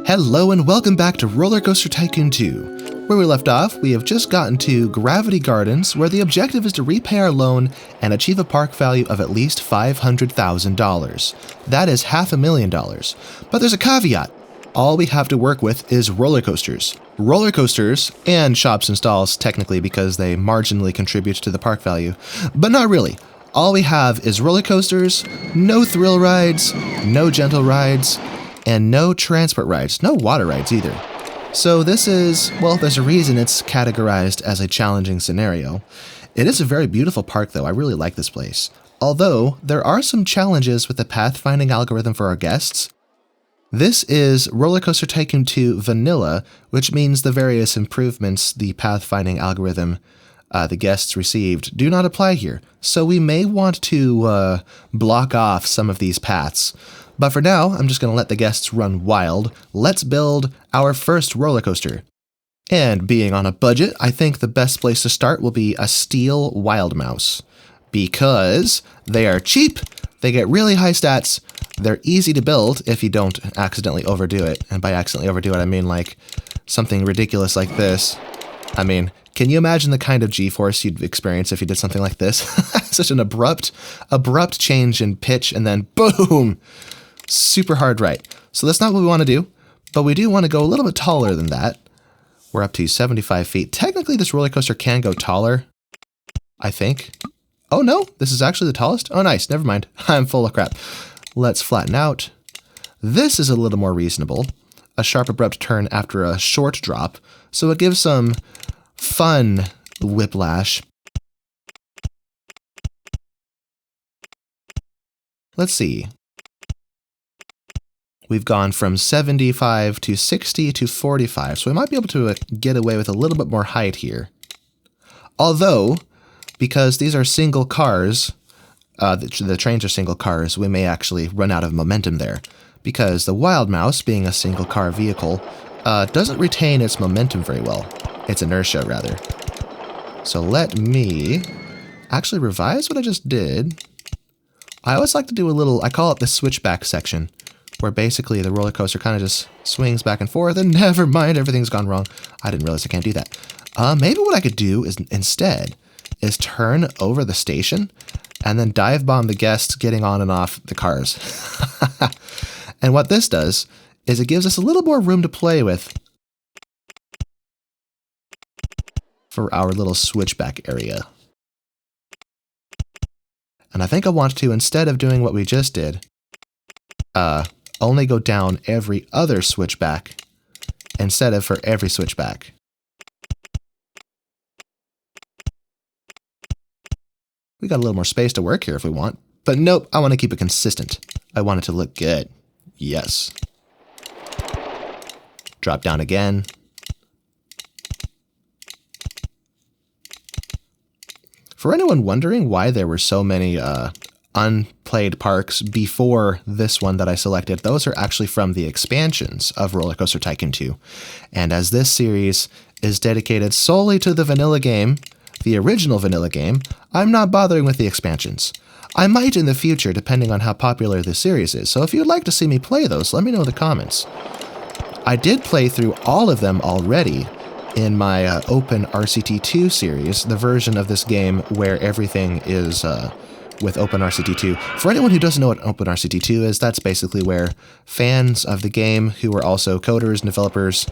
Hello and welcome back to RollerCoaster Tycoon 2. Where we left off, we have just gotten to Gravity Gardens, where the objective is to repay our loan and achieve a park value of at least $500,000. That is $500,000. But there's a caveat. All we have to work with is roller coasters. Roller coasters, and shops and stalls technically because they marginally contribute to the park value, but not really. All we have is roller coasters, no thrill rides, no gentle rides, and no transport rides, no water rides either. So this is, well, there's a reason it's categorized as a challenging scenario. It is a very beautiful park though, I really like this place. Although, there are some challenges with the pathfinding algorithm for our guests. This is RollerCoaster Tycoon 2 Vanilla, which means the various improvements the pathfinding algorithm the guests received do not apply here. So we may want to block off some of these paths. But for now, I'm just going to let the guests run wild. Let's build our first roller coaster. And being on a budget, I think the best place to start will be a steel wild mouse. Because they are cheap, they get really high stats, they're easy to build if you don't accidentally overdo it. And by accidentally overdo it, I mean like something ridiculous like this. I mean, can you imagine the kind of G-force you'd experience if you did something like this? Such an abrupt change in pitch and then boom! Super hard right. So that's not what we want to do, but we do want to go a little bit taller than that. We're up to 75 feet. Technically, this roller coaster can go taller, I think. Oh no, this is actually the tallest? Oh nice, never mind. I'm full of crap. Let's flatten out. This is a little more reasonable. A sharp abrupt turn after a short drop, so it gives some fun whiplash. Let's see. We've gone from 75 to 60 to 45, so we might be able to get away with a little bit more height here. Although, because these are single cars, the trains are single cars, we may actually run out of momentum there. Because the Wild Mouse, being a single car vehicle, doesn't retain its momentum very well. Its inertia, rather. So let me actually revise what I just did. I always like to do a little, I call it the switchback section, where basically the roller coaster kind of just swings back and forth, and never mind, everything's gone wrong. I didn't realize I can't do that. Maybe what I could do is instead is turn over the station and then dive bomb the guests getting on and off the cars. And what this does is it gives us a little more room to play with for our little switchback area. And I think I want to, instead of doing what we just did, only go down every other switchback instead of for every switchback. We got a little more space to work here if we want, but nope, I want to keep it consistent. I want it to look good. Yes. Drop down again. For anyone wondering why there were so many unplayed parks before this one that I selected, those are actually from the expansions of RollerCoaster Tycoon 2. And as this series is dedicated solely to the vanilla game, the original vanilla game, I'm not bothering with the expansions. I might in the future, depending on how popular this series is, so if you'd like to see me play those, let me know in the comments. I did play through all of them already in my Open RCT2 series, the version of this game where everything is with Open RCT2. For anyone who doesn't know what Open RCT2 is, that's basically where fans of the game, who are also coders and developers,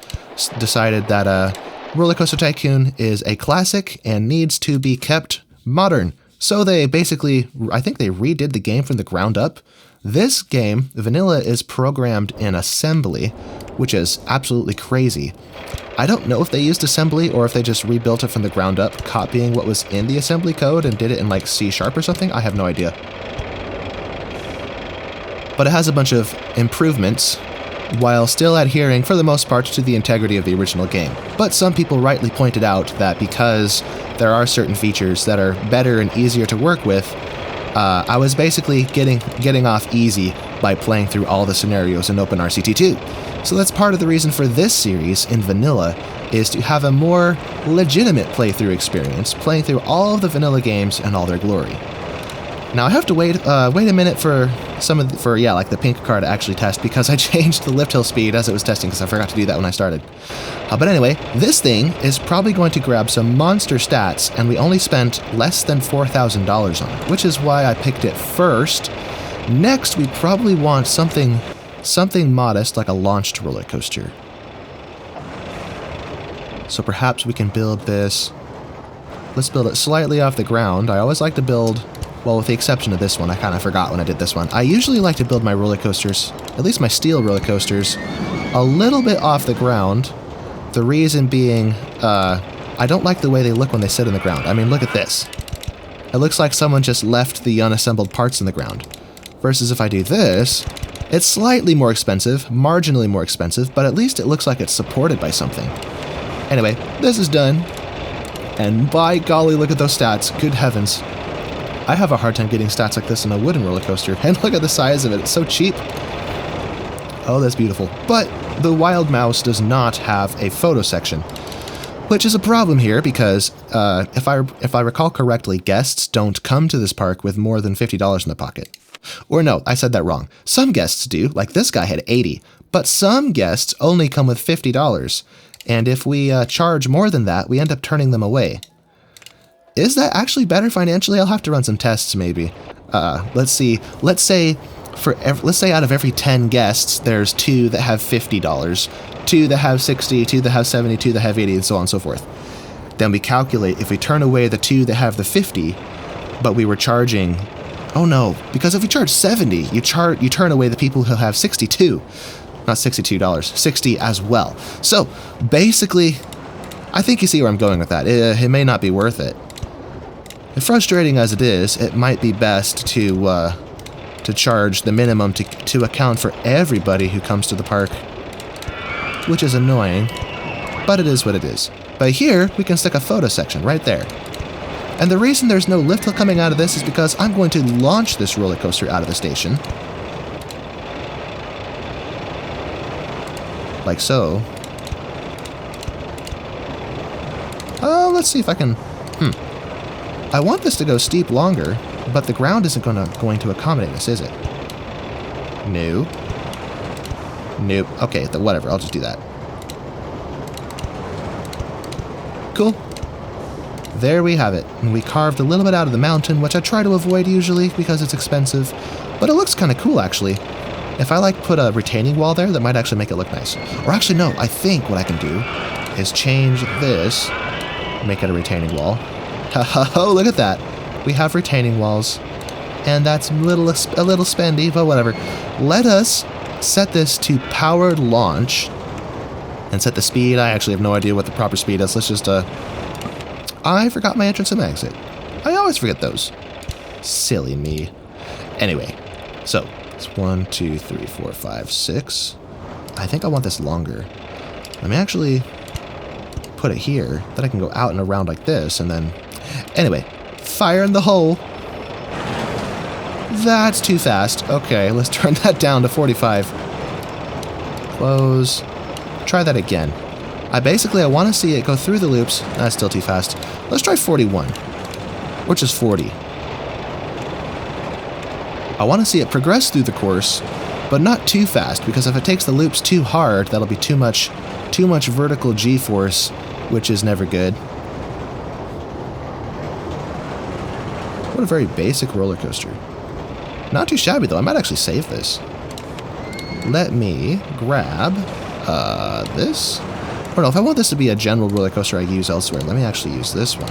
decided that RollerCoaster Tycoon is a classic and needs to be kept modern. So they basically, I think they redid the game from the ground up. This game, Vanilla, is programmed in assembly, which is absolutely crazy. I don't know if they used assembly or if they just rebuilt it from the ground up, copying what was in the assembly code and did it in like C# or something. I have no idea. But it has a bunch of improvements while still adhering for the most part to the integrity of the original game. But some people rightly pointed out that because there are certain features that are better and easier to work with, I was basically getting off easy by playing through all the scenarios in Open RCT2. So that's part of the reason for this series in Vanilla, is to have a more legitimate playthrough experience, playing through all of the Vanilla games in all their glory. Now I have to wait a minute for like the pink car to actually test, because I changed the lift hill speed as it was testing, because I forgot to do that when I started. But anyway, this thing is probably going to grab some monster stats, and we only spent less than $4,000 on it, which is why I picked it first. Next, we probably want something modest, like a launched roller coaster. So perhaps we can build this. Let's build it slightly off the ground. I always like to build, well, with the exception of this one, I kind of forgot when I did this one. I usually like to build my roller coasters, at least my steel roller coasters, a little bit off the ground. The reason being, I don't like the way they look when they sit in the ground. I mean, look at this. It looks like someone just left the unassembled parts in the ground. Versus if I do this, it's slightly more expensive, marginally more expensive, but at least it looks like it's supported by something. Anyway, this is done. And by golly, look at those stats. Good heavens. I have a hard time getting stats like this in a wooden roller coaster. And look at the size of it. It's so cheap. Oh, that's beautiful. But the Wild Mouse does not have a photo section, which is a problem here because if I recall correctly, guests don't come to this park with more than $50 in their pocket. Or no, I said that wrong. Some guests do, like this guy had 80, but some guests only come with $50. And if we charge more than that, we end up turning them away. Is that actually better financially? I'll have to run some tests maybe. Let's see. Let's say out of every 10 guests, there's 2 that have $50, 2 that have 60, 2 that have 70, 2 that have 80, and so on and so forth. Then we calculate if we turn away the 2 that have the 50, but we were charging. Oh no, because if we charge 70, you turn away the people who have 62. Not $62, 60 as well. So basically, I think you see where I'm going with that. It may not be worth it. And frustrating as it is, it might be best to charge the minimum to account for everybody who comes to the park, which is annoying, but it is what it is. But here, we can stick a photo section right there. And the reason there's no lift hill coming out of this is because I'm going to launch this roller coaster out of the station. Like so. Oh, let's see if I can. I want this to go steep longer, but the ground isn't going to accommodate this, is it? No. Nope. Okay, whatever. I'll just do that. Cool. There we have it. And we carved a little bit out of the mountain, which I try to avoid usually because it's expensive, but it looks kind of cool actually. If I put a retaining wall there, that might actually make it look nice. Or actually no, I think what I can do is change this, make it a retaining wall. Oh, look at that. We have retaining walls, and that's a little spendy, but whatever. Let us set this to powered launch and set the speed. I actually have no idea what the proper speed is. Let's just, I forgot my entrance and exit. I always forget those. Silly me. Anyway, so it's 1, 2, 3, 4, 5, 6. I think I want this longer. Let me actually put it here, that I can go out and around like this, and then... Anyway, fire in the hole. That's too fast. Okay, let's turn that down to 45. Close. Try that again. I want to see it go through the loops. That's still too fast. Let's try 41. Or just 40. I want to see it progress through the course, but not too fast, because if it takes the loops too hard, that'll be too much vertical G-force, which is never good. What a very basic roller coaster. Not too shabby though. I might actually save this. Let me grab this. Or no, if I want this to be a general roller coaster I use elsewhere, let me actually use this one.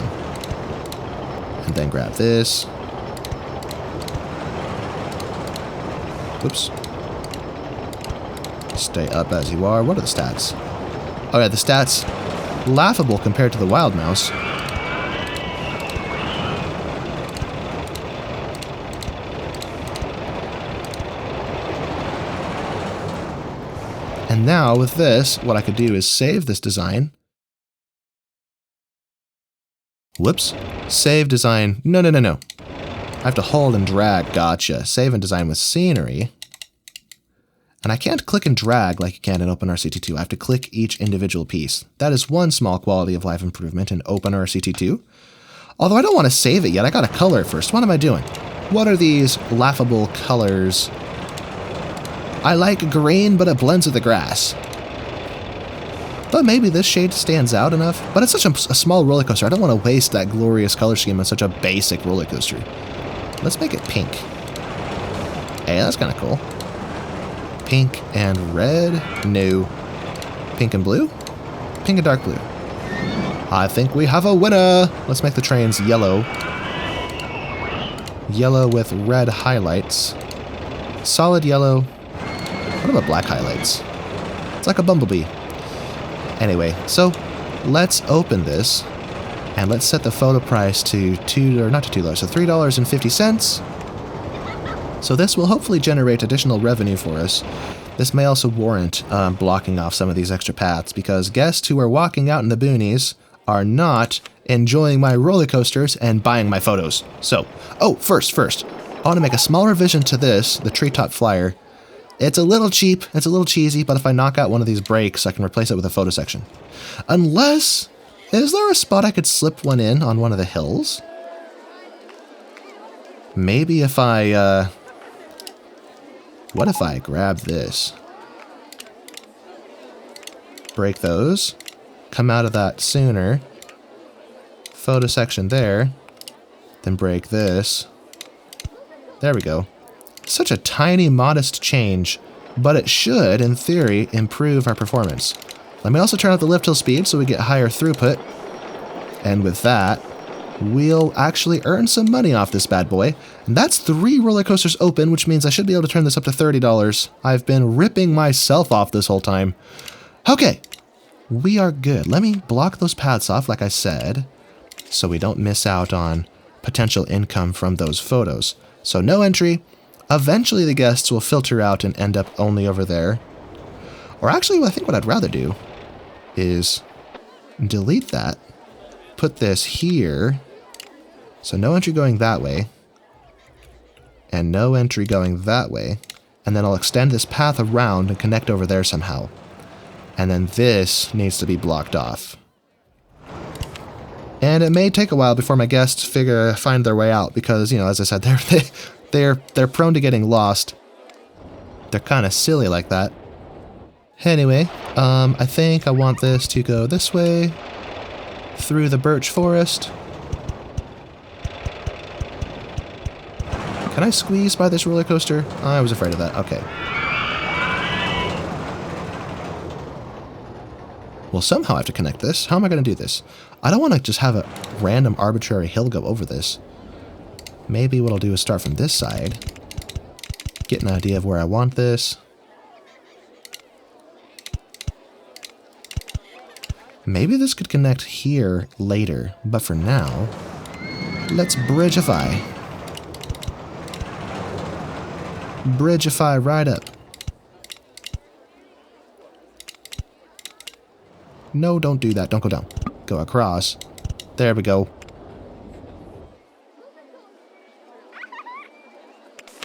And then grab this. Whoops. Stay up as you are. What are the stats? Oh yeah, the stats, laughable compared to the Wild Mouse. And now with this, what I could do is save this design. Whoops. Save design. No. I have to hold and drag. Gotcha. Save and design with scenery. And I can't click and drag like you can in OpenRCT2. I have to click each individual piece. That is one small quality of life improvement in OpenRCT2. Although I don't want to save it yet. I gotta color it first. What am I doing? What are these laughable colors? I like green, but it blends with the grass. But maybe this shade stands out enough. But it's such a small roller coaster. I don't want to waste that glorious color scheme on such a basic roller coaster. Let's make it pink. Hey, that's kind of cool. Pink and red? No. Pink and blue? Pink and dark blue. I think we have a winner. Let's make the trains yellow. Yellow with red highlights. Solid yellow. What about black highlights? It's like a bumblebee. Anyway, so let's open this and let's set the photo price to $2, so $3.50. So this will hopefully generate additional revenue for us. This may also warrant blocking off some of these extra paths because guests who are walking out in the boonies are not enjoying my roller coasters and buying my photos. So, first, I want to make a small revision to this, the treetop flyer. It's a little cheap, it's a little cheesy, but if I knock out one of these breaks, I can replace it with a photo section. Unless, is there a spot I could slip one in on one of the hills? Maybe if I, what if I grab this? Break those. Come out of that sooner. Photo section there. Then break this. There we go. Such a tiny, modest change, but it should, in theory, improve our performance. Let me also turn up the lift hill speed so we get higher throughput. And with that, we'll actually earn some money off this bad boy. And that's 3 roller coasters open, which means I should be able to turn this up to $30. I've been ripping myself off this whole time. Okay, we are good. Let me block those paths off, like I said, so we don't miss out on potential income from those photos. So no entry. Eventually the guests will filter out and end up only over there. Or actually, I think what I'd rather do is delete that. Put this here. So no entry going that way. And no entry going that way. And then I'll extend this path around and connect over there somehow. And then this needs to be blocked off. And it may take a while before my guests find their way out because, you know, as I said, they're prone to getting lost. They're kind of silly like that. Anyway, I think I want this to go this way, through the birch forest. Can I squeeze by this roller coaster? I was afraid of that. Okay. Well, somehow I have to connect this. How am I going to do this? I don't want to just have a random arbitrary hill go over this. Maybe what I'll do is start from this side. Get an idea of where I want this. Maybe this could connect here later, but for now, let's bridgeify. Bridgeify right up. No, don't do that. Don't go down. Go across. There we go.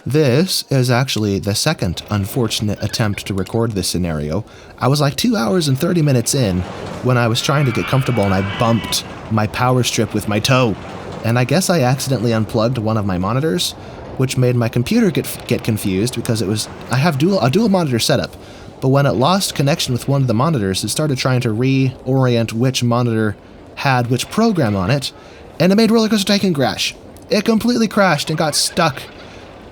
This is actually the second unfortunate attempt to record this scenario. I was like 2 hours and 30 minutes in when I was trying to get comfortable and I bumped my power strip with my toe. And I guess I accidentally unplugged one of my monitors, which made my computer get confused because I have a dual monitor setup. But when it lost connection with one of the monitors, it started trying to reorient which monitor had which program on it, and it made RollerCoaster Tycoon crash. It completely crashed and got stuck.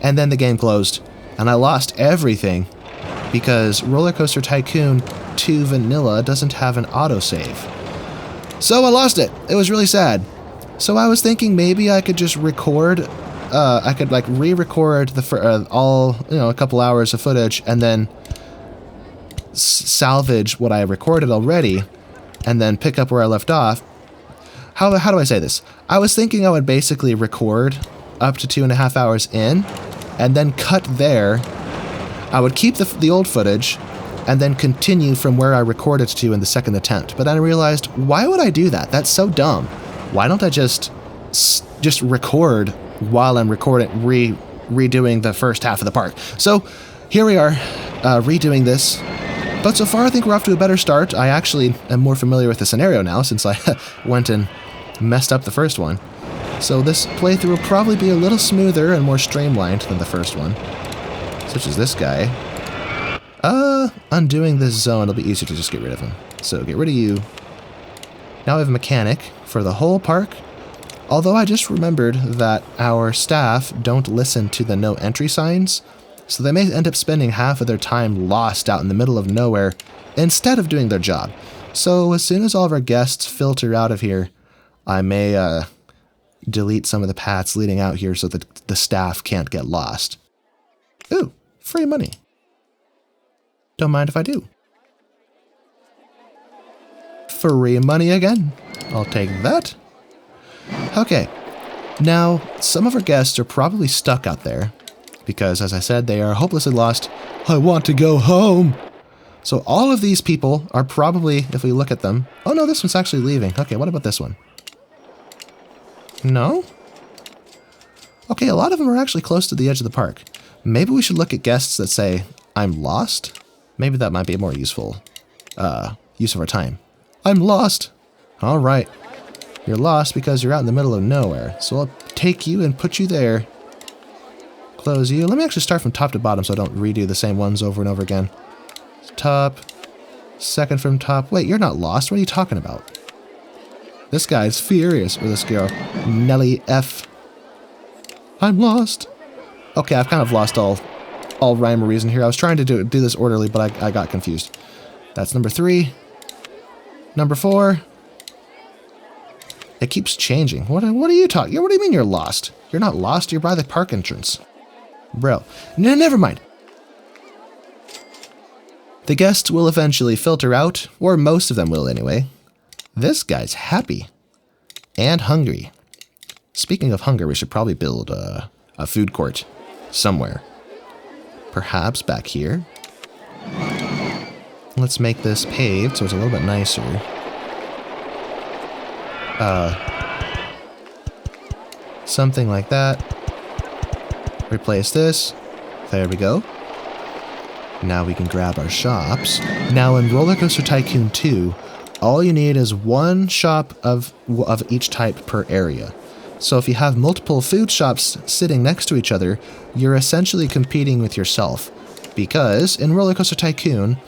And then the game closed, and I lost everything because RollerCoaster Tycoon 2 Vanilla doesn't have an autosave. So I lost it. It was really sad. So I was thinking maybe I could just record, I could like re-record a couple hours of footage and then salvage what I recorded already and then pick up where I left off. How do I say this? I was thinking I would basically record up to 2.5 hours in, and then cut there. I would keep the old footage, and then continue from where I recorded to in the second attempt. But then I realized, why would I do that? That's so dumb. Why don't I just record while I'm redoing the first half of the park? So here we are, redoing this. But so far, I think we're off to a better start. I actually am more familiar with the scenario now since I went and messed up the first one. So this playthrough will probably be a little smoother and more streamlined than the first one. Such as this guy. Undoing this zone, it'll be easier to just get rid of him. So get rid of you. Now we have a mechanic for the whole park. Although I just remembered that our staff don't listen to the no entry signs, so they may end up spending half of their time lost out in the middle of nowhere instead of doing their job. So as soon as all of our guests filter out of here, I may delete some of the paths leading out here so that the staff can't get lost. Ooh, free money. Don't mind if I do. Free money again. I'll take that. Okay. Now, some of our guests are probably stuck out there because, as I said, they are hopelessly lost. I want to go home. So all of these people are probably, if we look at them... Oh no, this one's actually leaving. Okay, what about this one? No? Okay, a lot of them are actually close to the edge of the park. Maybe we should look at guests that say, I'm lost? Maybe that might be a more useful use of our time. I'm lost. All right. You're lost because you're out in the middle of nowhere. So I'll take you and put you there. Close you. Let me actually start from top to bottom so I don't redo the same ones over and over again. Top. Second from top. Wait, you're not lost. What are you talking about? This guy's furious. Or this girl. Nelly F. I'm lost. Okay, I've kind of lost all rhyme or reason here. I was trying to do this orderly, but I got confused. That's number 3. Number 4. It keeps changing. What are you talking? What do you mean you're lost? You're not lost. You're by the park entrance. Bro. No, never mind. The guests will eventually filter out, or most of them will anyway. This guy's happy. And hungry. Speaking of hunger, we should probably build a food court somewhere. Perhaps back here. Let's make this paved so it's a little bit nicer. Something like that. Replace this. There we go. Now we can grab our shops. Now in RollerCoaster Tycoon 2, all you need is one shop of each type per area. So if you have multiple food shops sitting next to each other, you're essentially competing with yourself. Because in RollerCoaster Tycoon,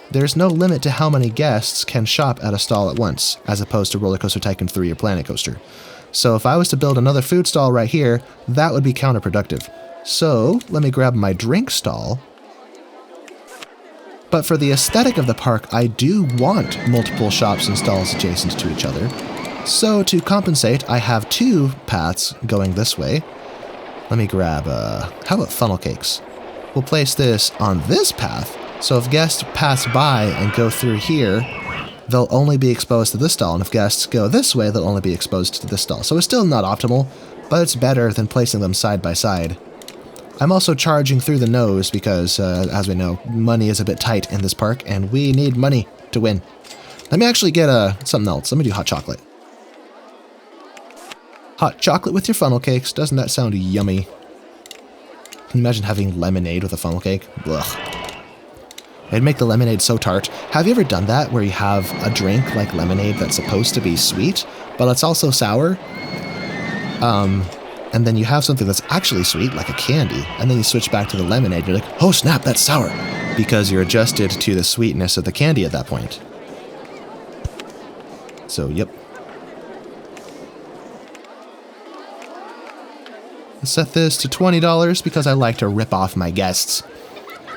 there's no limit to how many guests can shop at a stall at once, as opposed to RollerCoaster Tycoon 3 or Planet Coaster. So if I was to build another food stall right here, that would be counterproductive. So let me grab my drink stall. But for the aesthetic of the park, I do want multiple shops and stalls adjacent to each other. So to compensate, I have 2 paths going this way. Let me grab, how about funnel cakes? We'll place this on this path, so if guests pass by and go through here, they'll only be exposed to this stall, and if guests go this way, they'll only be exposed to this stall. So it's still not optimal, but it's better than placing them side by side. I'm also charging through the nose because, as we know, money is a bit tight in this park, and we need money to win. Let me actually get something else. Let me do hot chocolate. Hot chocolate with your funnel cakes. Doesn't that sound yummy? Can you imagine having lemonade with a funnel cake? Ugh. It'd make the lemonade so tart. Have you ever done that where you have a drink like lemonade that's supposed to be sweet, but it's also sour? And then you have something that's actually sweet, like a candy, and then you switch back to the lemonade, you're like, oh snap, that's sour! Because you're adjusted to the sweetness of the candy at that point. So, yep. Set this to $20 because I like to rip off my guests.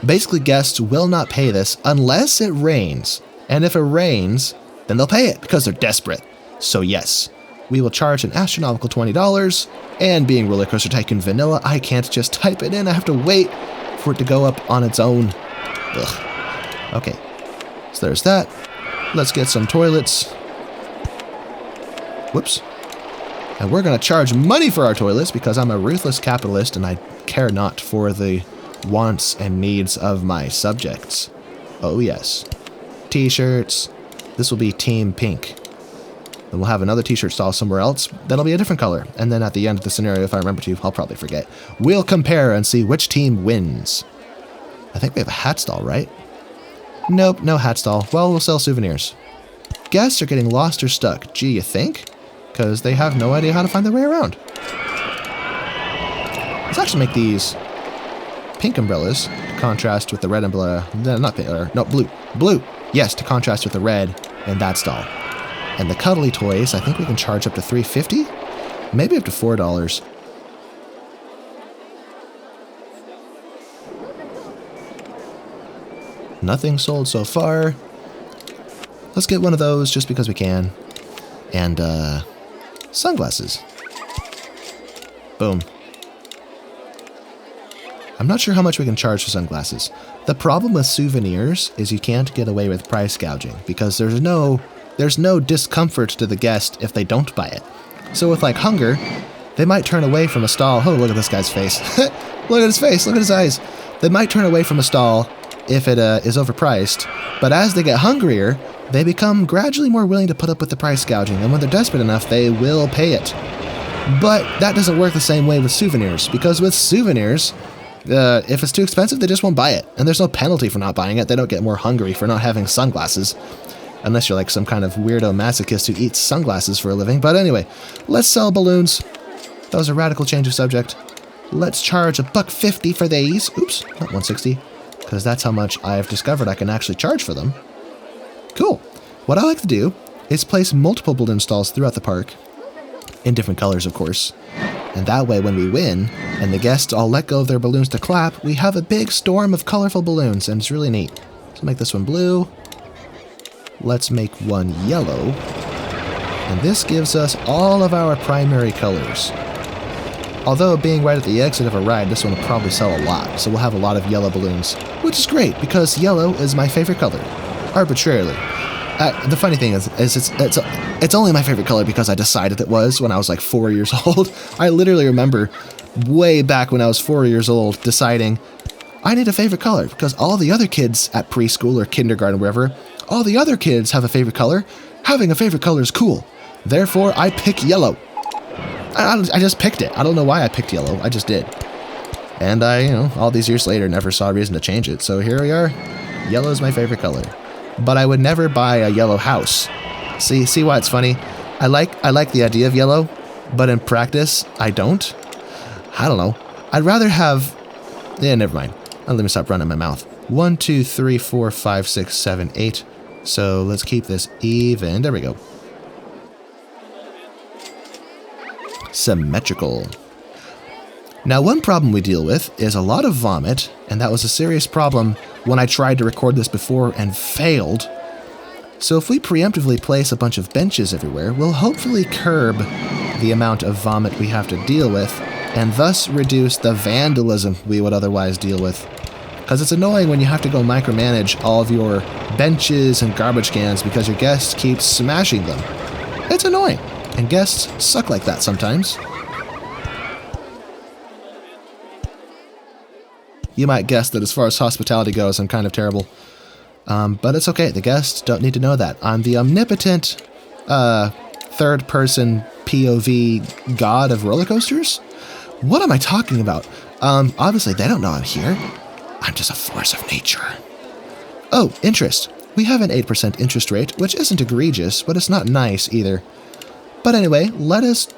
Basically, guests will not pay this unless it rains. And if it rains, then they'll pay it because they're desperate. So yes, we will charge an astronomical $20. And being RollerCoaster Tycoon Vanilla, I can't just type it in. I have to wait for it to go up on its own. Ugh. Okay, so there's that. Let's get some toilets. Whoops. And we're going to charge money for our toilets because I'm a ruthless capitalist and I care not for the wants and needs of my subjects. Oh yes. T-shirts. This will be Team Pink. Then we'll have another t-shirt stall somewhere else that'll be a different color. And then at the end of the scenario, if I remember to, I'll probably forget, we'll compare and see which team wins. I think we have a hat stall, right? Nope, no hat stall. Well, we'll sell souvenirs. Guests are getting lost or stuck. Gee, you think? Because they have no idea how to find their way around. Let's actually make these pink umbrellas to contrast with the red umbrella. No, not pink, no, blue. Blue! Yes, to contrast with the red in that stall. And the cuddly toys, I think we can charge up to $3.50? Maybe up to $4. Nothing sold so far. Let's get one of those just because we can. And, sunglasses. Boom. I'm not sure how much we can charge for sunglasses. The problem with souvenirs is you can't get away with price gouging because there's no discomfort to the guest if they don't buy it. So with like hunger, they might turn away from a stall. Oh, look at this guy's face. Look at his face. Look at his eyes. They might turn away from a stall if it is overpriced. But as they get hungrier, they become gradually more willing to put up with the price gouging. And when they're desperate enough, they will pay it. But that doesn't work the same way with souvenirs. Because with souvenirs, if it's too expensive, they just won't buy it. And there's no penalty for not buying it. They don't get more hungry for not having sunglasses. Unless you're like some kind of weirdo masochist who eats sunglasses for a living. But anyway, let's sell balloons. That was a radical change of subject. Let's charge $1.50 for these. Oops, not $1.60. Because that's how much I've discovered I can actually charge for them. Cool. What I like to do is place multiple balloon stalls throughout the park. In different colors, of course. And that way, when we win, and the guests all let go of their balloons to clap, we have a big storm of colorful balloons, and it's really neat. So make this one blue. Let's make one yellow. And this gives us all of our primary colors. Although being right at the exit of a ride, this one will probably sell a lot, so we'll have a lot of yellow balloons. Which is great, because yellow is my favorite color. Arbitrarily. The funny thing is it's only my favorite color because I decided it was when I was like 4 years old. I literally remember way back when I was 4 years old deciding I need a favorite color because all the other kids at preschool or kindergarten, wherever, all the other kids have a favorite color. Having a favorite color is cool. Therefore, I pick yellow. I just picked it. I don't know why I picked yellow. I just did. And I, all these years later, never saw a reason to change it. So here we are. Yellow is my favorite color. But I would never buy a yellow house. See why it's funny? I like the idea of yellow, but in practice, I don't. I don't know. I'd rather have... Yeah, never mind. Let me stop running my mouth. 1, 2, 3, 4, 5, 6, 7, 8. So let's keep this even. There we go. Symmetrical. Now, one problem we deal with is a lot of vomit, and that was a serious problem when I tried to record this before and failed. So if we preemptively place a bunch of benches everywhere, we'll hopefully curb the amount of vomit we have to deal with, and thus reduce the vandalism we would otherwise deal with. Because it's annoying when you have to go micromanage all of your benches and garbage cans because your guests keep smashing them. It's annoying, and guests suck like that sometimes. You might guess that as far as hospitality goes, I'm kind of terrible. But it's okay. The guests don't need to know that. I'm the omnipotent, third-person POV god of roller coasters? What am I talking about? Obviously, they don't know I'm here. I'm just a force of nature. Oh, interest. We have an 8% interest rate, which isn't egregious, but it's not nice either. But anyway, let us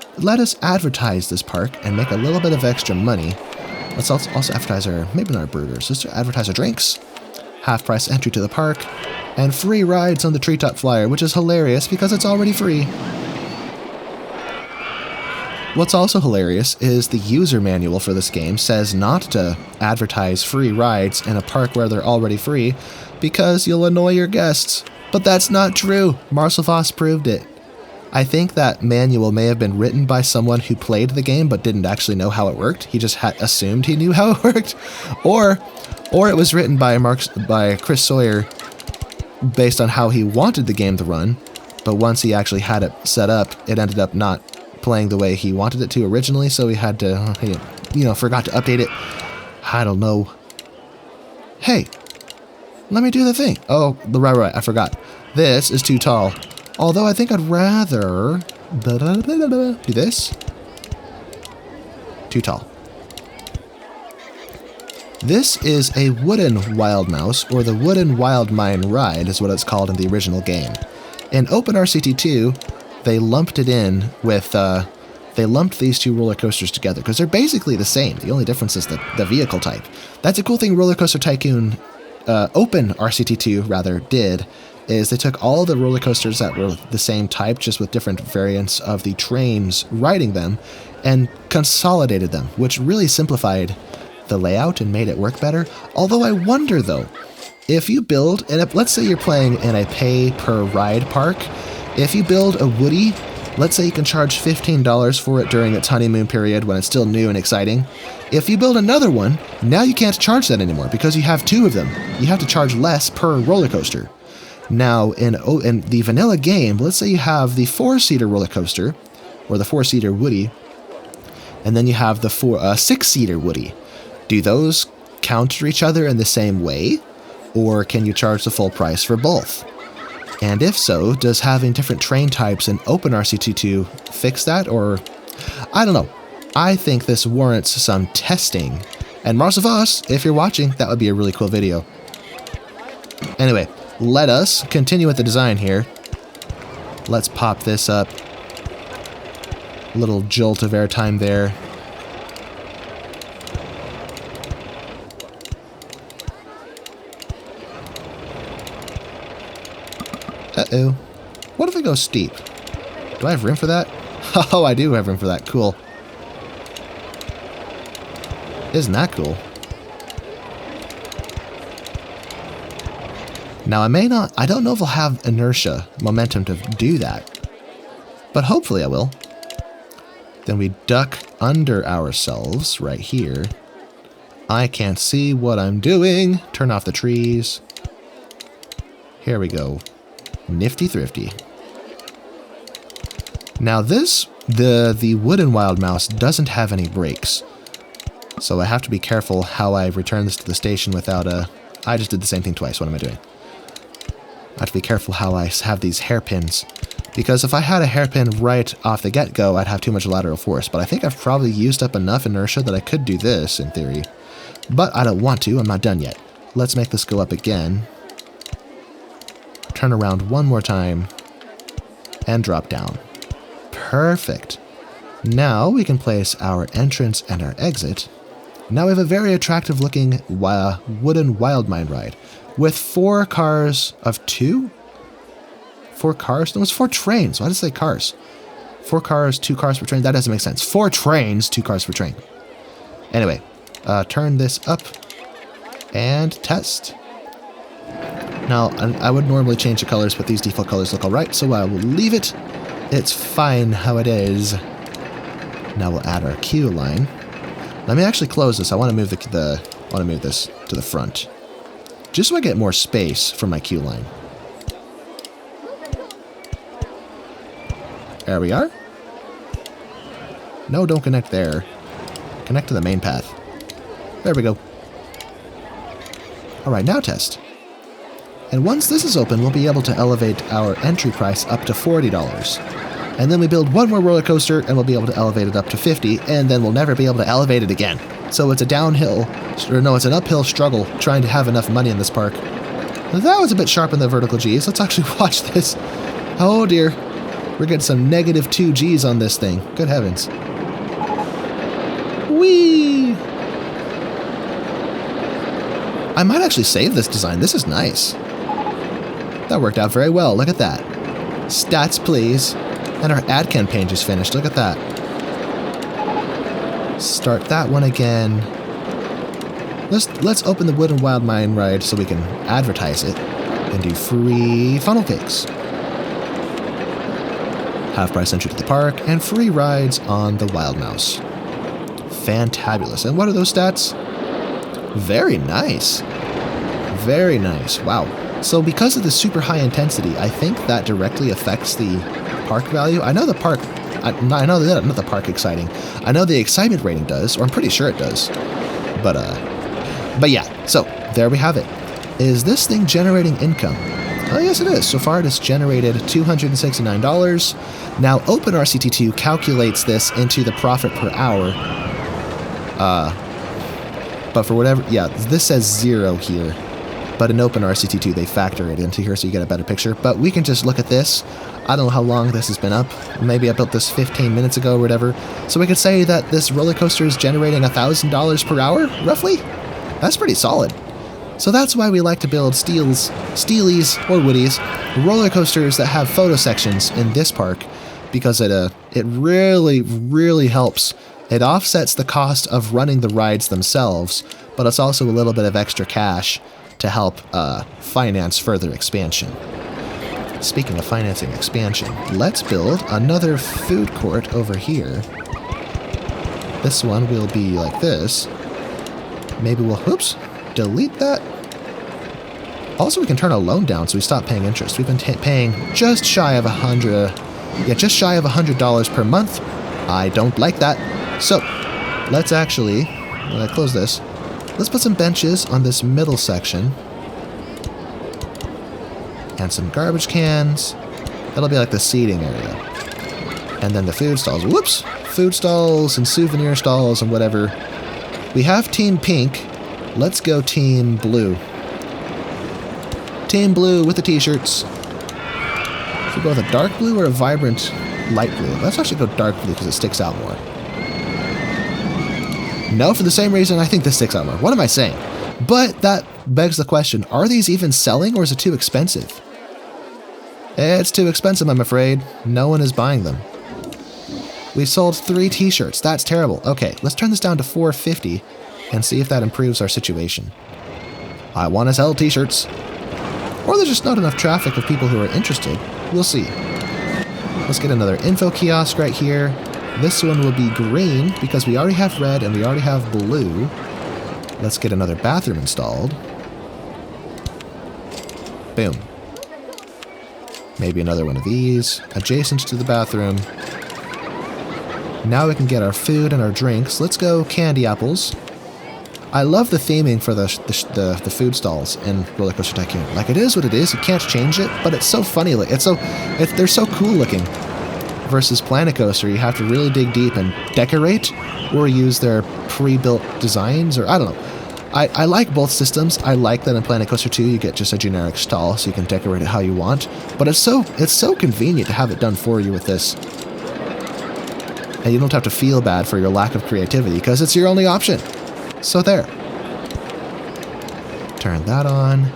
advertise this park and make a little bit of extra money. Let's also advertise maybe not our burgers, let's advertise our drinks. Half price entry to the park, and free rides on the Treetop Flyer, which is hilarious because it's already free. What's also hilarious is the user manual for this game says not to advertise free rides in a park where they're already free because you'll annoy your guests. But that's not true. Marcel Voss proved it. I think that manual may have been written by someone who played the game but didn't actually know how it worked. He just had assumed he knew how it worked. Or it was written by Chris Sawyer based on how he wanted the game to run, but once he actually had it set up, it ended up not playing the way he wanted it to originally, so he had to, forgot to update it. I don't know. Hey, let me do the thing. Oh, right, I forgot. This is too tall. Although I think I'd rather do this. Too tall. This is a wooden Wild Mouse, or the Wooden Wild Mine Ride is what it's called in the original game. In OpenRCT2, they lumped it in with they lumped these two roller coasters together because they're basically the same. The only difference is the vehicle type. That's a cool thing RollerCoaster Tycoon Open RCT2 rather did, is they took all the roller coasters that were the same type, just with different variants of the trains riding them, and consolidated them, which really simplified the layout and made it work better. Although I wonder though, if you build, and let's say you're playing in a pay per ride park, if you build a Woody, let's say you can charge $15 for it during its honeymoon period when it's still new and exciting. If you build another one, now you can't charge that anymore because you have two of them. You have to charge less per roller coaster. Now, in the vanilla game, let's say you have the 4-seater roller coaster, or the 4-seater Woody, and then you have the 6-seater Woody. Do those counter each other in the same way, or can you charge the full price for both? And if so, does having different train types in OpenRC22 fix that, or... I don't know. I think this warrants some testing. And Mars of Us, if you're watching, that would be a really cool video. Anyway, let us continue with the design here. Let's pop this up. Little jolt of airtime there. Uh-oh. What if I go steep? Do I have room for that? Oh, I do have room for that. Cool. Isn't that cool? Now, I don't know if I'll have inertia, momentum to do that. But hopefully I will. Then we duck under ourselves right here. I can't see what I'm doing. Turn off the trees. Here we go. Nifty thrifty. Now this, the wooden wild mouse doesn't have any brakes. So I have to be careful how I return this to the station without I just did the same thing twice. What am I doing? I have to be careful how I have these hairpins. Because if I had a hairpin right off the get-go, I'd have too much lateral force. But I think I've probably used up enough inertia that I could do this, in theory. But I don't want to. I'm not done yet. Let's make this go up again. Turn around one more time. And drop down. Perfect. Now we can place our entrance and our exit. Now we have a very attractive looking wooden wild mine ride. With 4 cars of 2? 4 cars? No, it's 4 trains. Why did I say cars? 4 cars, 2 cars per train. That doesn't make sense. 4 trains, 2 cars per train. Anyway, turn this up and test. Now, I would normally change the colors, but these default colors look alright, so I will leave it. It's fine how it is. Now we'll add our queue line. Let me actually close this. I want to move this to the front, just so I get more space for my queue line. There we are. No, don't connect there. Connect to the main path. There we go. Alright, now test. And once this is open, we'll be able to elevate our entry price up to $40. And then we build one more roller coaster, and we'll be able to elevate it up to $50, and then we'll never be able to elevate it again. So it's a downhill, or no, it's an uphill struggle trying to have enough money in this park. That was a bit sharp in the vertical G's. Let's actually watch this. Oh dear. We're getting some negative 2 G's on this thing. Good heavens. Whee! I might actually save this design. This is nice. That worked out very well. Look at that. Stats, please. And our ad campaign just finished. Look at that. Start that one again. Let's open the Wood and Wild Mine ride so we can advertise it and do free funnel cakes. Half-price entry to the park and free rides on the Wild Mouse. Fantabulous. And what are those stats? Very nice. Very nice. Wow. So because of the super high intensity, I think that directly affects the park value. I know the park... I know that not the park exciting. I know the excitement rating does, or I'm pretty sure it does. But yeah. So, there we have it. Is this thing generating income? Oh, yes, it is. So far, it has generated $269. Now, OpenRCT2 calculates this into the profit per hour. But for whatever... Yeah, this says 0 here. But in OpenRCT2, they factor it into here so you get a better picture. But we can just look at this. I don't know how long this has been up. Maybe I built this 15 minutes ago or whatever. So we could say that this roller coaster is generating $1,000 per hour, roughly? That's pretty solid. So that's why we like to build steelies, or woodies, roller coasters that have photo sections in this park, because it really, really helps. It offsets the cost of running the rides themselves, but it's also a little bit of extra cash to help finance further expansion. Speaking of financing expansion, let's build another food court over here. This one will be like this. Maybe we'll, oops, delete that. Also, we can turn a loan down so we stop paying interest. We've been paying just shy of $100 per month. I don't like that. So, let's actually, when I close this, let's put some benches on this middle section. And some garbage cans. That'll be like the seating area. And then the food stalls. Whoops! Food stalls and souvenir stalls and whatever. We have Team Pink. Let's go Team Blue. Team Blue with the t-shirts. Should we go with a dark blue or a vibrant light blue? Let's actually go dark blue because it sticks out more. No, for the same reason I think this sticks out more. What am I saying? But that begs the question, are these even selling or is it too expensive? It's too expensive, I'm afraid. No one is buying them. We sold 3 t-shirts. That's terrible. Okay, let's turn this down to $4.50 and see if that improves our situation. I want to sell t-shirts. Or there's just not enough traffic of people who are interested. We'll see. Let's get another info kiosk right here. This one will be green because we already have red and we already have blue. Let's get another bathroom installed. Boom. Maybe another one of these, adjacent to the bathroom. Now we can get our food and our drinks. Let's go candy apples. I love the theming for the food stalls in RollerCoaster Tycoon. Like, it is what it is. You can't change it, but it's so funny. Like, they're so cool looking. Versus Planet Coaster, you have to really dig deep and decorate, or use their pre-built designs, or I don't know. I like both systems. I like that in Planet Coaster 2 you get just a generic stall so you can decorate it how you want. But it's so convenient to have it done for you with this. And you don't have to feel bad for your lack of creativity because it's your only option. So there. Turn that on.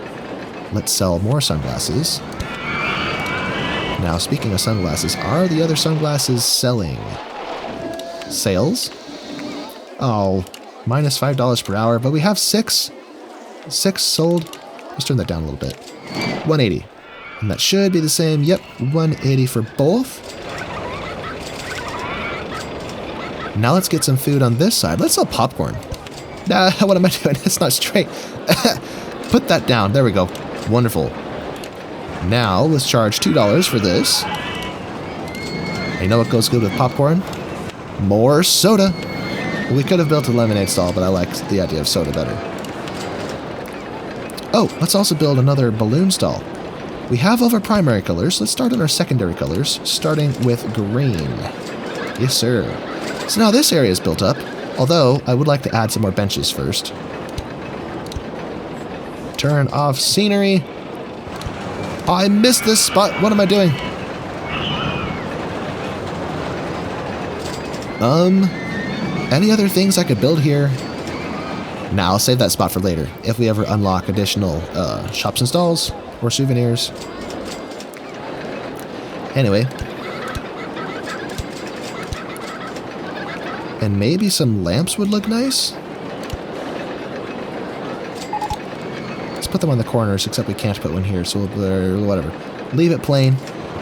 Let's sell more sunglasses. Now, speaking of sunglasses, are the other sunglasses selling? Sales? Oh, minus $5 per hour, but we have 6 sold. Let's turn that down a little bit. 180. And that should be the same. Yep, 180 for both. Now let's get some food on this side. Let's sell popcorn. Nah, what am I doing? It's not straight. Put that down. There we go. Wonderful. Now, let's charge $2 for this. And you know what goes good with popcorn? More soda. We could have built a lemonade stall, but I liked the idea of soda better. Oh, let's also build another balloon stall. We have all of our primary colors. Let's start on our secondary colors, starting with green. Yes, sir. So now this area is built up, although I would like to add some more benches first. Turn off scenery. Oh, I missed this spot. What am I doing? Any other things I could build here? Nah, I'll save that spot for later, if we ever unlock additional shops and stalls or souvenirs. Anyway. And maybe some lamps would look nice? Let's put them on the corners, except we can't put one here, so we'll, whatever. Leave it plain.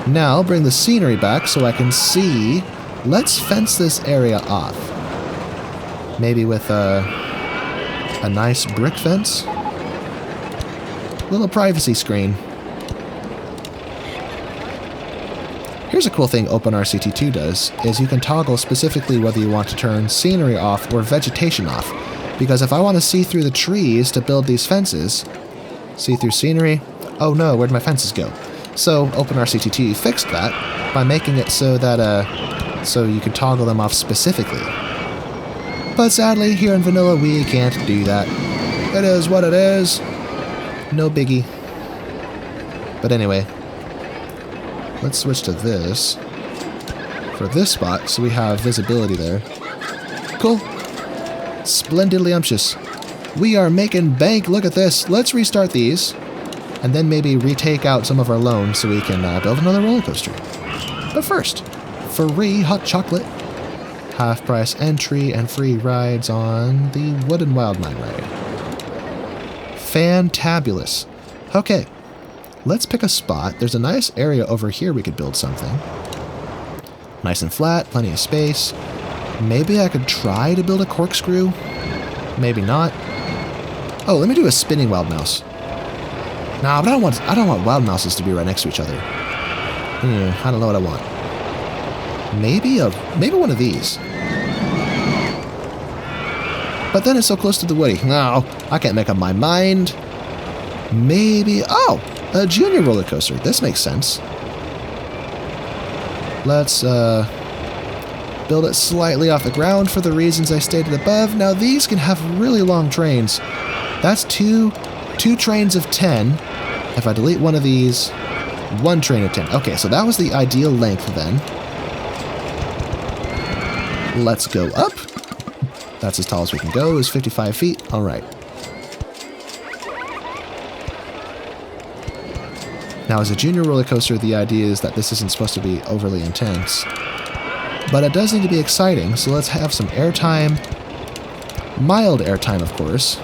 Now, bring the scenery back so I can see. Let's fence this area off. Maybe with a nice brick fence. Little privacy screen. Here's a cool thing OpenRCT2 does, is you can toggle specifically whether you want to turn scenery off or vegetation off. Because if I want to see through the trees to build these fences, see through scenery, oh no, where'd my fences go? So OpenRCT2 fixed that by making it so that so you can toggle them off specifically. But sadly, here in Vanilla, we can't do that. It is what it is. No biggie. But anyway, let's switch to this for this spot so we have visibility there. Cool. Splendidly umptious. We are making bank. Look at this. Let's restart these and then maybe retake out some of our loans so we can build another roller coaster. But first, free hot chocolate, half price entry, and free rides on the Wooden Wild Mine ride. Fantabulous. Okay, let's pick a spot. There's a nice area over here we could build something. Nice and flat, plenty of space. Maybe I could try to build a corkscrew. Maybe not. Oh, let me do a spinning wild mouse. Nah, but I don't want wild mouses to be right next to each other. I don't know what I want. Maybe one of these. But then it's so close to the woody. No, I can't make up my mind. Maybe, oh, a junior roller coaster. This makes sense. Let's build it slightly off the ground for the reasons I stated above. Now these can have really long trains. That's two trains of 10. If I delete one of these, one train of 10. Okay, so that was the ideal length then. Let's go up. That's as tall as we can go, is 55 feet. All right. Now, as a junior roller coaster, the idea is that this isn't supposed to be overly intense. But it does need to be exciting, so let's have some airtime. Mild airtime, of course.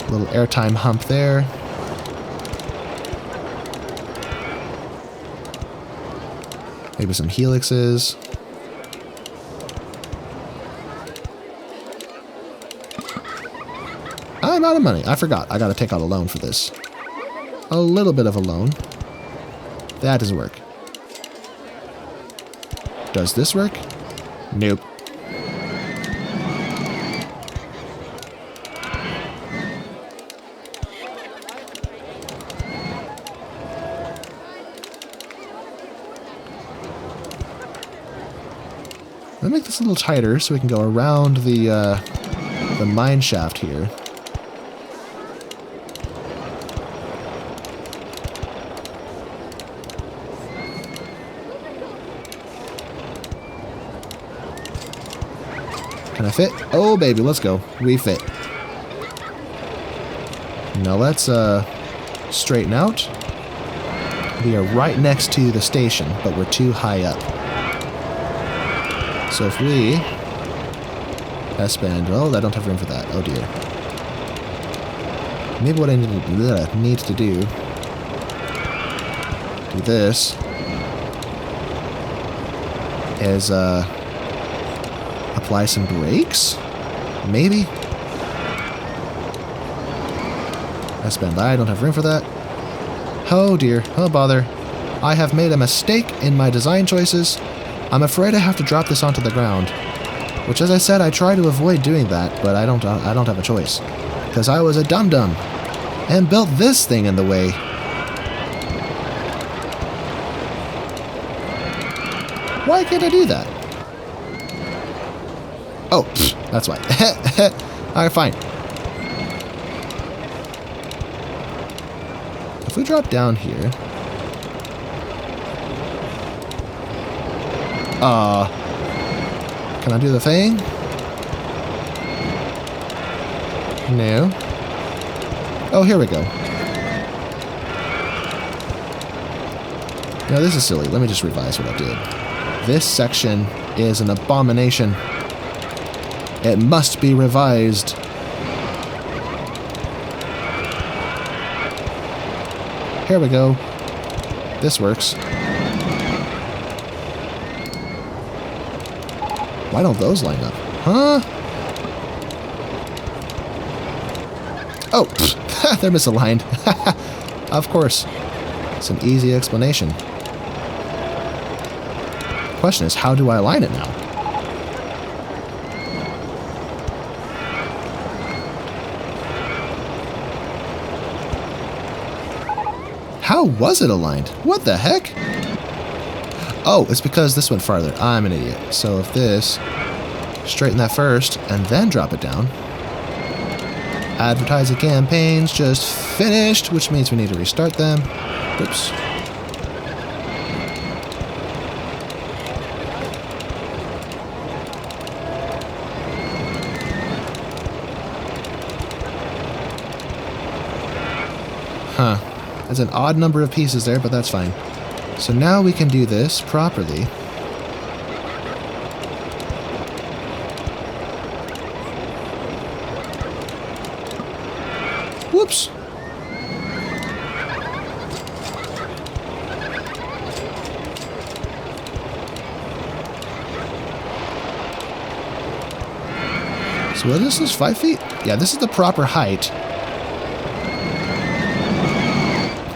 Little airtime hump there. Maybe some helixes. I'm out of money. I forgot. I gotta take out a loan for this. A little bit of a loan. That doesn't work. Does this work? Nope. Let me make this a little tighter so we can go around the mine shaft here. Can I fit? Oh, baby, let's go. We fit. Now let's straighten out. We are right next to the station, but we're too high up. So if we S-band, well, I don't have room for that. Oh dear. Maybe what I need to do this is apply some brakes? Maybe? S-band, I don't have room for that. Oh dear, oh bother. I have made a mistake in my design choices. I'm afraid I have to drop this onto the ground. Which, as I said, I try to avoid doing that, but I don't have a choice. Because I was a dum-dum. And built this thing in the way. Why can't I do that? Oh, that's why. Alright, fine. If we drop down here... can I do the thing? No. Oh, here we go. Now this is silly. Let me just revise what I did. This section is an abomination. It must be revised. Here we go. This works. Why don't those line up? Huh? Oh, they're misaligned. Of course. It's an easy explanation. Question is, how do I align it now? How was it aligned? What the heck? Oh, it's because this went farther. I'm an idiot. So if this, straighten that first, and then drop it down. Advertising campaigns just finished, which means we need to restart them. Oops. Huh. There's an odd number of pieces there, but that's fine. So now we can do this properly. Whoops. So what is this, 5 feet? Yeah, this is the proper height.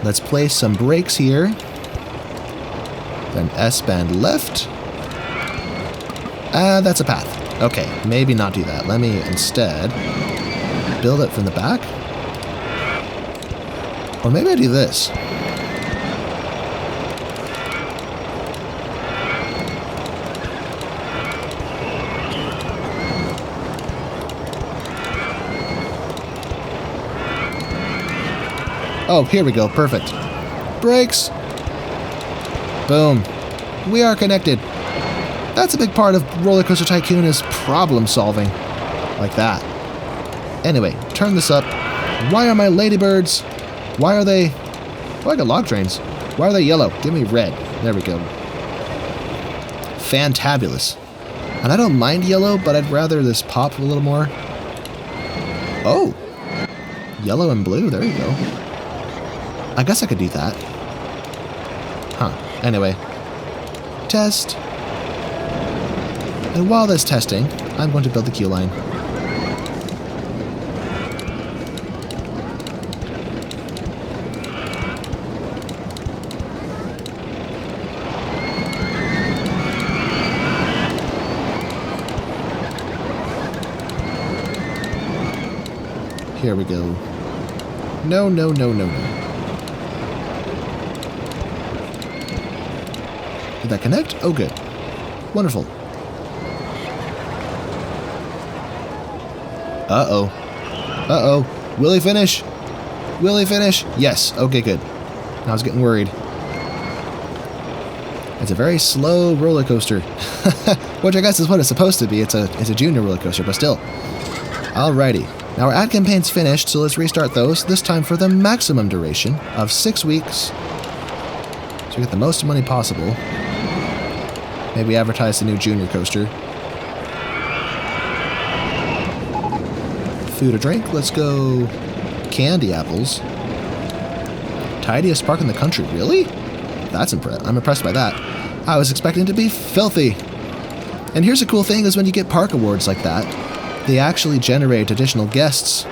Let's place some brakes here. Then S-bend left. That's a path. Okay, maybe not do that. Let me instead build it from the back. Or maybe I do this. Oh, here we go. Perfect. Brakes. Boom. We are connected. That's a big part of RollerCoaster Tycoon is problem solving. Like that. Anyway, turn this up. Why are my ladybirds? Why are they... Oh, I got log trains. Why are they yellow? Give me red. There we go. Fantabulous. And I don't mind yellow, but I'd rather this pop a little more. Oh. Yellow and blue. There you go. I guess I could do that. Huh. Anyway. Test. And while that's testing, I'm going to build the queue line. Here we go. No, no, no, no, no. Did that connect? Oh, good. Wonderful. Uh-oh. Uh-oh. Will he finish? Will he finish? Yes. Okay, good. I was getting worried. It's a very slow roller coaster. Which I guess is what it's supposed to be. It's a junior roller coaster, but still. Alrighty. Now our ad campaign's finished, so let's restart those, this time for the maximum duration of 6 weeks. So we get the most money possible. Maybe advertise the new junior coaster. Food or drink, let's go candy apples. Tidiest park in the country, really? That's I'm impressed by that. I was expecting it to be filthy. And here's a cool thing is when you get park awards like that, they actually generate additional guests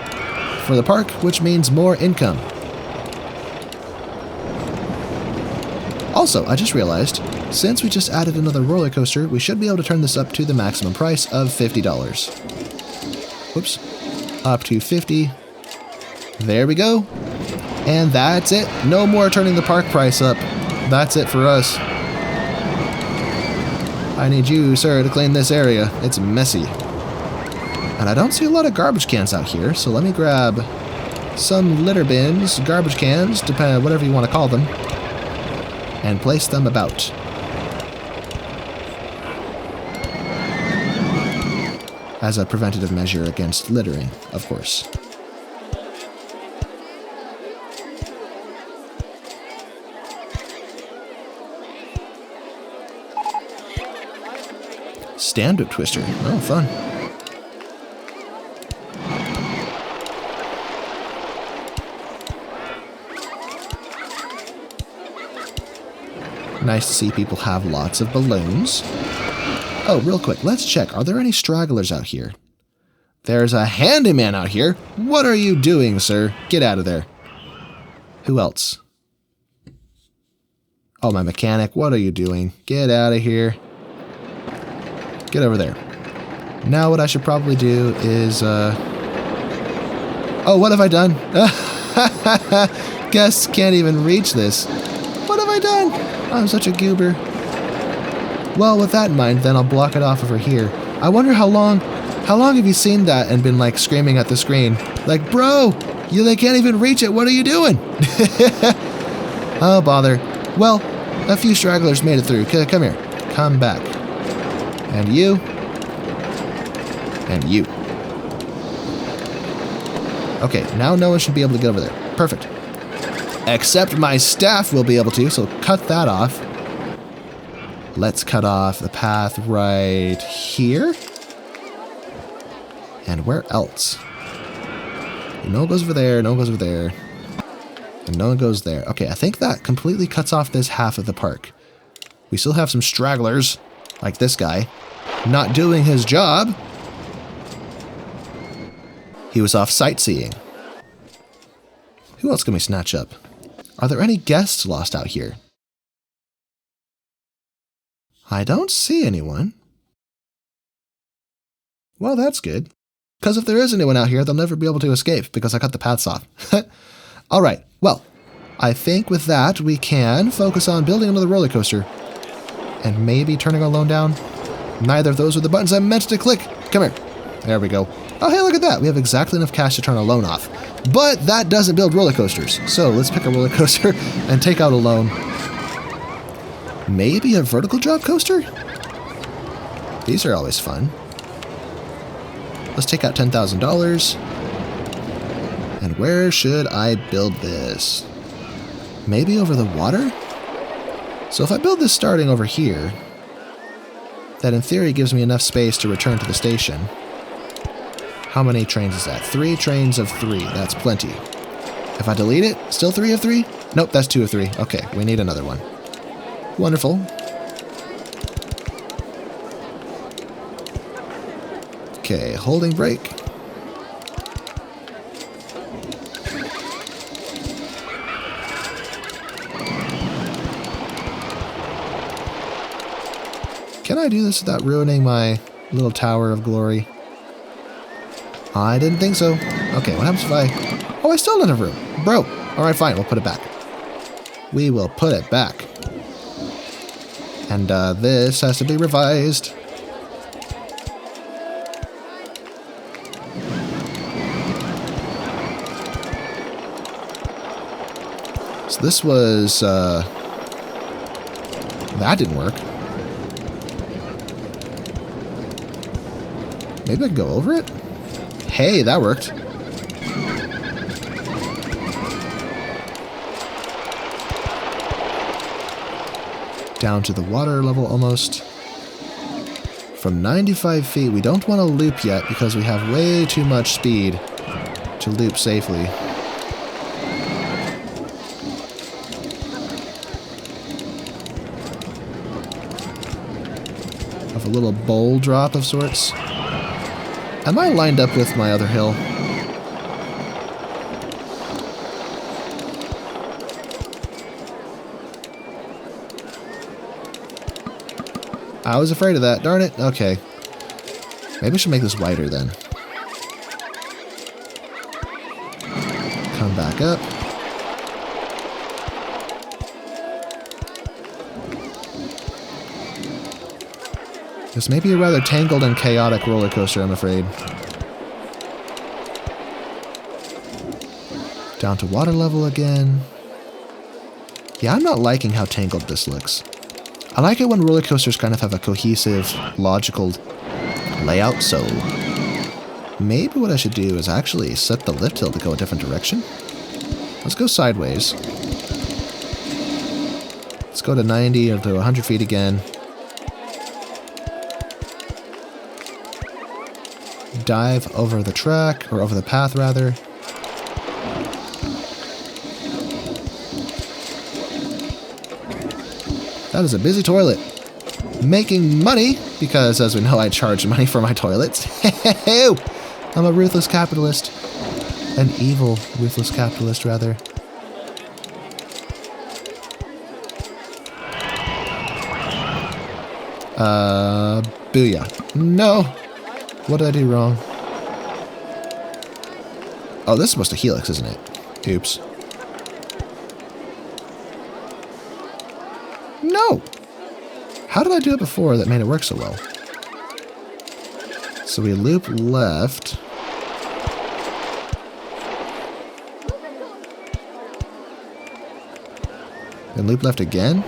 for the park, which means more income. Also, I just realized, since we just added another roller coaster, we should be able to turn this up to the maximum price of $50. Whoops. Up to 50. There we go. And that's it. No more turning the park price up. That's it for us. I need you, sir, to clean this area. It's messy. And I don't see a lot of garbage cans out here, so let me grab some litter bins, garbage cans, depending whatever you want to call them, and place them about. As a preventative measure against littering, of course. Stand-up twister. Oh, fun. Nice to see people have lots of balloons. Oh, real quick, let's check. Are there any stragglers out here? There's a handyman out here. What are you doing, sir? Get out of there. Who else? Oh, my mechanic. What are you doing? Get out of here. Get over there. Now what I should probably do is, Oh, what have I done? Guests can't even reach this. What have I done? I'm such a goober. Well, with that in mind, then I'll block it off over here. I wonder how long have you seen that and been like screaming at the screen? Like, bro, they can't even reach it. What are you doing? Oh, bother. Well, a few stragglers made it through. Come here. Come back. And you. And you. Okay, now no one should be able to get over there. Perfect. Except my staff will be able to, so cut that off. Let's cut off the path right here. And where else? No one goes over there, no one goes over there. And no one goes there. Okay, I think that completely cuts off this half of the park. We still have some stragglers, like this guy, not doing his job. He was off sightseeing. Who else can we snatch up? Are there any guests lost out here? I don't see anyone. Well, that's good. Because if there is anyone out here, they'll never be able to escape because I cut the paths off. Alright, well, I think with that we can focus on building another roller coaster. And maybe turning our loan down. Neither of those are the buttons I meant to click. Come here. There we go. Oh, hey, look at that. We have exactly enough cash to turn our loan off. But that doesn't build roller coasters. So let's pick a roller coaster and take out a loan. Maybe a vertical drop coaster? These are always fun. Let's take out $10,000. And where should I build this? Maybe over the water? So if I build this starting over here, that in theory gives me enough space to return to the station. How many trains is that? 3 trains of 3. That's plenty. If I delete it, still 3 of 3? Nope, that's 2 of 3. Okay, we need another one. Wonderful. Okay, holding brake. Can I do this without ruining my little tower of glory? I didn't think so. Okay, what happens if I... Oh, I still don't have room. Bro. Alright, fine, we'll put it back. We will put it back. And this has to be revised. So this was... that didn't work. Maybe I can go over it? Hey, that worked. Down to the water level almost. From 95 feet, we don't want to loop yet because we have way too much speed to loop safely. Have a little bowl drop of sorts. Am I lined up with my other hill? I was afraid of that. Darn it. Okay. Maybe I should make this wider then. Come back up. This may be a rather tangled and chaotic roller coaster, I'm afraid. Down to water level again. Yeah, I'm not liking how tangled this looks. I like it when roller coasters kind of have a cohesive, logical layout, so maybe what I should do is actually set the lift hill to go a different direction. Let's go sideways. Let's go to 90 or to 100 feet again. Dive over the track, or over the path rather. That is a busy toilet. Making money, because as we know I charge money for my toilets. I'm a ruthless capitalist. An evil ruthless capitalist rather. Booyah. No! What did I do wrong? Oh, this is supposed to helix, isn't it? Oops. No! How did I do it before that made it work so well? So we loop left. And loop left again.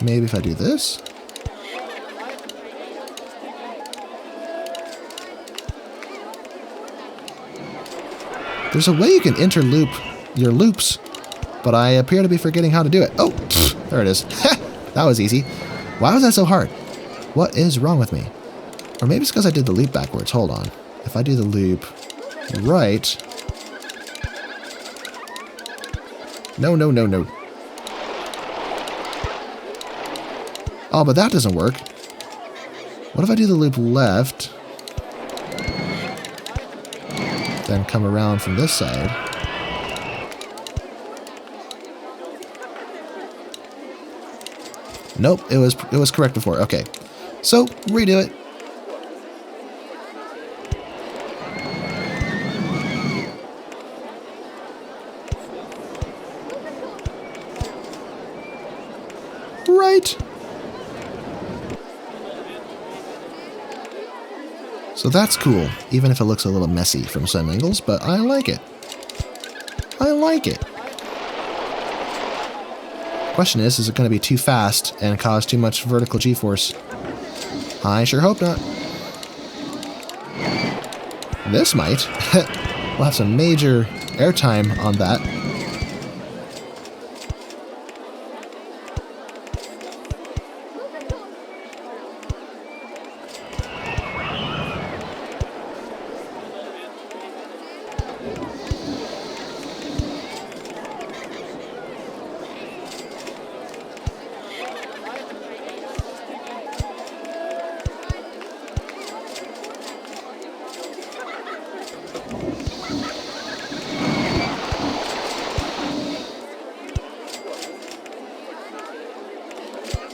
Maybe if I do this. There's a way you can interloop your loops, but I appear to be forgetting how to do it. Oh, there it is. That was easy. Why was that so hard? What is wrong with me? Or maybe it's because I did the loop backwards. Hold on. If I do the loop right. No, no, no, no. Oh, but that doesn't work. What if I do the loop left? Then come around from this side. Nope, it was correct before. Okay. So, redo it. Right. So that's cool, even if it looks a little messy from some angles, but I like it. I like it. Question is it going to be too fast and cause too much vertical G-force? I sure hope not. This might. We'll have some major airtime on that.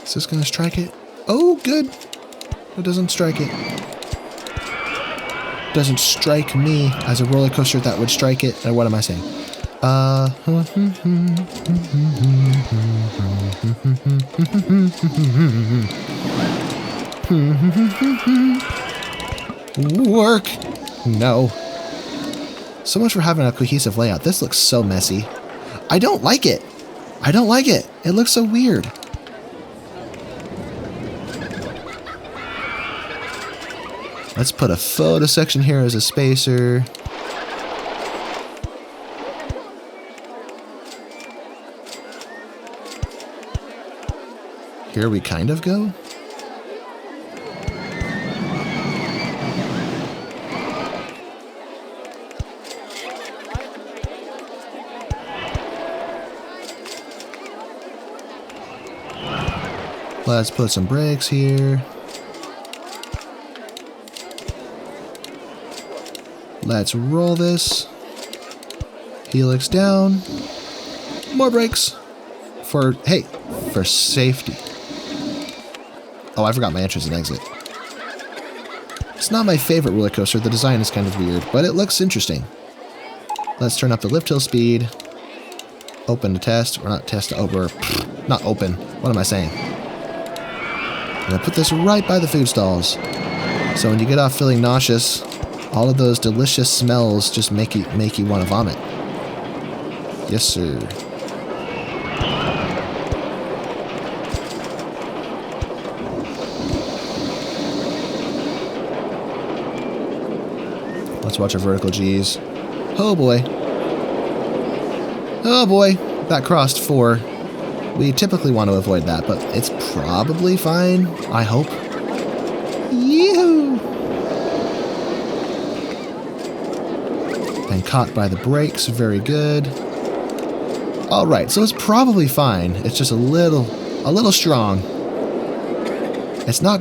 Is this gonna strike it? Oh, good. It doesn't strike it. Doesn't strike me as a roller coaster that would strike it. What am I saying? Work. No. So much for having a cohesive layout. This looks so messy. I don't like it. I don't like it. It looks so weird. Let's put a photo section here as a spacer. Here we kind of go. Let's put some brakes here. Let's roll this. Helix down. More brakes. For safety. Oh, I forgot my entrance and exit. It's not my favorite roller coaster. The design is kind of weird, but it looks interesting. Let's turn up the lift hill speed. Open to test. Or not test, over. Not open. What am I saying? I'm going to put this right by the food stalls. So when you get off feeling nauseous, all of those delicious smells just make you want to vomit. Yes, sir. Let's watch our vertical G's. Oh boy. Oh boy. That crossed 4. We typically want to avoid that, but it's probably fine. I hope. Yee-hoo! And caught by the brakes. Very good. Alright, so it's probably fine. It's just a little strong. It's not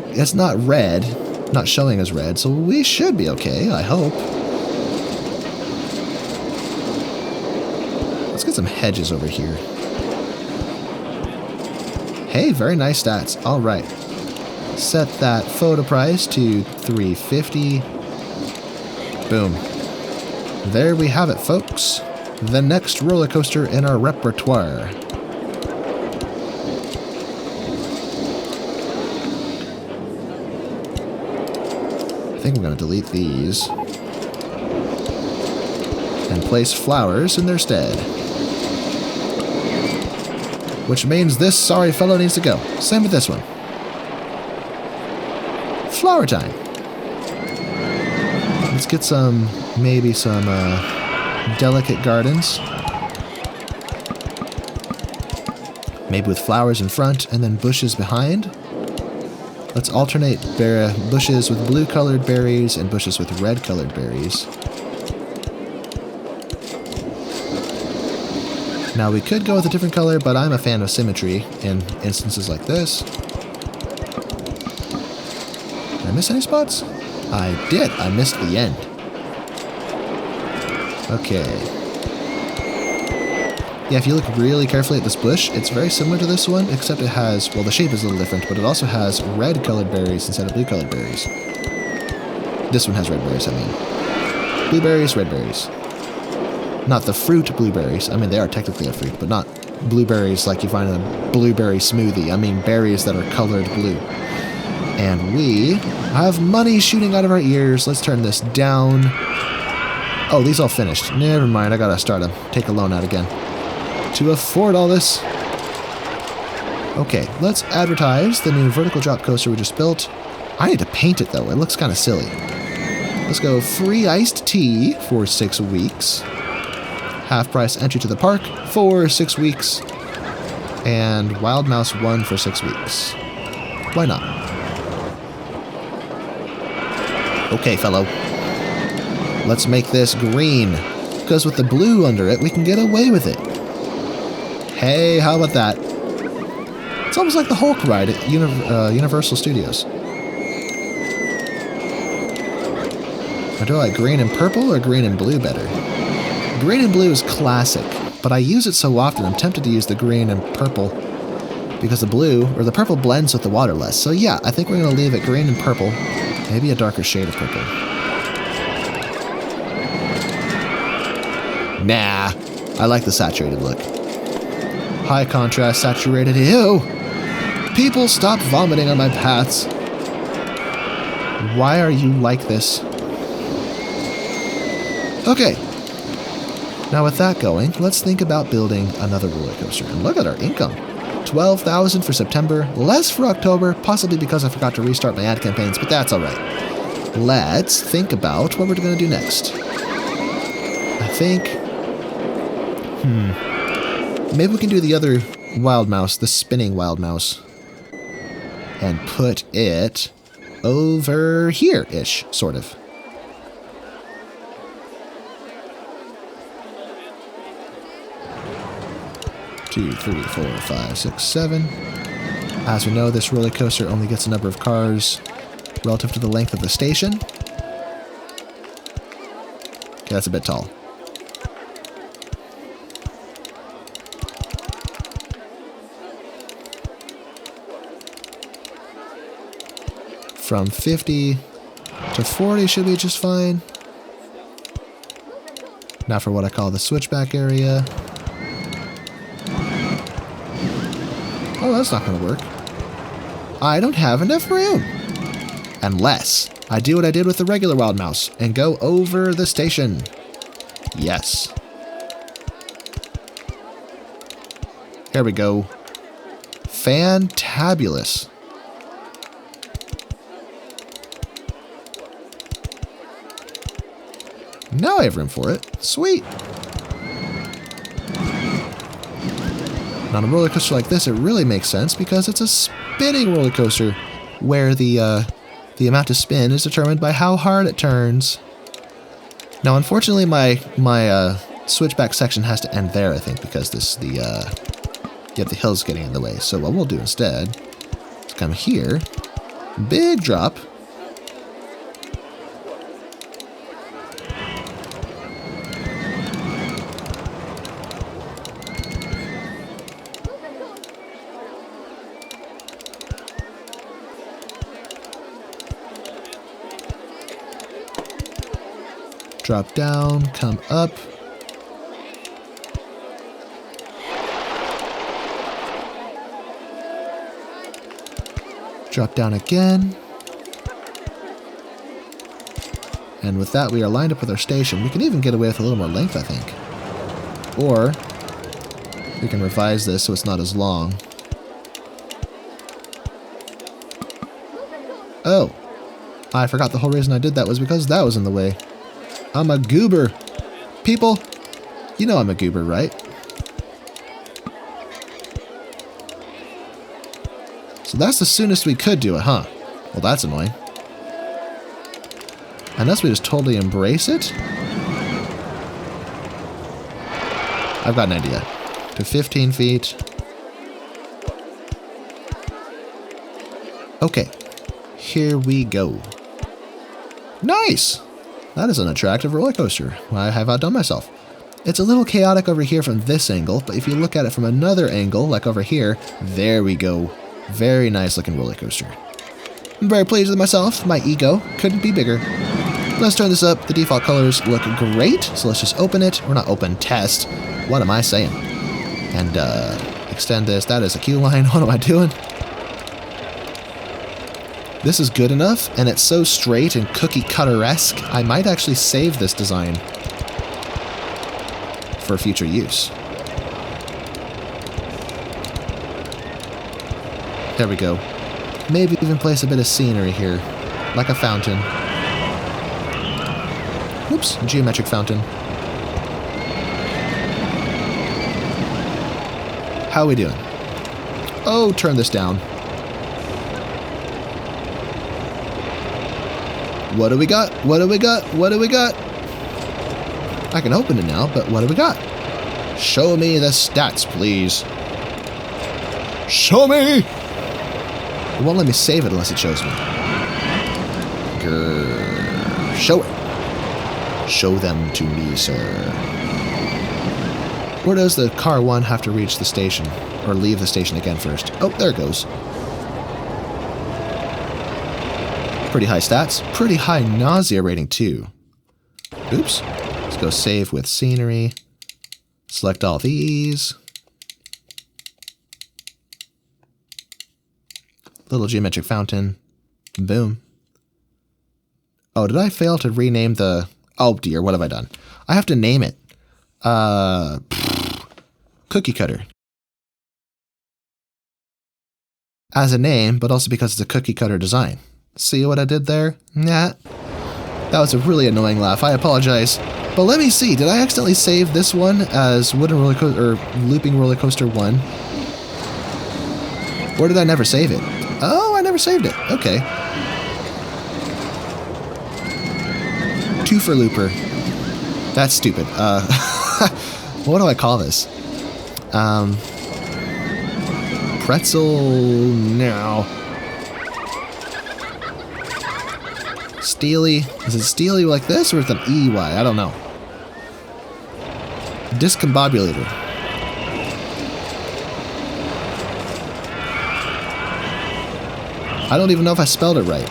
red. Not showing as red, so we should be okay, I hope. Let's get some hedges over here. Hey, very nice stats. Alright. Set that photo price to $350. Boom. There we have it, folks. the next roller coaster in our repertoire. I think we're going to delete these and place flowers in their stead. Which means this sorry fellow needs to go. Same with this one. Flower time. Let's get some, maybe some delicate gardens. Maybe with flowers in front and then bushes behind. Let's alternate bushes with blue-colored berries and bushes with red-colored berries. Now we could go with a different color, but I'm a fan of symmetry in instances like this. Did I miss any spots? I did. I missed the end. Okay. Yeah, if you look really carefully at this bush, it's very similar to this one, except it has, well, the shape is a little different, but it also has red-colored berries instead of blue-colored berries. This one has red berries, I mean. Blueberries, red berries. Not the fruit blueberries. I mean, they are technically a fruit, but not blueberries like you find in a blueberry smoothie. I mean, berries that are colored blue. And we have money shooting out of our ears. Let's turn this down. Oh, these all finished. Never mind, I gotta start them. Take a loan out again. To afford all this. Okay, let's advertise the new vertical drop coaster we just built. I need to paint it, though. It looks kind of silly. Let's go free iced tea for 6 weeks. Half-price entry to the park for 6 weeks, and Wild Mouse 1 for 6 weeks. Why not? Okay, fellow. Let's make this green, because with the blue under it, we can get away with it. Hey, how about that? It's almost like the Hulk ride at Universal Studios. Or do I like green and purple or green and blue better? Green and blue is classic, but I use it so often I'm tempted to use the green and purple because the blue, or the purple, blends with the water less. So yeah, I think we're going to leave it green and purple, maybe a darker shade of purple. Nah, I like the saturated look. High contrast, saturated, ew! People, stop vomiting on my paths. Why are you like this? Okay. Now with that going, let's think about building another roller coaster. And look at our income. $12,000 for September, less for October, possibly because I forgot to restart my ad campaigns, but that's alright. Let's think about what we're going to do next. I think... maybe we can do the other Wild Mouse, the spinning Wild Mouse. And put it over here-ish, sort of. 2, 3, 4, 5, 6, 7. As we know, this roller coaster only gets a number of cars relative to the length of the station. Okay, that's a bit tall. From 50 to 40 should be just fine. Now for what I call the switchback area. Oh, that's not going to work. I don't have enough room. Unless I do what I did with the regular Wild Mouse and go over the station. Yes. Here we go. Fantabulous. Now I have room for it. Sweet. And on a roller coaster like this, it really makes sense because it's a spinning roller coaster where the amount of spin is determined by how hard it turns. Now, unfortunately, my switchback section has to end there, I think, because the hill's getting in the way. So what we'll do instead is come here, big drop. Drop down, come up. Drop down again. And with that, we are lined up with our station. We can even get away with a little more length, I think. Or we can revise this so it's not as long. Oh, I forgot the whole reason I did that was because that was in the way. I'm a goober. People, you know I'm a goober, right? So that's the soonest we could do it, huh? Well, that's annoying. Unless we just totally embrace it. I've got an idea. To 15 feet. Okay. Here we go. Nice! That is an attractive roller coaster. I have outdone myself. It's a little chaotic over here from this angle, but if you look at it from another angle, like over here, there we go. Very nice looking roller coaster. I'm very pleased with myself. My ego couldn't be bigger. Let's turn this up. The default colors look great, so let's just open it. Or not open, test. What am I saying? And extend this. That is a queue line. What am I doing? This is good enough, and it's so straight and cookie cutter-esque, I might actually save this design for future use. There we go. Maybe even place a bit of scenery here, like a fountain. Oops, geometric fountain. How are we doing? Oh, turn this down. What do we got? What do we got? What do we got? I can open it now, but what do we got? Show me the stats, please. Show me! It won't let me save it unless it shows me. Grrr. Show it. Show them to me, sir. Where does the car one have to reach the station? Or leave the station again first? Oh, there it goes. Pretty high stats. Pretty high nausea rating, too. Oops. Let's go save with scenery. Select all these. Little geometric fountain. Boom. Oh, did I fail to rename the... Oh, dear. What have I done? I have to name it. Cookie cutter. As a name, but also because it's a cookie cutter design. See what I did there? Nah. That was a really annoying laugh. I apologize. But let me see. Did I accidentally save this one as Wooden Roller Coaster or Looping Roller Coaster 1? Or did I never save it? Oh, I never saved it. Okay. 2 for Looper. That's stupid. What do I call this? Pretzel now. Steely. Is it Steely like this or is it an EY? I don't know. Discombobulator. I don't even know if I spelled it right.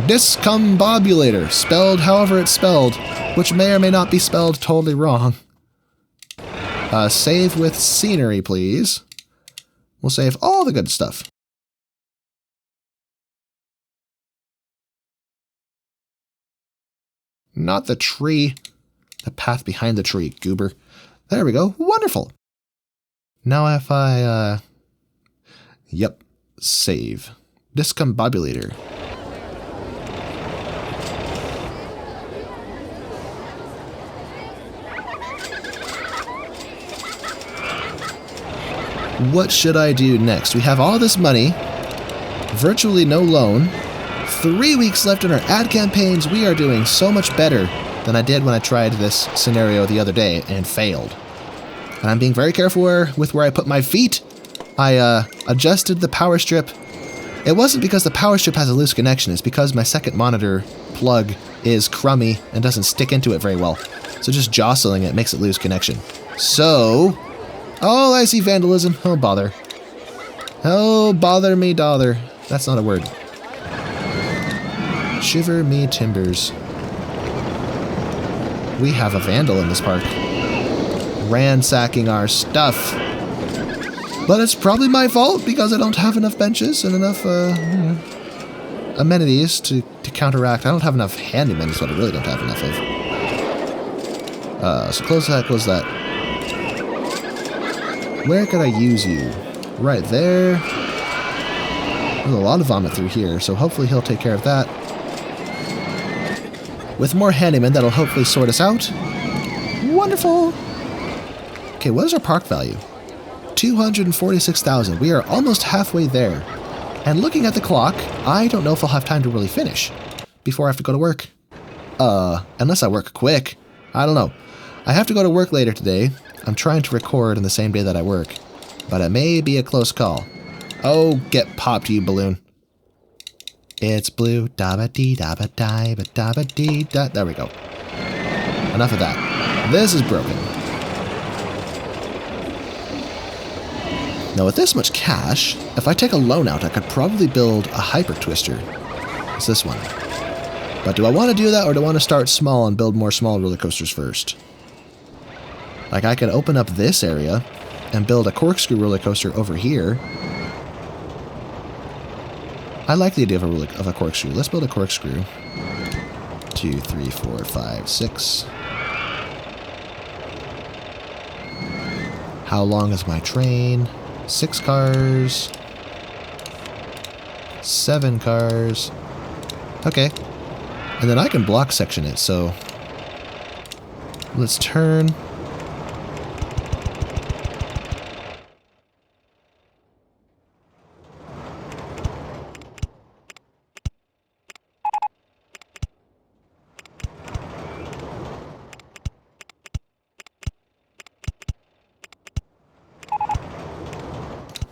Discombobulator. Spelled however it's spelled, which may or may not be spelled totally wrong. Save with scenery, please. We'll save all the good stuff. Not the tree. The path behind the tree, goober. There we go. Wonderful. Now if I, Yep. Save. Discombobulator. What should I do next? We have all this money. Virtually no loan. 3 weeks left in our ad campaigns. We are doing so much better than I did when I tried this scenario the other day and failed. And I'm being very careful with where I put my feet. I adjusted the power strip. It wasn't because the power strip has a loose connection. It's because my second monitor plug is crummy and doesn't stick into it very well. So just jostling it makes it lose connection. So... Oh, I see vandalism. Oh, bother. Oh, bother me, dother. That's not a word. Shiver me timbers. We have a vandal in this park. Ransacking our stuff. But it's probably my fault because I don't have enough benches and enough amenities to counteract. I don't have enough handymen is what I really don't have enough of. So close that, close that. Where could I use you? Right there. There's a lot of vomit through here, so hopefully he'll take care of that. With more handymen, that'll hopefully sort us out. Wonderful! Okay, what is our park value? 246,000. We are almost halfway there. And looking at the clock, I don't know if I'll have time to really finish before I have to go to work. Unless I work quick. I don't know. I have to go to work later today. I'm trying to record in the same day that I work, but it may be a close call. Oh, get popped, you balloon. It's blue. Da-ba-dee-da-ba-die-ba-da-ba-dee-da. There we go. Enough of that. This is broken. Now with this much cash, if I take a loan out, I could probably build a hyper twister. It's this one. But do I want to do that, or do I want to start small and build more small roller coasters first? Like, I could open up this area and build a corkscrew roller coaster over here. I like the idea of a corkscrew. Let's build a corkscrew. 2, 3, 4, 5, 6. How long is my train? 6 cars. 7 cars. Okay. And then I can block section it, so let's turn.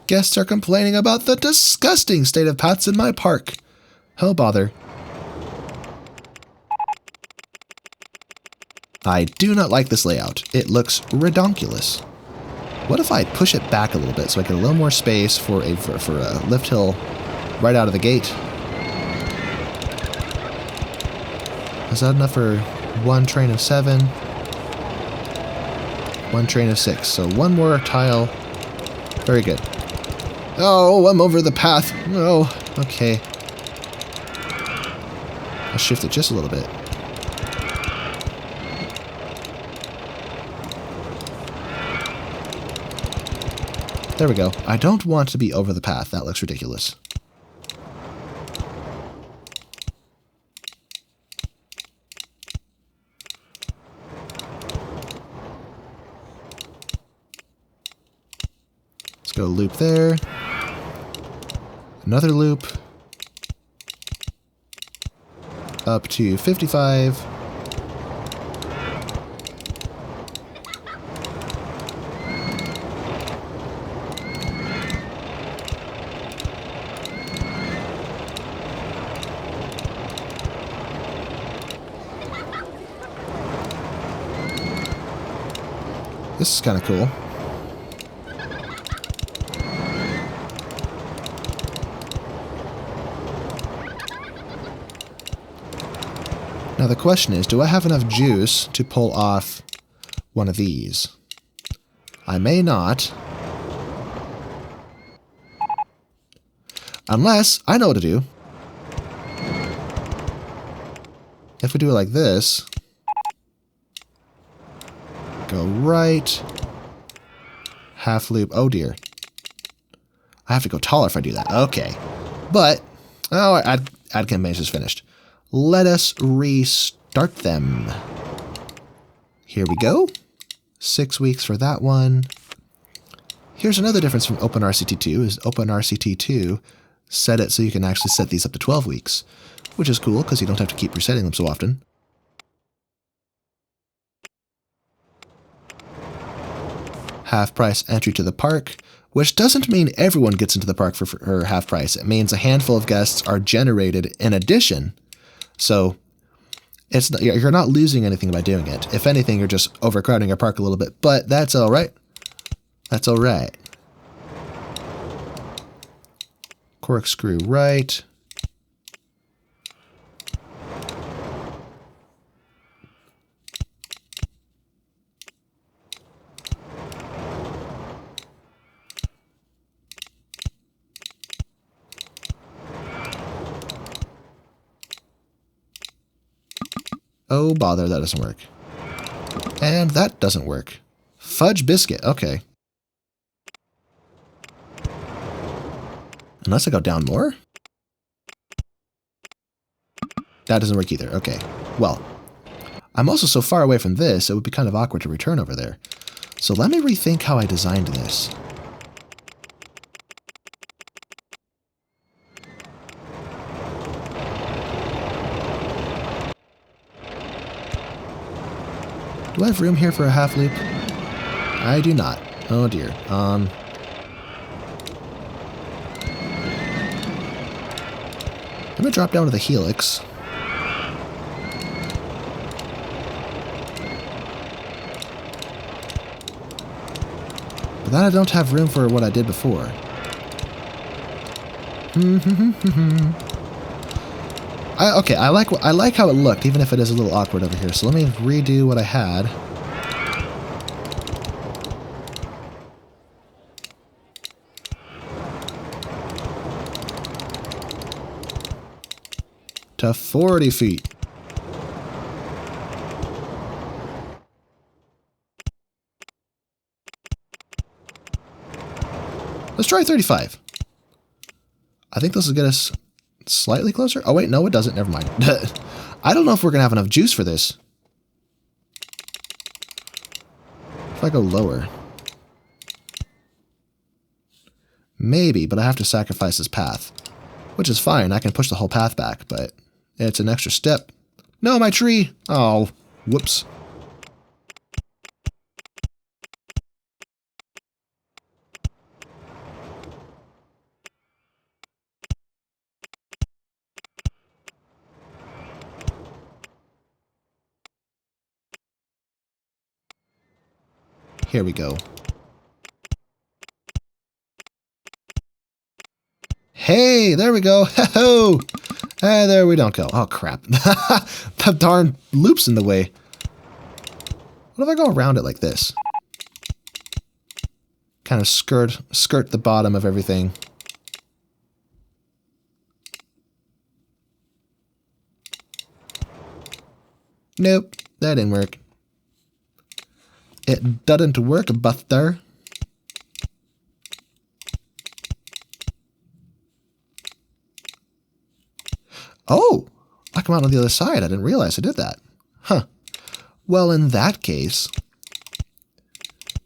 Guests are complaining about the disgusting state of paths in my park. Oh, bother. I do not like this layout. It looks redonkulous. What if I push it back a little bit so I get a little more space for a lift hill right out of the gate? Is that enough for one train of 7? One train of 6. So one more tile. Very good. Oh, I'm over the path. Oh, okay. I'll shift it just a little bit. There we go. I don't want to be over the path. That looks ridiculous. Let's go loop there. Another loop. Up to 55. This is kind of cool. Now the question is, do I have enough juice to pull off one of these? I may not. Unless, I know what to do. If we do it like this, go right, half loop, oh dear. I have to go taller if I do that, okay. But, oh, ad campaign is finished. Let us restart them. Here we go. 6 weeks for that one. Here's another difference from OpenRCT2 is OpenRCT2 set it so you can actually set these up to 12 weeks, which is cool because you don't have to keep resetting them so often. Half price entry to the park, which doesn't mean everyone gets into the park for half price. It means a handful of guests are generated in addition. So it's not, you're not losing anything by doing it. If anything, you're just overcrowding your park a little bit, but that's all right. That's all right. Corkscrew right. Oh, bother, that doesn't work. And that doesn't work. Fudge biscuit, okay. Unless I go down more? That doesn't work either, okay. Well, I'm also so far away from this, it would be kind of awkward to return over there. So let me rethink how I designed this. Do I have room here for a half loop? I do not. Oh dear. I'm gonna drop down to the helix. But then I don't have room for what I did before. Okay, I like how it looked, even if it is a little awkward over here. So let me redo what I had. To 40 feet. Let's try 35. I think this will get us slightly closer. Oh, wait, no, it doesn't. Never mind. I don't know if we're going to have enough juice for this. If I go lower. Maybe, but I have to sacrifice this path. Which is fine. I can push the whole path back, but it's an extra step. No, my tree! Oh, whoops. Here we go. Hey, there we go. Ho-ho! There we don't go. Oh, crap. The darn loop's in the way. What if I go around it like this? Kind of skirt the bottom of everything. Nope, that didn't work. It doesn't work, Buster. Oh, I come out on the other side. I didn't realize I did that. Huh. Well, in that case,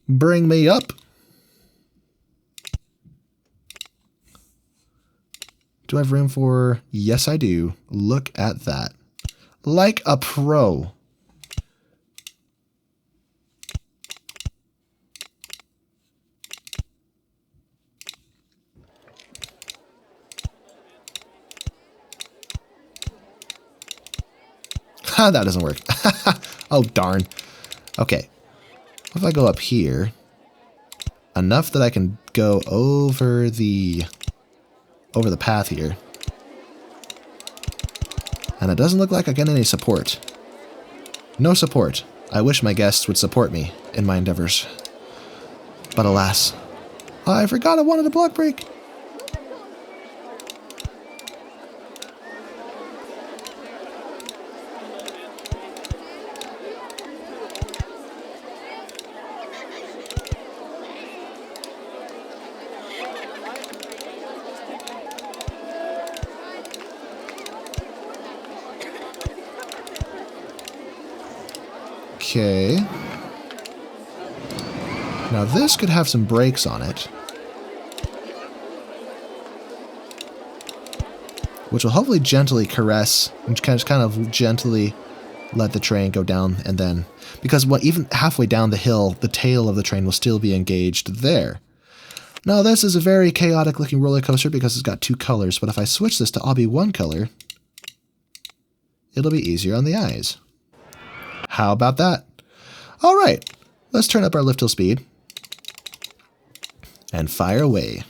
bring me up. Do I have room for... Yes, I do. Look at that. Like a pro. That doesn't work. Oh, darn. Okay. What if I go up here? Enough that I can go over the path here. And it doesn't look like I get any support. No support. I wish my guests would support me in my endeavors. But alas, I forgot I wanted a block break. Okay. Now this could have some brakes on it, which will hopefully gently caress and kind of gently let the train go down, and then, because even halfway down the hill, the tail of the train will still be engaged there. Now this is a very chaotic looking roller coaster because it's got two colors, but if I switch this to all be one color, it'll be easier on the eyes. How about that? All right, let's turn up our lift hill speed and fire away.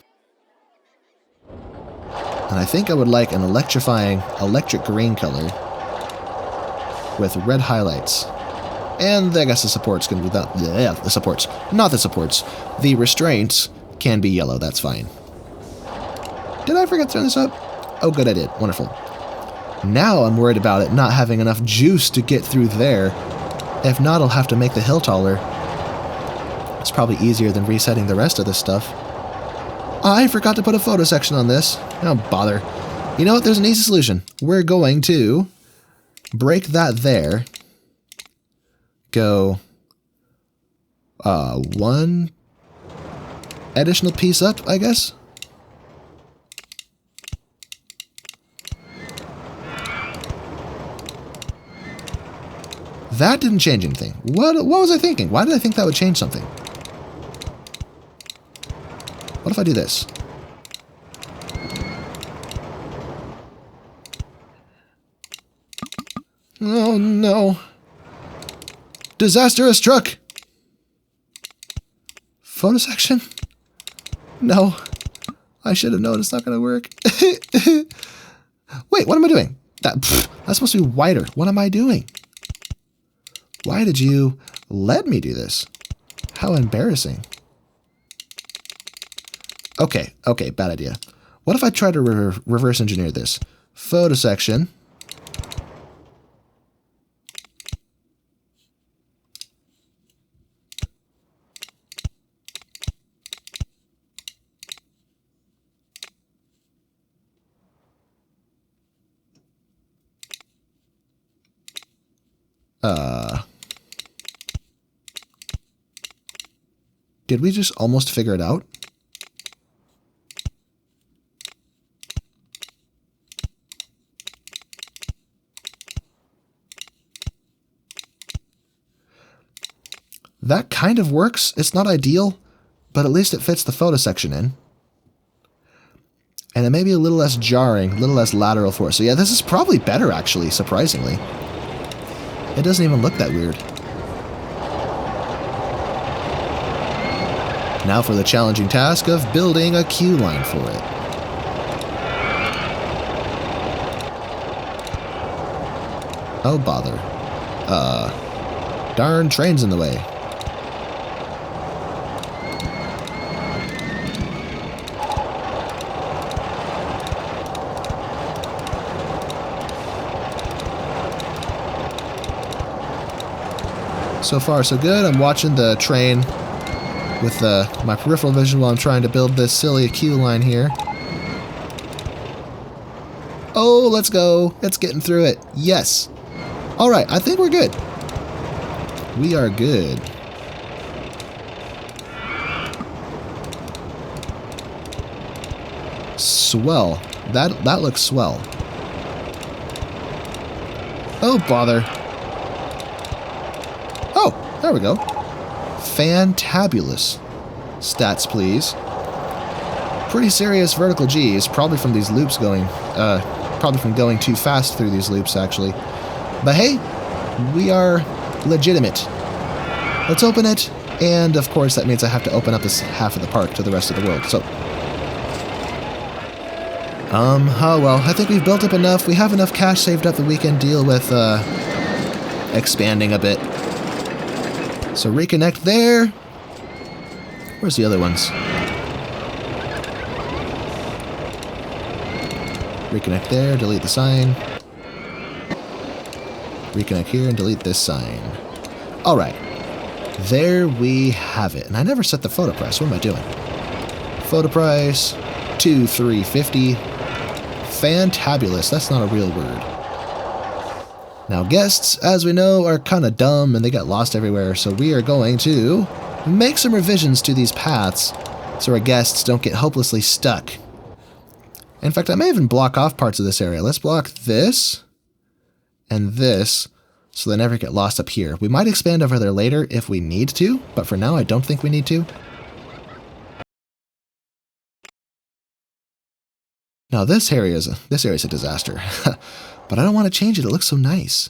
And I think I would like an electrifying electric green color with red highlights. And I guess the supports can be that. Yeah, the supports. Not the supports. The restraints can be yellow. That's fine. Did I forget to turn this up? Oh, good, I did. Wonderful. Now I'm worried about it not having enough juice to get through there. If not, I'll have to make the hill taller. It's probably easier than resetting the rest of this stuff. I forgot to put a photo section on this. Don't bother. You know what? There's an easy solution. We're going to break that there. Go one additional piece up, I guess. That didn't change anything. What was I thinking? Why did I think that would change something? What if I do this? Oh no. Disaster has struck! Photo section? No. I should have known it's not going to work. Wait, what am I doing? That's supposed to be wider. What am I doing? Why did you let me do this? How embarrassing. Okay, bad idea. What if I try to reverse engineer this? Photo section. Did we just almost figure it out? That kind of works. It's not ideal, but at least it fits the photo section in. And it may be a little less jarring, a little less lateral force. So yeah, this is probably better actually, surprisingly. It doesn't even look that weird. Now for the challenging task of building a queue line for it. Oh, bother. Darn train's in the way. So far, so good. I'm watching the train with my peripheral vision while I'm trying to build this silly queue line here. Oh, let's go. It's getting through it. Yes. All right, I think we're good. We are good. Swell. That looks swell. Oh, bother. Oh, there we go. Fantabulous. Stats, please. Pretty serious vertical G's, probably from these loops going, probably from going too fast through these loops, actually. But hey, we are legitimate. Let's open it, and of course that means I have to open up this half of the park to the rest of the world, so. Oh well, I think we've built up enough. We have enough cash saved up that we can deal with, expanding a bit. So reconnect there. Where's the other ones? Reconnect there, delete the sign. Reconnect here and delete this sign. Alright. There we have it. And I never set the photo price. What am I doing? Photo price, 2,350. Fantabulous. That's not a real word. Now guests, as we know, are kind of dumb and they get lost everywhere, so we are going to make some revisions to these paths so our guests don't get hopelessly stuck. In fact, I may even block off parts of this area. Let's block this and this so they never get lost up here. We might expand over there later if we need to, but for now I don't think we need to. Now this area is a disaster. But I don't want to change it. It looks so nice.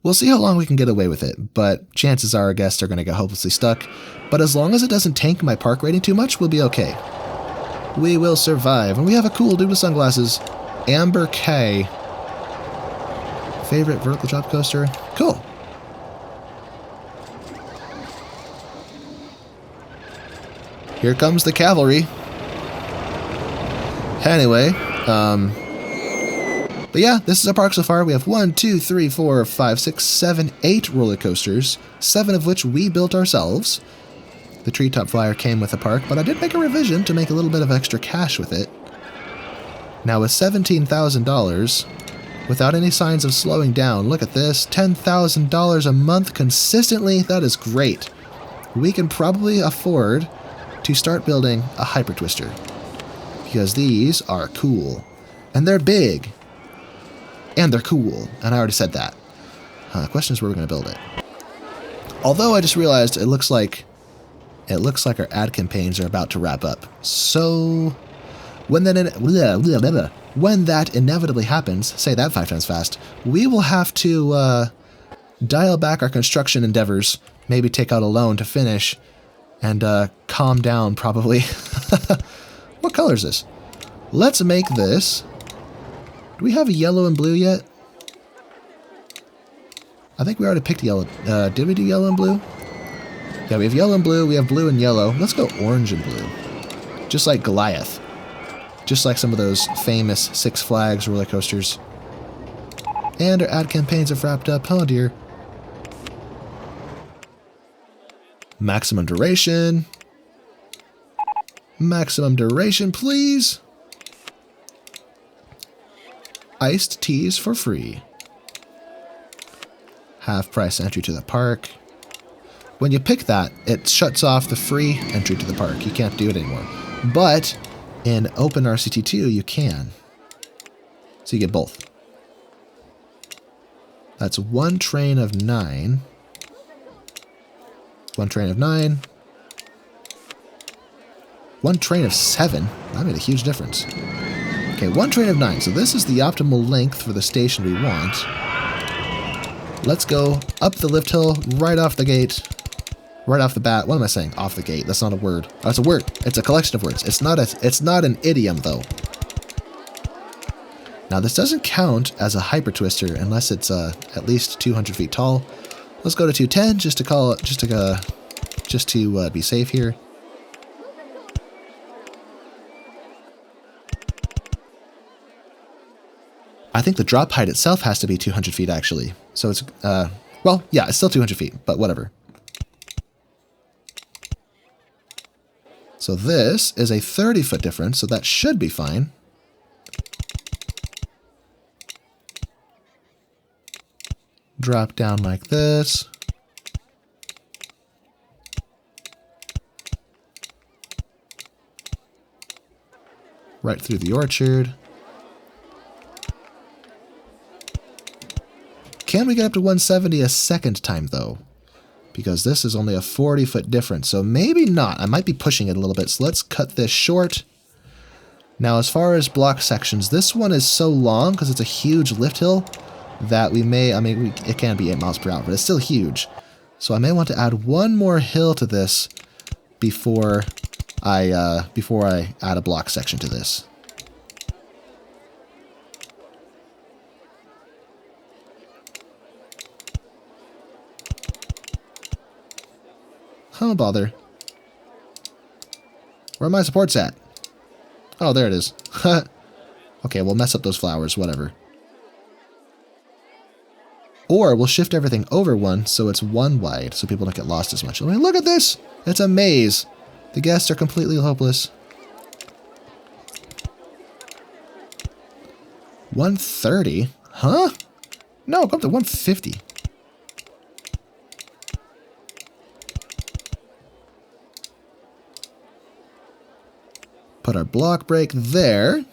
We'll see how long we can get away with it, but chances are our guests are going to get hopelessly stuck. But as long as it doesn't tank my park rating too much, we'll be okay. We will survive. And we have a cool dude with sunglasses. Amber K. Favorite vertical drop coaster? Cool. Here comes the cavalry. Anyway, But yeah, this is our park so far. We have 1, 2, 3, 4, 5, 6, 7, 8 roller coasters, 7 of which we built ourselves. The treetop flyer came with the park, but I did make a revision to make a little bit of extra cash with it. Now with $17,000, without any signs of slowing down, look at this, $10,000 a month consistently. That is great. We can probably afford to start building a hyper twister, because these are cool, and they're big. And they're cool, and I already said that. The question is where we're going to build it. Although I just realized it looks like our ad campaigns are about to wrap up. So when that inevitably happens, say that 5 times fast, we will have to dial back our construction endeavors, maybe take out a loan to finish, and calm down probably. What color is this? Let's make this. Do we have a yellow and blue yet? I think we already picked yellow. Did we do yellow and blue? Yeah, we have yellow and blue. We have blue and yellow. Let's go orange and blue. Just like Goliath. Just like some of those famous Six Flags roller coasters. And our ad campaigns have wrapped up. Oh dear. Maximum duration. Maximum duration, please. Iced teas for free. Half price entry to the park. When you pick that, it shuts off the free entry to the park. You can't do it anymore. But in Open RCT2, you can. So you get both. That's 1 train of 9. 1 train of 9. 1 train of 7. That made a huge difference. Okay, 1 train of 9. So this is the optimal length for the station we want. Let's go up the lift hill, right off the gate. Right off the bat. What am I saying? Off the gate. That's not a word. Oh, it's a word. It's a collection of words. It's not an idiom, though. Now, this doesn't count as a hyper twister unless it's at least 200 feet tall. Let's go to 210 just to call it, just to be safe here. I think the drop height itself has to be 200 feet, actually. So it's, well, yeah, it's still 200 feet, but whatever. So this is a 30-foot difference, so that should be fine. Drop down like this. Right through the orchard. Can we get up to 170 a second time, though? Because this is only a 40-foot difference, so maybe not. I might be pushing it a little bit, so let's cut this short. Now, as far as block sections, this one is so long, because it's a huge lift hill, that we may, it can be 8 miles per hour, but it's still huge. So I may want to add one more hill to this before I add a block section to this. Oh, bother. Where are my supports at? Oh, there it is. Okay, we'll mess up those flowers, whatever. Or we'll shift everything over one so it's one wide so people don't get lost as much. I mean, look at this! It's a maze. The guests are completely hopeless. 130? Huh? No, go up to 150. Put our block break there.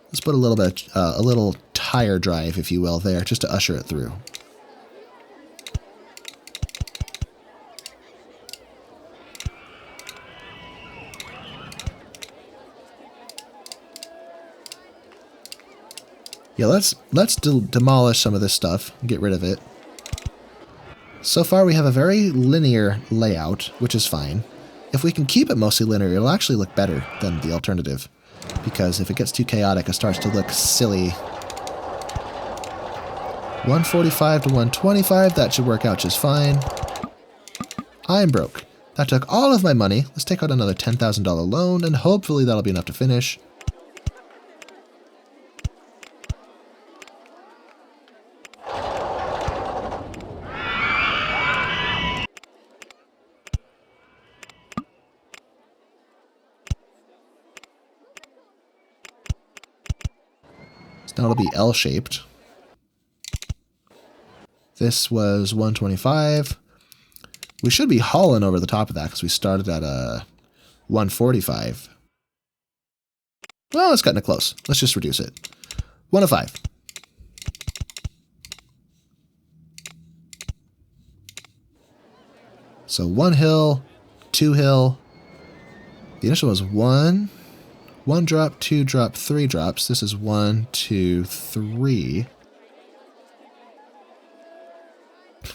Let's put a little bit, a little tire drive, if you will, there, just to usher it through. Yeah, let's demolish some of this stuff and get rid of it. So far, we have a very linear layout, which is fine. If we can keep it mostly linear, it'll actually look better than the alternative. Because if it gets too chaotic, it starts to look silly. 145 to 125, that should work out just fine. I'm broke. That took all of my money. Let's take out another $10,000 loan, and hopefully that'll be enough to finish. now it'll be L-shaped. This was 125. We should be hauling over the top of that because we started at 145. Well, it's cutting it close. Let's just reduce it. 105. So 1 hill, 2 hill. The initial was 1 drop, 2 drop, 3 drops. This is 1, 2, 3.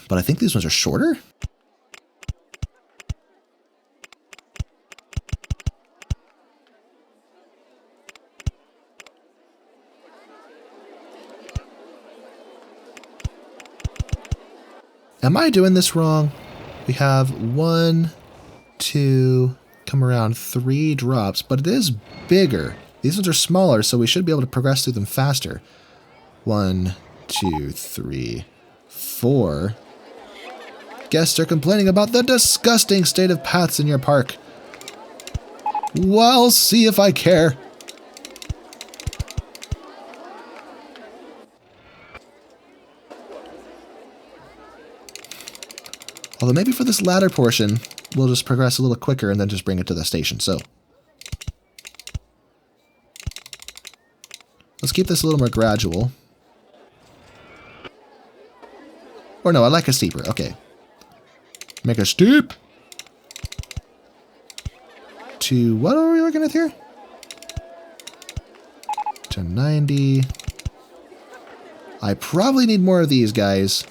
But I think these ones are shorter. Am I doing this wrong? We have 1, 2, come around 3 drops, but it is bigger. These ones are smaller, so we should be able to progress through them faster. 1, 2, 3, 4. Guests are complaining about the disgusting state of paths in your park. Well, see if I care. Although maybe for this latter portion, we'll just progress a little quicker and then just bring it to the station. So let's keep this a little more gradual. Or no, I like a steeper. Okay. Make a steep. To what are we looking at here? To 90. I probably need more of these guys.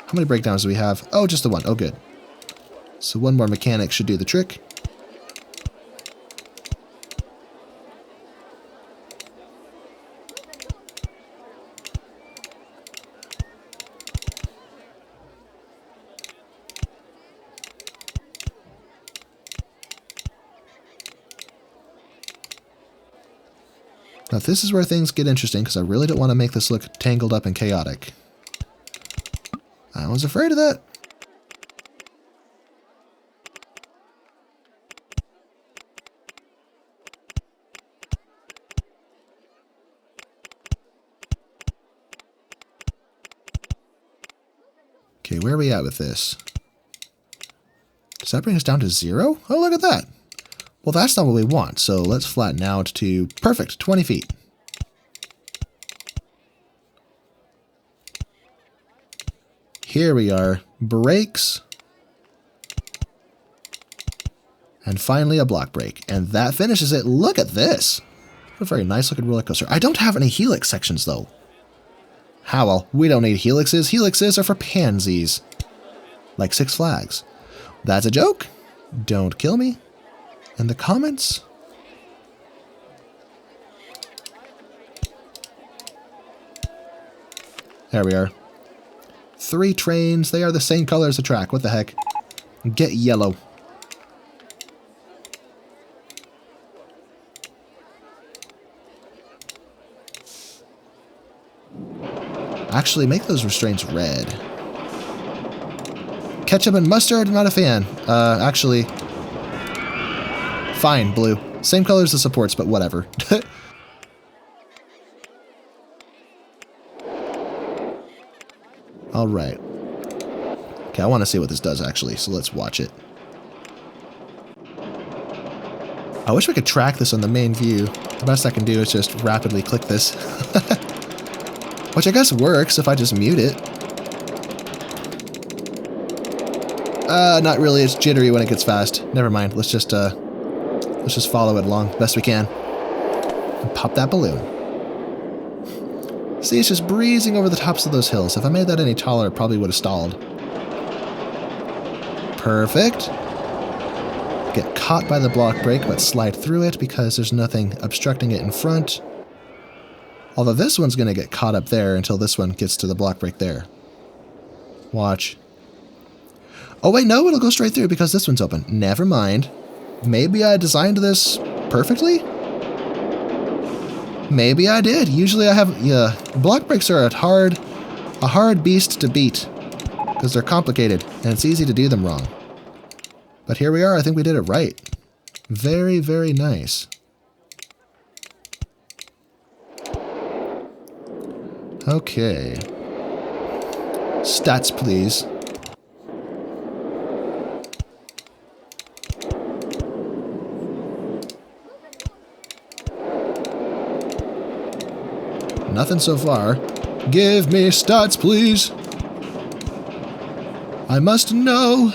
How many breakdowns do we have? Oh, just the one. Oh, good. So one more mechanic should do the trick. Now this is where things get interesting because I really don't want to make this look tangled up and chaotic. I was afraid of that. Okay, where are we at with this? Does that bring us down to 0? Oh, look at that. Well, that's not what we want, so let's flatten out to perfect, 20 feet. Here we are. Brakes. And finally a block brake. And that finishes it. Look at this. What a very nice looking roller coaster. I don't have any helix sections though. How well? We don't need helixes. Helixes are for pansies. Like Six Flags. That's a joke. Don't kill me. In the comments. There we are. 3 trains. They are the same color as the track. What the heck? Get yellow. Actually, make those restraints red. Ketchup and mustard, not a fan. Actually, fine, blue. Same color as the supports, but whatever. All right. Okay, I want to see what this does, actually, so let's watch it. I wish we could track this on the main view. The best I can do is just rapidly click this. Which I guess works if I just mute it. Not really. It's jittery when it gets fast. Never mind. Let's just follow it along best we can. And pop that balloon. See, it's just breezing over the tops of those hills. If I made that any taller, it probably would have stalled. Perfect. Get caught by the block brake, but slide through it because there's nothing obstructing it in front. Although this one's going to get caught up there until this one gets to the block brake there. Watch. Oh wait, no, it'll go straight through because this one's open. Never mind. Maybe I designed this perfectly? Maybe I did. Usually I have... Yeah, block brakes are a hard beast to beat. Because they're complicated, and it's easy to do them wrong. But here we are. I think we did it right. Very, very nice. Okay. Stats, please. Nothing so far. Give me stats, please. I must know.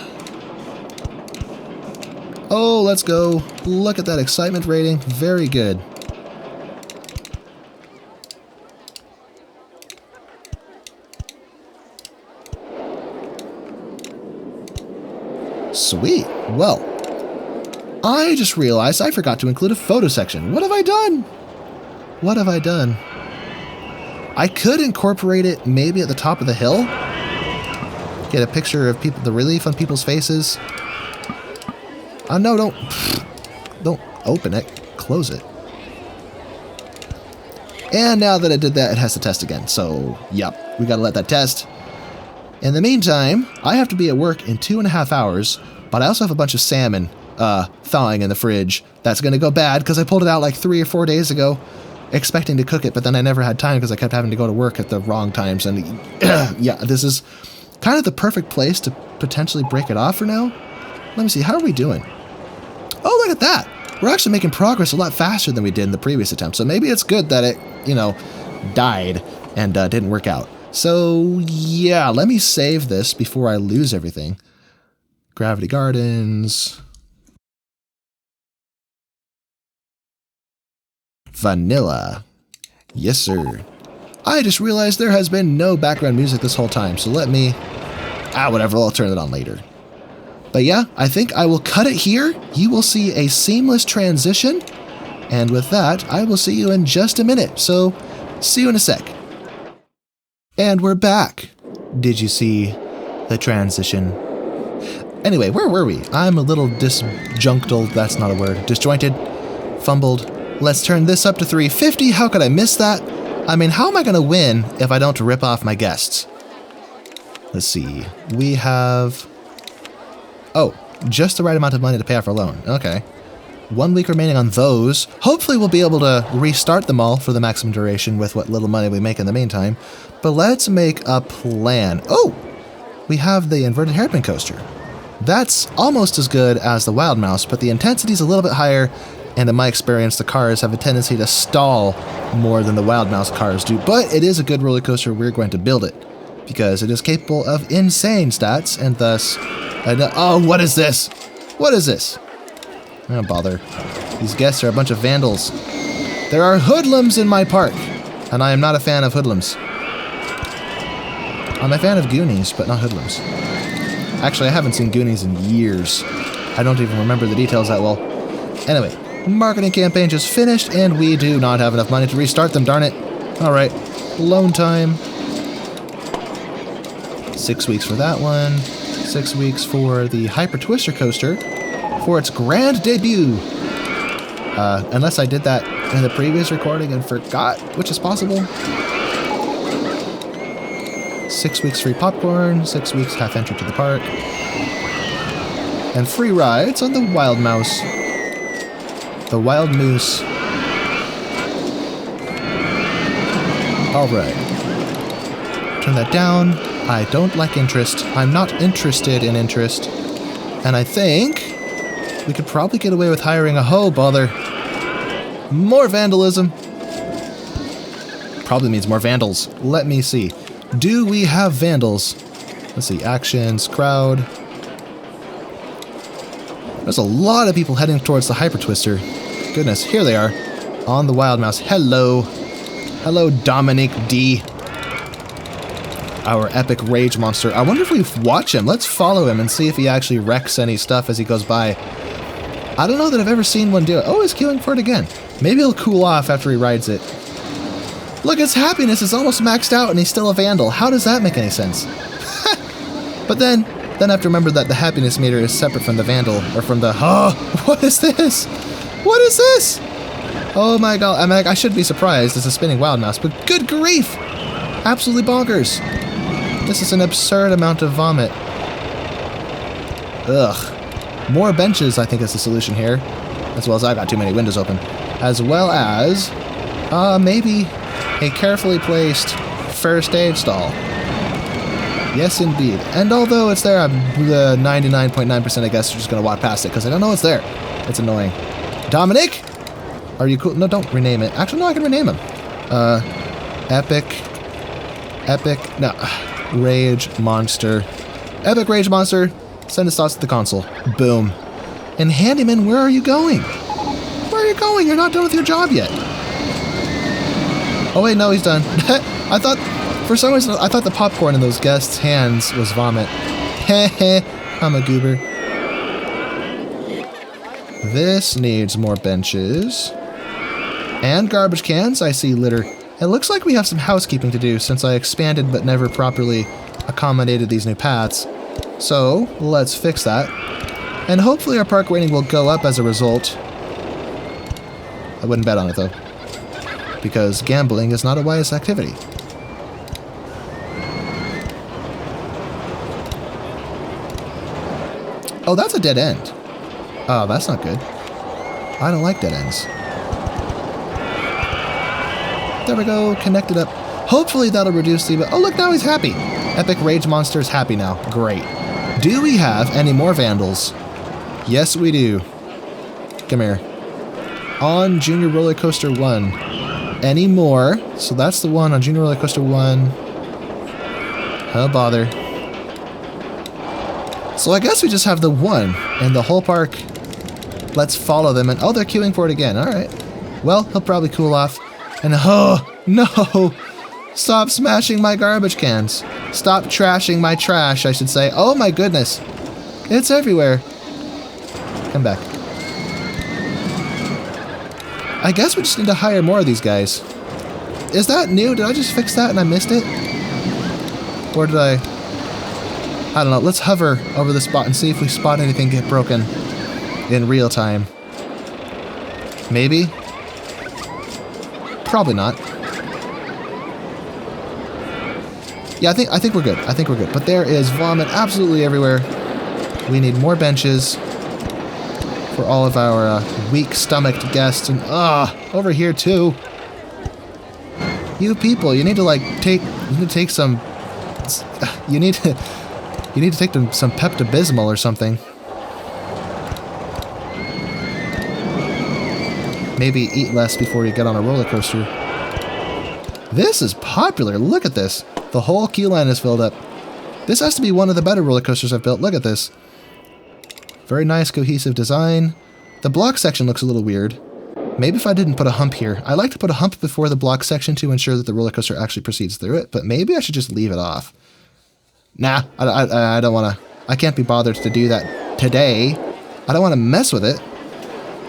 Oh, let's go. Look at that excitement rating. Very good. Sweet. Well, I just realized I forgot to include a photo section. What have I done? What have I done? I could incorporate it maybe at the top of the hill. Get a picture of people, the relief on people's faces. No, don't open it. Close it. And now that I did that, it has to test again. So, yep, we gotta let that test. In the meantime, I have to be at work in 2.5 hours, but I also have a bunch of salmon thawing in the fridge. That's gonna go bad because I pulled it out like 3 or 4 days ago, expecting to cook it, but then I never had time because I kept having to go to work at the wrong times. And yeah, this is kind of the perfect place to potentially break it off for now. Let me see, how are we doing? Oh, look at that! We're actually making progress a lot faster than we did in the previous attempt, so maybe it's good that it, you know, died and didn't work out. So, yeah, let me save this before I lose everything. Gravity Gardens. Vanilla. Yes, sir. I just realized there has been no background music this whole time, so let me... whatever, I'll turn it on later. But yeah, I think I will cut it here. You will see a seamless transition. And with that, I will see you in just a minute. So, see you in a sec. And we're back. Did you see the transition? Anyway, where were we? I'm a little disjuncted, that's not a word. Disjointed, fumbled. Let's turn this up to 350. How could I miss that? I mean, how am I going to win if I don't rip off my guests? Let's see. We have... Oh, just the right amount of money to pay off our loan. Okay. 1 week remaining on those. Hopefully we'll be able to restart them all for the maximum duration with what little money we make in the meantime. But let's make a plan. Oh! We have the inverted hairpin coaster. That's almost as good as the Wild Mouse, but the intensity's a little bit higher, and in my experience, the cars have a tendency to stall more than the Wild Mouse cars do. But it is a good roller coaster. We're going to build it because it is capable of insane stats, and thus... oh, what is this? What is this? Don't bother. These guests are a bunch of vandals. There are hoodlums in my park, and I am not a fan of hoodlums. I'm a fan of Goonies, but not hoodlums. Actually, I haven't seen Goonies in years. I don't even remember the details that well. Anyway, marketing campaign just finished, and we do not have enough money to restart them, darn it. Alright, loan time. 6 weeks for that one. 6 weeks for the Hyper Twister coaster for its grand debut. Unless I did that in the previous recording and forgot, which is possible. 6 weeks free popcorn, 6 weeks half entry to the park. And free rides on the Wild Mouse. The Wild Moose. Alright. Turn that down. I don't like interest. I'm not interested in interest. And I think we could probably get away with hiring a hoe bother. More vandalism. Probably means more vandals. Let me see. Do we have vandals? Let's see. Actions, crowd. There's a lot of people heading towards the Hyper Twister. Goodness, here they are. On the Wild Mouse. Hello. Hello, Dominic D. Our epic rage monster. I wonder if we watch him. Let's follow him and see if he actually wrecks any stuff as he goes by. I don't know that I've ever seen one do it. Oh, he's queuing for it again. Maybe he'll cool off after he rides it. Look, his happiness is almost maxed out and he's still a vandal. How does that make any sense? But then I have to remember that the happiness meter is separate from the vandal, or from the... Oh, what is this? What is this? Oh my god. I mean, I should be surprised. It's a spinning Wild Mouse, but good grief! Absolutely bonkers. This is an absurd amount of vomit. Ugh. More benches, I think, is the solution here. As well as I got too many windows open. As well as, maybe a carefully placed first aid stall. Yes, indeed. And although it's there, I'm 99.9% I guess we're just going to walk past it because I don't know it's there. It's annoying. Dominic? Are you cool? No, don't rename it. Actually, no, I can rename him. Epic. No. Rage Monster. Epic Rage Monster. Send his thoughts to the console. Boom. And Handyman, where are you going? Where are you going? You're not done with your job yet. Oh, wait, no, he's done. I thought... For some reason, I thought the popcorn in those guests' hands was vomit. Heh I'm a goober. This needs more benches. And garbage cans, I see litter. It looks like we have some housekeeping to do since I expanded but never properly accommodated these new paths. So, let's fix that. And hopefully our park rating will go up as a result. I wouldn't bet on it though. Because gambling is not a wise activity. Oh, that's a dead end. Oh, that's not good. I don't like dead ends. There we go, connected up. Hopefully that'll reduce the... Oh, look, now he's happy. Epic Rage Monster is happy now. Great. Do we have any more vandals? Yes, we do. Come here. On Junior Roller Coaster 1. Any more? So that's the one on Junior Roller Coaster 1. Oh, bother. So I guess we just have the one in the whole park. Let's follow them and... Oh, they're queuing for it again. Alright. Well, he'll probably cool off. And oh, no! Stop smashing my garbage cans. Stop trashing my trash, I should say. Oh my goodness. It's everywhere. Come back. I guess we just need to hire more of these guys. Is that new? Did I just fix that and I missed it? Or did I don't know. Let's hover over the spot and see if we spot anything get broken in real time. Maybe? Probably not. Yeah, I think we're good. I think we're good. But there is vomit absolutely everywhere. We need more benches for all of our weak-stomached guests. And over here too. You people, you need to take some. You need to take them some Pepto-Bismol or something. Maybe eat less before you get on a roller coaster. This is popular. Look at this. The whole queue line is filled up. This has to be one of the better roller coasters I've built. Look at this. Very nice cohesive design. The block section looks a little weird. Maybe if I didn't put a hump here. I like to put a hump before the block section to ensure that the roller coaster actually proceeds through it, but maybe I should just leave it off. Nah, I don't want to. I can't be bothered to do that today. I don't want to mess with it.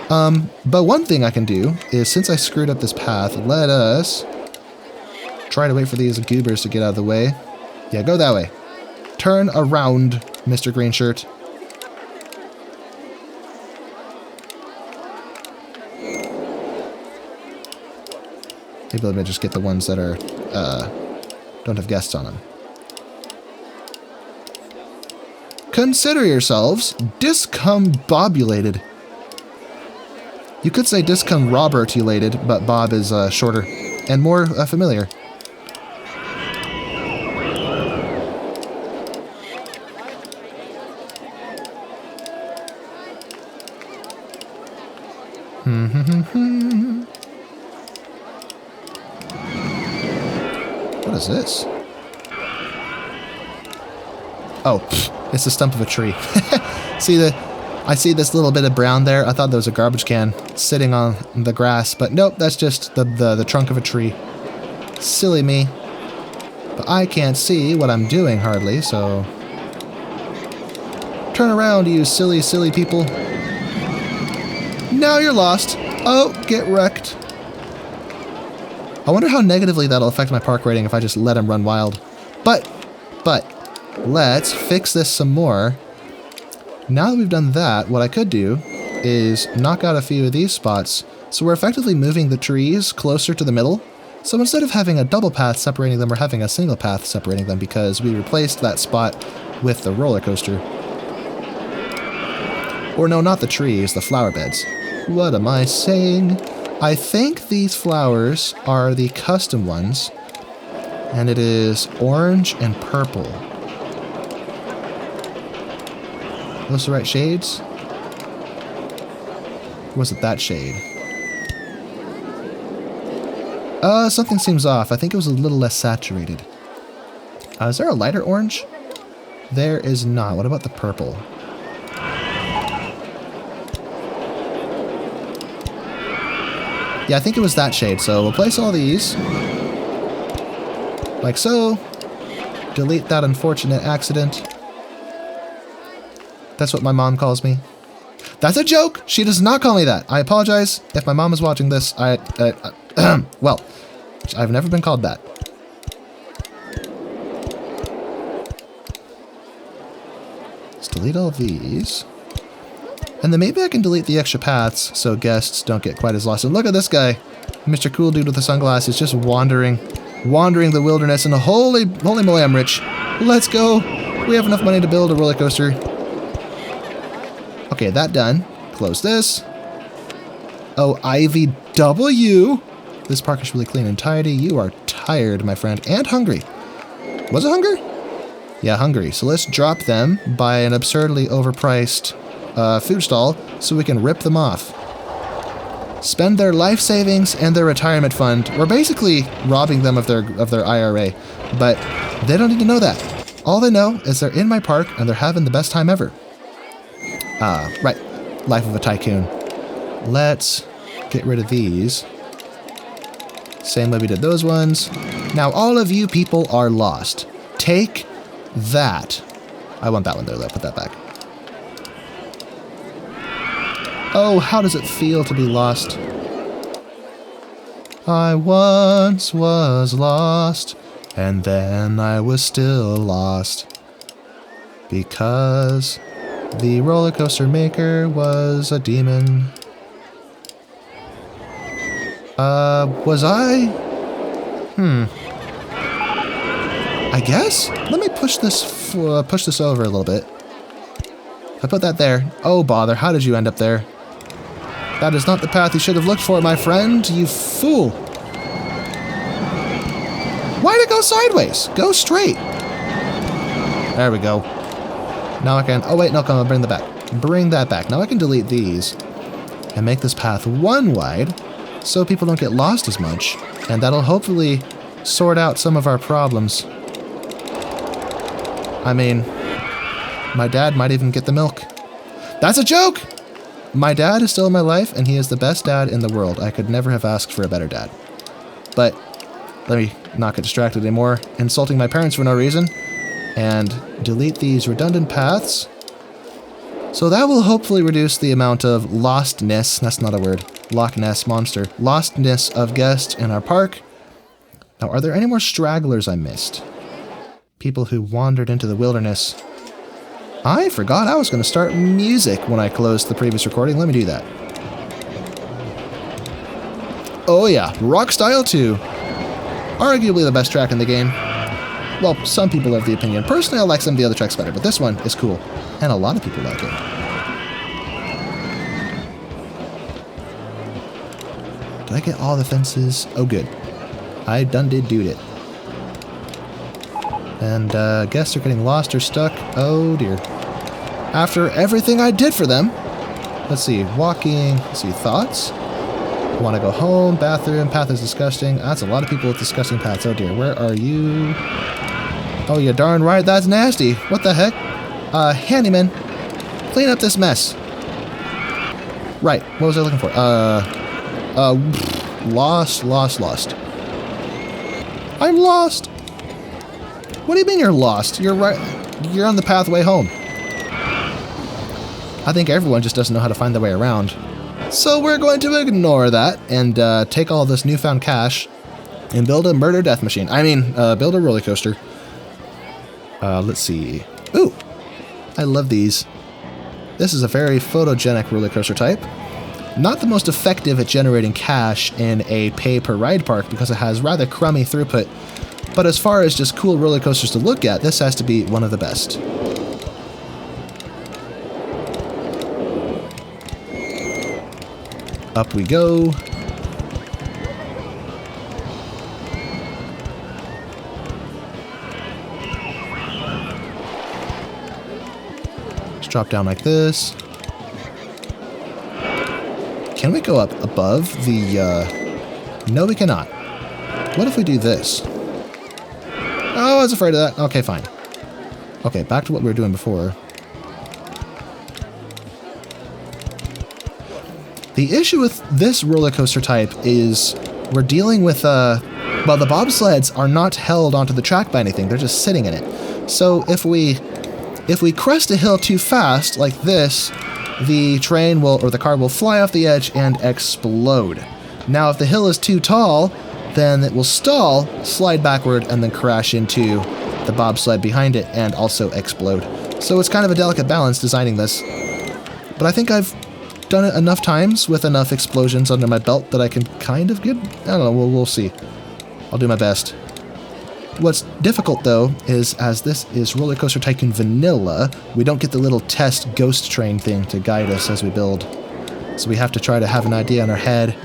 But one thing I can do is, since I screwed up this path, let us try to wait for these goobers to get out of the way. Yeah, go that way. Turn around, Mr. Green Shirt. Maybe let me just get the ones that are, don't have guests on them. Consider yourselves discombobulated. You could say discomrobertulated, but Bob is shorter and more familiar. What is this? Oh, it's the stump of a tree. I see this little bit of brown there. I thought there was a garbage can sitting on the grass, but nope, that's just the trunk of a tree. Silly me. But I can't see what I'm doing hardly, so... Turn around, you silly, silly people. Now you're lost. Oh, get wrecked. I wonder how negatively that'll affect my park rating if I just let him run wild. But, let's fix this some more. Now that we've done that, what I could do is knock out a few of these spots. So we're effectively moving the trees closer to the middle. So instead of having a double path separating them, we're having a single path separating them because we replaced that spot with the roller coaster. Or no, not the trees, the flower beds. What am I saying? I think these flowers are the custom ones. And it is orange and purple. Those the right shades? Or was it that shade? Something seems off. I think it was a little less saturated. Is there a lighter orange? There is not. What about the purple? Yeah, I think it was that shade. So we'll place all these. Like so. Delete that unfortunate accident. That's what my mom calls me. That's a joke! She does not call me that. I apologize if my mom is watching this. Well, I've never been called that. Let's delete all these. And then maybe I can delete the extra paths so guests don't get quite as lost. And look at this guy, Mr. Cool Dude with the sunglasses, just wandering the wilderness. And holy moly, I'm rich. Let's go. We have enough money to build a roller coaster. Okay, that done. Close this. Oh, IVW. This park is really clean and tidy. You are tired, my friend, and hungry. Was it hungry? Yeah, hungry. So let's drop them by an absurdly overpriced food stall so we can rip them off. Spend their life savings and their retirement fund. We're basically robbing them of their IRA, but they don't need to know that. All they know is they're in my park and they're having the best time ever. Right. Life of a tycoon. Let's get rid of these. Same way we did those ones. Now all of you people are lost. Take that. I want that one there though. Put that back. Oh, how does it feel to be lost? I once was lost, and then I was still lost. Because the roller coaster maker was a demon. Was I? I guess? Let me push this over a little bit. I put that there. Oh, bother. How did you end up there? That is not the path you should have looked for, my friend. You fool. Why'd it go sideways? Go straight. There we go. Now I can... Oh, wait. No, come on. Bring that back. Bring that back. Now I can delete these and make this path one wide so people don't get lost as much. And that'll hopefully sort out some of our problems. I mean, my dad might even get the milk. That's a joke! My dad is still in my life, and he is the best dad in the world. I could never have asked for a better dad. But let me not get distracted anymore, insulting my parents for no reason. And delete these redundant paths. So that will hopefully reduce the amount of lostness, that's not a word, Loch Ness Monster, lostness of guests in our park. Now, are there any more stragglers I missed? People who wandered into the wilderness. I forgot I was going to start music when I closed the previous recording. Let me do that. Oh yeah, Rock Style 2. Arguably the best track in the game. Well, some people have the opinion. Personally, I like some of the other tracks better, but this one is cool. And a lot of people like it. Did I get all the fences? Oh, good. I done did it. And guests are getting lost or stuck. Oh dear. After everything I did for them. Let's see, walking, let's see, thoughts. Want to go home, bathroom, path is disgusting. That's a lot of people with disgusting paths. Oh dear, where are you? Oh, you darn right, that's nasty. What the heck? Handyman, clean up this mess. Right, what was I looking for? Lost. I'm lost. What do you mean you're lost? You're right. You're on the pathway home. I think everyone just doesn't know how to find their way around. So we're going to ignore that and take all this newfound cash and build a murder death machine. I mean, build a roller coaster. Let's see. Ooh, I love these. This is a very photogenic roller coaster type. Not the most effective at generating cash in a pay-per-ride park because it has rather crummy throughput. But as far as just cool roller coasters to look at, this has to be one of the best. Up we go. Drop down like this. Can we go up above the... No, we cannot. What if we do this? Oh, I was afraid of that. Okay, fine. Okay, back to what we were doing before. The issue with this roller coaster type is we're dealing with, well, the bobsleds are not held onto the track by anything. They're just sitting in it. So if we crest a hill too fast, like this, the train will, or the car will fly off the edge and explode. Now, if the hill is too tall, then it will stall, slide backward, and then crash into the bobsled behind it and also explode. So it's kind of a delicate balance designing this. But I think I've done it enough times with enough explosions under my belt that I can kind of get... I don't know, we'll see. I'll do my best. What's difficult, though, is as this is RollerCoaster Tycoon Vanilla, we don't get the little test ghost train thing to guide us as we build. So we have to try to have an idea in our head.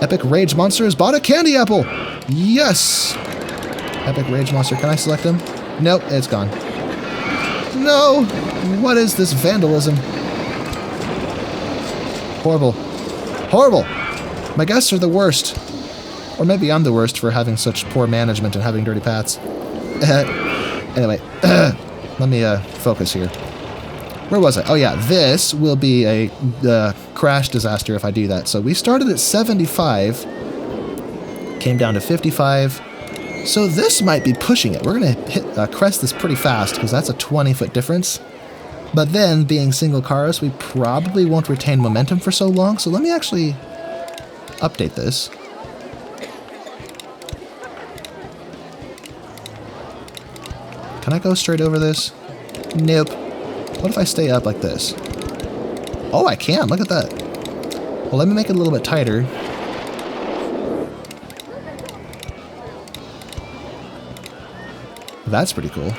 Epic Rage Monster has bought a candy apple! Yes! Epic Rage Monster, can I select him? Nope, it's gone. No! What is this vandalism? Horrible. Horrible! My guests are the worst. Or maybe I'm the worst for having such poor management and having dirty paths. Anyway, let me focus here. Where was I? Oh yeah, this will be a crash disaster if I do that. So we started at 75, came down to 55. So this might be pushing it. We're going to hit crest this pretty fast because that's a 20-foot difference. But then, being single cars, we probably won't retain momentum for so long. So let me actually update this. Can I go straight over this? Nope. What if I stay up like this? Oh, I can. Look at that. Well, let me make it a little bit tighter. That's pretty cool.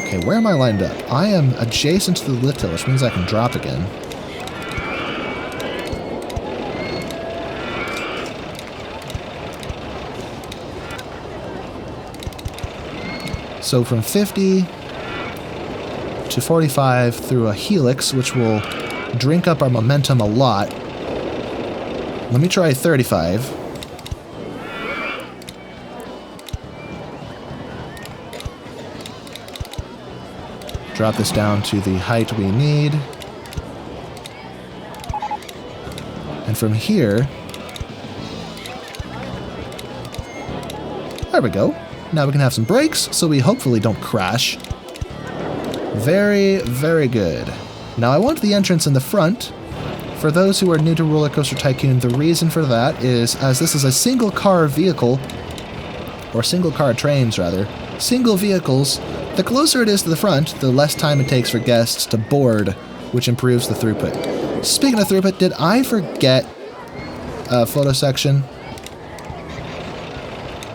Okay, where am I lined up? I am adjacent to the lift hill, which means I can drop again. So from 50 to 45 through a helix, which will drink up our momentum a lot. Let me try 35. Drop this down to the height we need. And from here... There we go. Now we can have some brakes, so we hopefully don't crash. Very, very good. Now I want the entrance in the front. For those who are new to RollerCoaster Tycoon, the reason for that is, as this is a single car vehicle, or single car trains rather, single vehicles, the closer it is to the front, the less time it takes for guests to board, which improves the throughput. Speaking of throughput, did I forget a photo section?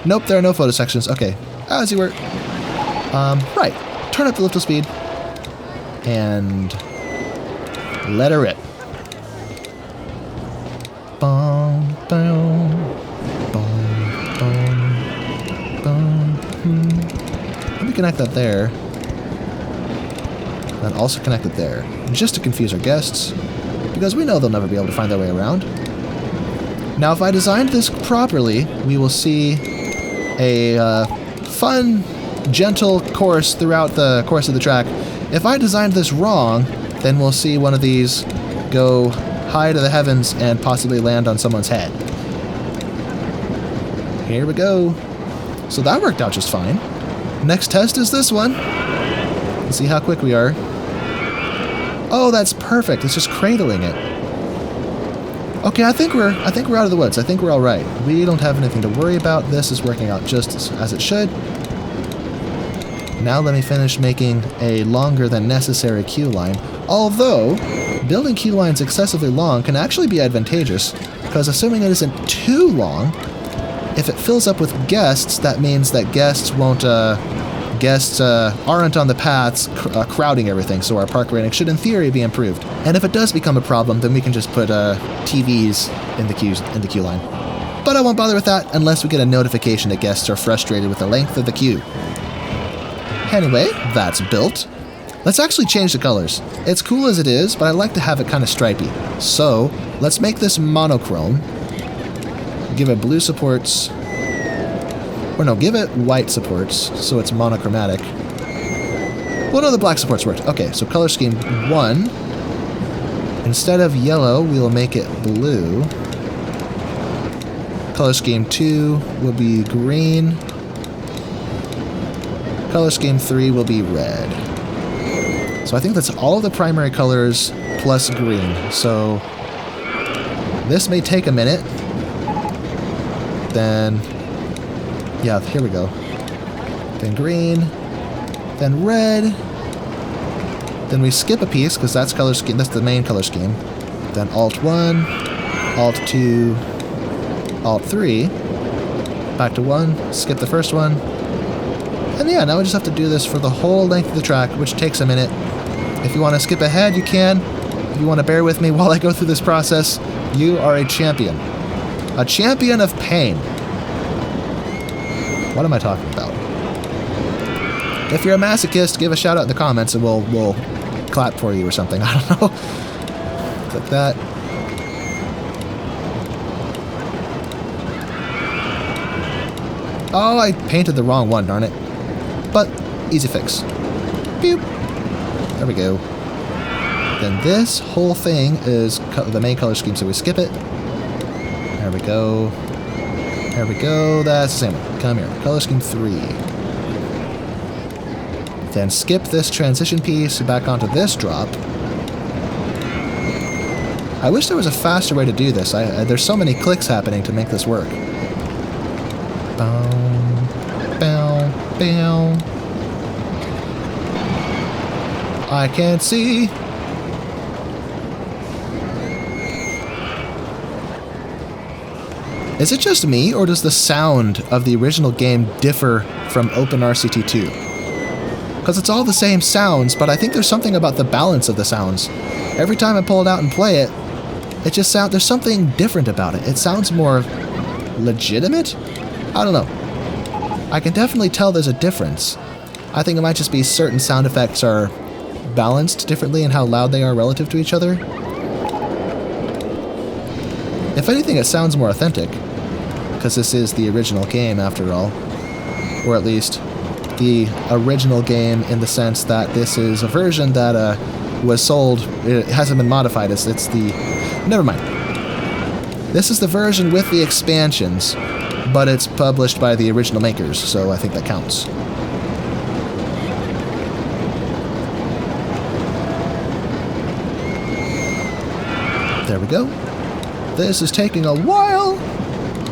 Nope, there are no photo sections. Okay, as you were. Right. Turn up the lift speed. And let her rip. Boom, boom, boom, boom, boom. Let me connect that there. And also connect it there. Just to confuse our guests. Because we know they'll never be able to find their way around. Now, if I designed this properly, we will see a fun, gentle course throughout the course of the track. If I designed this wrong, then we'll see one of these go high to the heavens and possibly land on someone's head. Here we go. So that worked out just fine. Next test is this one. Let's see how quick we are. Oh, that's perfect. It's just cradling it. Okay, I think we're out of the woods. I think we're all right. We don't have anything to worry about. This is working out just as it should. Now let me finish making a longer than necessary queue line. Although, building queue lines excessively long can actually be advantageous, because assuming it isn't too long, if it fills up with guests, that means that guests won't, aren't on the paths crowding everything, so our park rating should in theory be improved. And if it does become a problem, then we can just put TVs in the queue line. But I won't bother with that unless we get a notification that guests are frustrated with the length of the queue. Anyway, that's built. Let's actually change the colors. It's cool as it is, but I like to have it kind of stripy. So, let's make this monochrome. Give it blue supports. Or no, give it white supports, so it's monochromatic. Well, no, the black supports worked. Okay, so color scheme 1. Instead of yellow, we will make it blue. Color scheme 2 will be green. Color scheme 3 will be red. So I think that's all the primary colors plus green. So this may take a minute. Then, yeah, here we go. Then green, then red. Then we skip a piece because that's color scheme. That's the main color scheme. Then Alt 1, Alt 2, Alt 3. Back to 1. Skip the first one. And yeah, now we just have to do this for the whole length of the track, which takes a minute. If you want to skip ahead, you can. If you want to bear with me while I go through this process, you are a champion. A champion of pain. What am I talking about? If you're a masochist, give a shout out in the comments and we'll clap for you or something. I don't know. Click that. Oh, I painted the wrong one, darn it. But, easy fix. Boop. There we go. Then this whole thing is the main color scheme, so we skip it. There we go. There we go. That's the same one. Come here. Color scheme 3. Then skip this transition piece back onto this drop. I wish there was a faster way to do this. There's so many clicks happening to make this work. Boom, boom, boom. I can't see. Is it just me, or does the sound of the original game differ from OpenRCT2? Because it's all the same sounds, but I think there's something about the balance of the sounds. Every time I pull it out and play it, it just sounds, there's something different about it. It sounds more legitimate? I don't know. I can definitely tell there's a difference. I think it might just be certain sound effects are balanced differently in how loud they are relative to each other. If anything, it sounds more authentic, because this is the original game after all. Or at least the original game in the sense that this is a version that was sold, it hasn't been modified, it's the, never mind. This is the version with the expansions, but it's published by the original makers, so I think that counts. There we go. This is taking a while.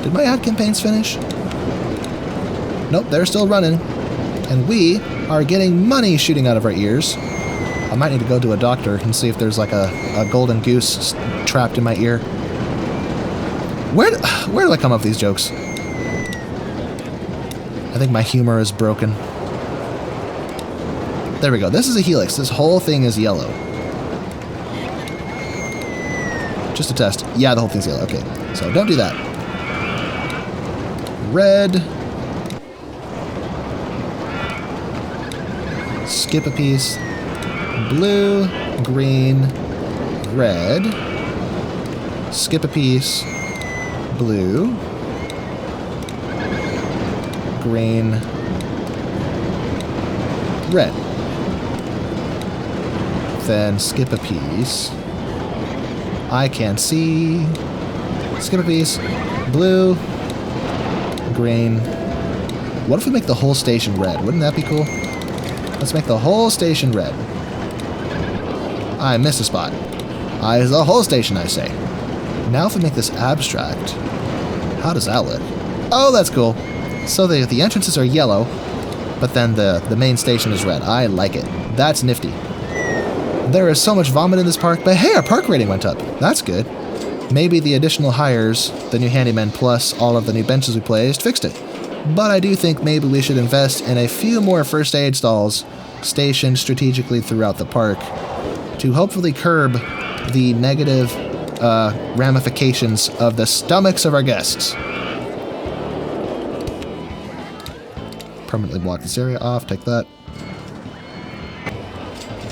Did my ad campaigns finish? Nope, they're still running. And we are getting money shooting out of our ears. I might need to go to a doctor and see if there's like a golden goose trapped in my ear. Where do I come up with these jokes? I think my humor is broken. There we go. This is a helix. This whole thing is yellow. Just a test. Yeah, the whole thing's yellow. Okay, so don't do that. Red. Skip a piece. Blue, green, red. Skip a piece. Blue. Green. Red. Then skip a piece. I can see. Skip a piece. Blue. Green. What if we make the whole station red? Wouldn't that be cool? Let's make the whole station red. I missed a spot. The whole station, I say. Now if we make this abstract, how does that look? Oh, that's cool. So the entrances are yellow, but then the main station is red. I like it. That's nifty. There is so much vomit in this park, but hey, our park rating went up. That's good. Maybe the additional hires, the new handymen plus all of the new benches we placed, fixed it. But I do think maybe we should invest in a few more first aid stalls stationed strategically throughout the park to hopefully curb the negative ramifications of the stomachs of our guests. permanently block this area off. Take that.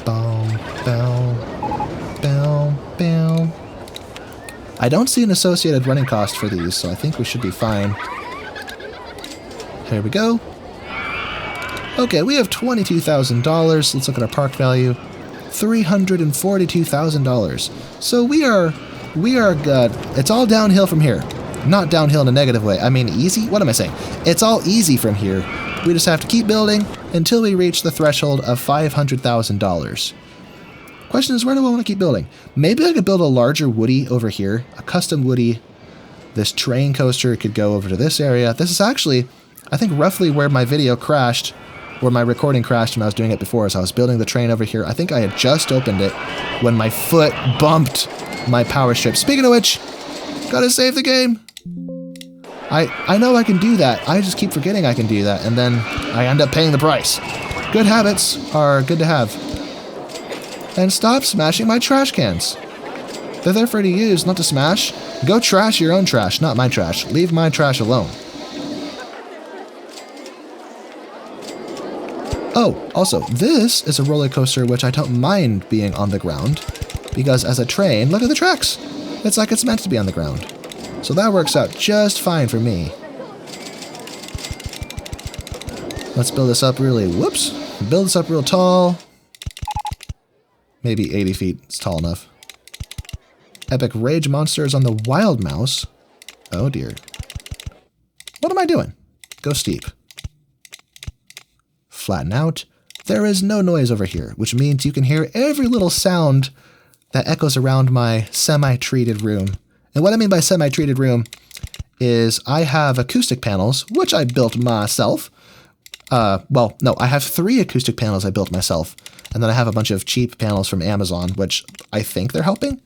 Boom, boom, boom, boom. I don't see an associated running cost for these, so I think we should be fine. Here we go. Okay, we have $22,000. Let's look at our park value. $342,000. So we are good. It's all downhill from here. Not downhill in a negative way. I mean easy? What am I saying? It's all easy from here. We just have to keep building until we reach the threshold of $500,000. Question is, where do I want to keep building? Maybe I could build a larger Woody over here. A custom Woody. This train coaster could go over to this area. This is actually, I think, roughly where my video crashed, where my recording crashed when I was doing it before. So I was building the train over here. I think I had just opened it when my foot bumped my power strip. Speaking of which, gotta save the game. I know I can do that. I just keep forgetting I can do that, and then I end up paying the price. Good habits are good to have. And stop smashing my trash cans. They're there for you to use, not to smash. Go trash your own trash, not my trash. Leave my trash alone. Oh, also, this is a roller coaster which I don't mind being on the ground, because as a train, look at the tracks. It's like it's meant to be on the ground. So that works out just fine for me. Let's build this up really, whoops. Build this up real tall. Maybe 80 feet, it's tall enough. Epic rage monsters on the wild mouse. Oh dear. What am I doing? Go steep. Flatten out. There is no noise over here, which means you can hear every little sound that echoes around my semi-treated room. And what I mean by semi-treated room is I have acoustic panels, which I built myself. Well, no, I have 3 acoustic panels I built myself. And then I have a bunch of cheap panels from Amazon, which I think they're helping.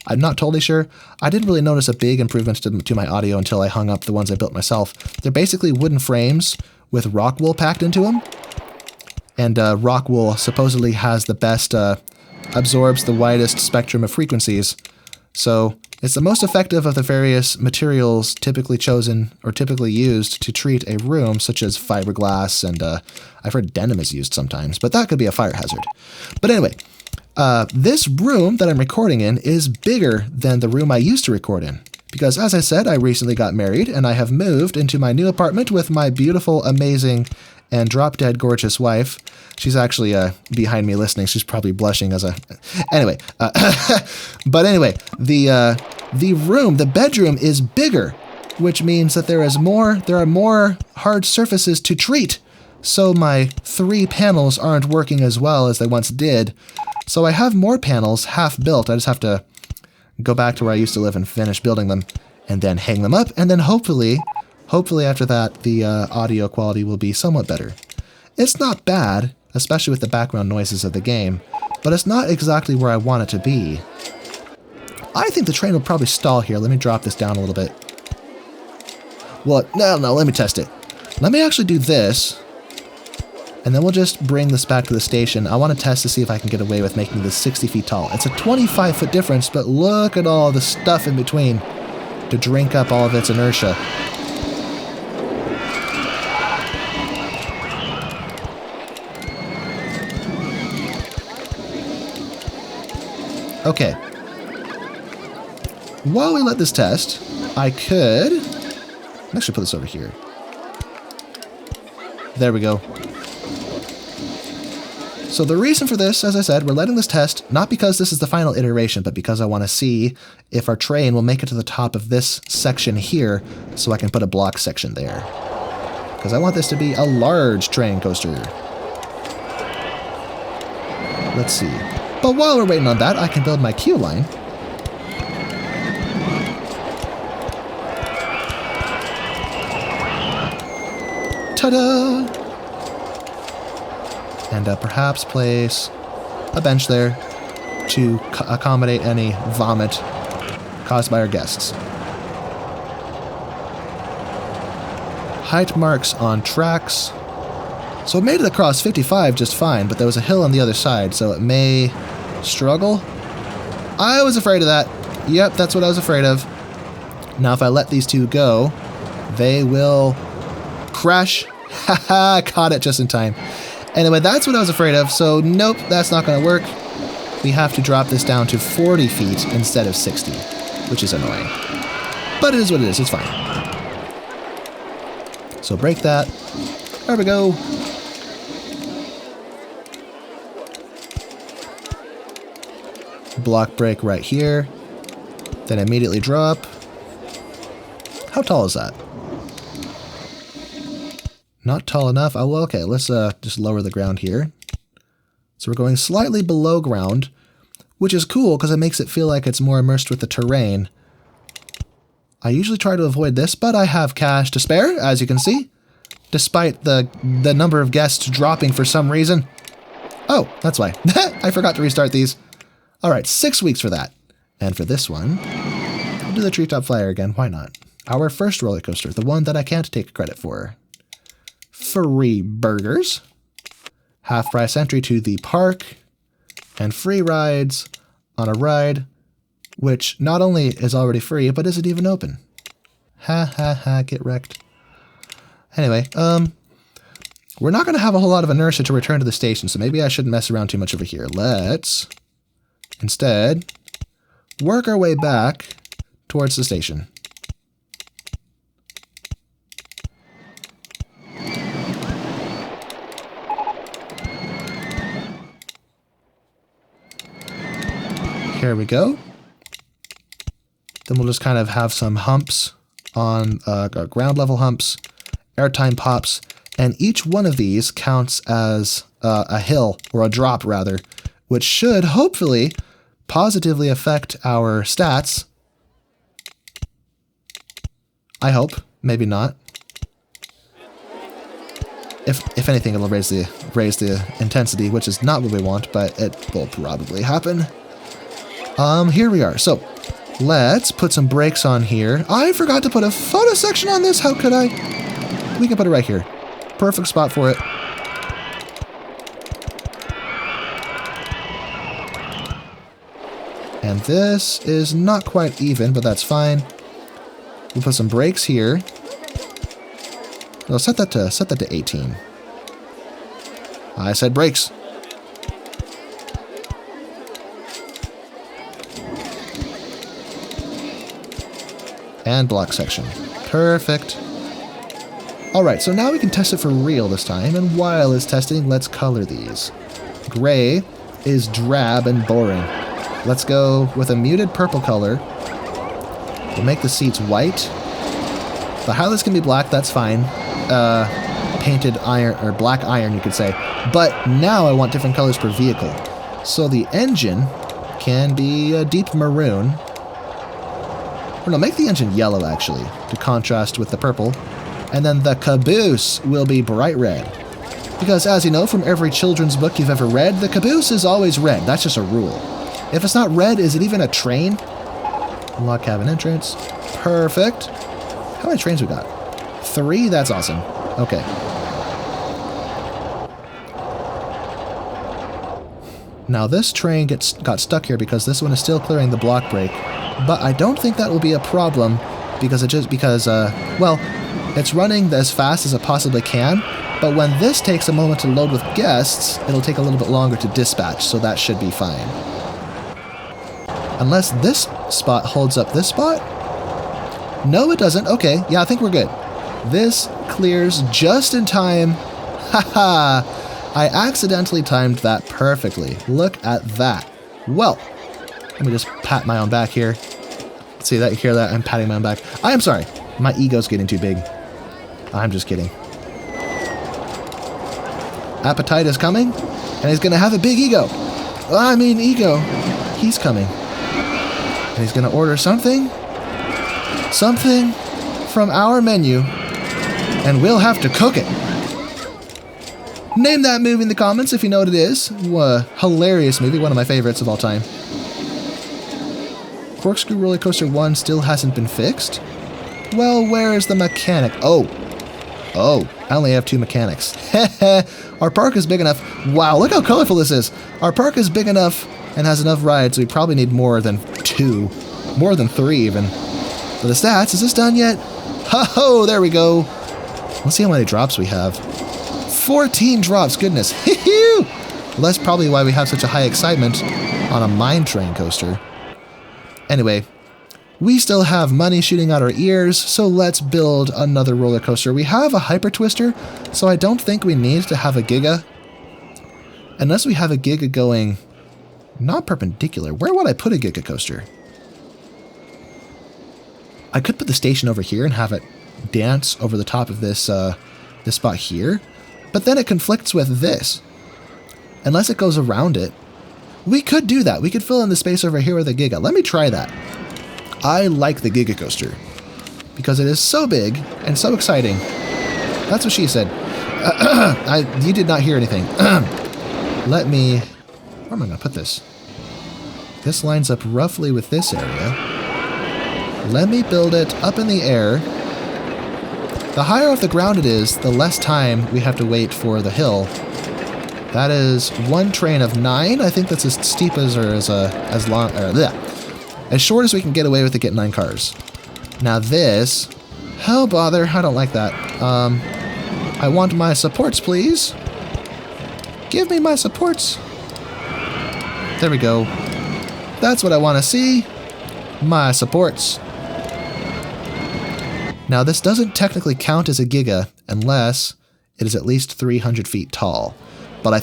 I'm not totally sure. I didn't really notice a big improvement to my audio until I hung up the ones I built myself. They're basically wooden frames with rock wool packed into them. And rock wool supposedly has the best, absorbs the widest spectrum of frequencies. So it's the most effective of the various materials typically chosen or typically used to treat a room, such as fiberglass, and I've heard denim is used sometimes, but that could be a fire hazard. But anyway, this room that I'm recording in is bigger than the room I used to record in. Because as I said, I recently got married, and I have moved into my new apartment with my beautiful, amazing, and drop-dead gorgeous wife. She's actually behind me listening. She's probably blushing as a... Anyway. But anyway, the room, the bedroom is bigger, which means that there are more hard surfaces to treat. So my 3 panels aren't working as well as they once did. So I have more panels half built. I just have to go back to where I used to live and finish building them and then hang them up. And then hopefully after that, the audio quality will be somewhat better. It's not bad, especially with the background noises of the game, but it's not exactly where I want it to be. I think the train will probably stall here. Let me drop this down a little bit. Well, no, let me test it. Let me actually do this, and then we'll just bring this back to the station. I want to test to see if I can get away with making this 60 feet tall. It's a 25-foot difference, but look at all the stuff in between to drink up all of its inertia. Okay. While we let this test, I could... actually put this over here. There we go. So the reason for this, as I said, we're letting this test, not because this is the final iteration, but because I want to see if our train will make it to the top of this section here, so I can put a block section there. Because I want this to be a large train coaster. Let's see. But while we're waiting on that, I can build my queue line. Ta-da! And perhaps place a bench there to accommodate any vomit caused by our guests. Height marks on tracks. So it made it across 55 just fine, but there was a hill on the other side, so it may struggle. I was afraid of that. Yep, that's what I was afraid of. Now if I let these two go, they will crash Haha, caught it just in time. Anyway, that's what I was afraid of, so nope, that's not going to work. We have to drop this down to 40 feet instead of 60, which is annoying. But it is what it is, it's fine. So break that. There we go. Block break right here. Then immediately drop. How tall is that? Not tall enough. Oh, well, okay, let's just lower the ground here. So we're going slightly below ground, which is cool because it makes it feel like it's more immersed with the terrain. I usually try to avoid this, but I have cash to spare, as you can see, despite the number of guests dropping for some reason. Oh, that's why. I forgot to restart these. All right, 6 weeks for that. And for this one, we'll do the treetop flyer again. Why not? Our first roller coaster, the one that I can't take credit for. Free burgers, half price entry to the park, and free rides on a ride, which not only is already free, but isn't even open. Ha ha ha, get wrecked. Anyway, we're not going to have a whole lot of inertia to return to the station, so maybe I shouldn't mess around too much over here. Let's instead work our way back towards the station. Here we go. Then we'll just kind of have some humps on ground level humps, airtime pops, and each one of these counts as a hill, or a drop rather, which should hopefully positively affect our stats. I hope, maybe not. If anything, it'll raise the intensity, which is not what we want, but it will probably happen. Here we are. So, let's put some brakes on here. I forgot to put a photo section on this. How could I? We can put it right here. Perfect spot for it. And this is not quite even, but that's fine. We'll put some brakes here. We'll set that to 18. I said brakes. And block section. Perfect. Alright, so now we can test it for real this time, and while it's testing, let's color these. Gray is drab and boring. Let's go with a muted purple color. We'll make the seats white. The highlights can be black, that's fine. Painted iron, or black iron you could say. But now I want different colors per vehicle. So the engine can be a deep maroon. Or no, make the engine yellow, actually, to contrast with the purple. And then the caboose will be bright red. Because, as you know from every children's book you've ever read, the caboose is always red. That's just a rule. If it's not red, is it even a train? Unlock cabin entrance. Perfect. How many trains we got? 3? That's awesome. Okay. Now, this train got stuck here because this one is still clearing the block break. But I don't think that will be a problem because well, it's running as fast as it possibly can, but when this takes a moment to load with guests, it'll take a little bit longer to dispatch, so that should be fine. Unless this spot holds up this spot? No, it doesn't. Okay, yeah, I think we're good. This clears just in time. Haha! I accidentally timed that perfectly. Look at that. Well, let me just pat my own back here. See that? You hear that? I'm patting my own back. I am sorry. My ego's getting too big. I'm just kidding. Appetite is coming, and he's going to have a big ego. I mean, ego. He's coming. And he's going to order something from our menu, and we'll have to cook it. Name that movie in the comments if you know what it is. Hilarious movie, one of my favorites of all time. Corkscrew Roller Coaster 1 still hasn't been fixed? Well, where is the mechanic? Oh, I only have 2 mechanics. Our park is big enough. Wow, look how colorful this is. Our park is big enough and has enough rides, so we probably need more than 2. More than 3, even. For the stats, is this done yet? Ho-ho, there we go. Let's see how many drops we have. 14 drops, goodness. Well, that's probably why we have such a high excitement on a mine train coaster. Anyway, we still have money shooting out our ears, so let's build another roller coaster. We have a hyper twister, so I don't think we need to have a giga. Unless we have a giga going not perpendicular. Where would I put a giga coaster? I could put the station over here and have it dance over the top of this this spot here, but then it conflicts with this. Unless it goes around it. We could do that. We could fill in the space over here with a giga. Let me try that. I like the giga coaster because it is so big and so exciting. That's what she said. You did not hear anything. Let me... Where am I going to put this? This lines up roughly with this area. Let me build it up in the air. The higher off the ground it is, the less time we have to wait for the hill. That is one train of 9. I think that's as steep as or as long, as short as we can get away with to get 9 cars. Now this, hell bother, I don't like that. I want my supports, please. Give me my supports. There we go. That's what I want to see. My supports. Now this doesn't technically count as a giga unless it is at least 300 feet tall. But I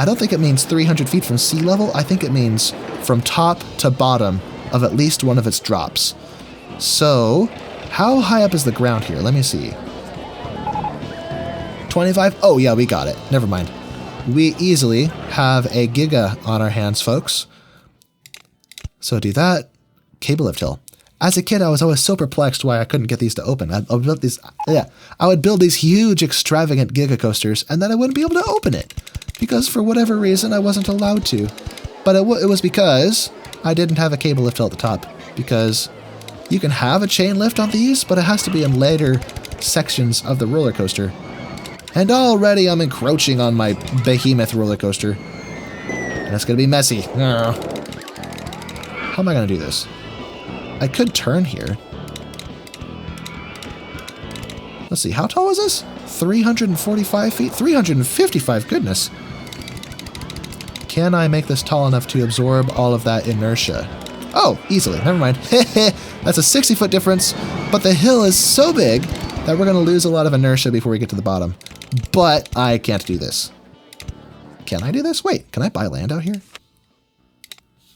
don't think it means 300 feet from sea level. I think it means from top to bottom of at least one of its drops. So, how high up is the ground here? Let me see. 25? Oh yeah, we got it. Never mind. We easily have a giga on our hands, folks. So do that. Cable lift hill. As a kid, I was always so perplexed why I couldn't get these to open. I would build these huge, extravagant giga coasters, and then I wouldn't be able to open it. Because for whatever reason, I wasn't allowed to. But it was because I didn't have a cable lift hill at the top. Because you can have a chain lift on these, but it has to be in later sections of the roller coaster. And already I'm encroaching on my behemoth roller coaster. And it's going to be messy. How am I going to do this? I could turn here. Let's see, how tall is this? 345 feet? 355, goodness. Can I make this tall enough to absorb all of that inertia? Oh, easily, never mind. That's a 60-foot difference, but the hill is so big that we're going to lose a lot of inertia before we get to the bottom. But I can't do this. Can I do this? Wait, can I buy land out here?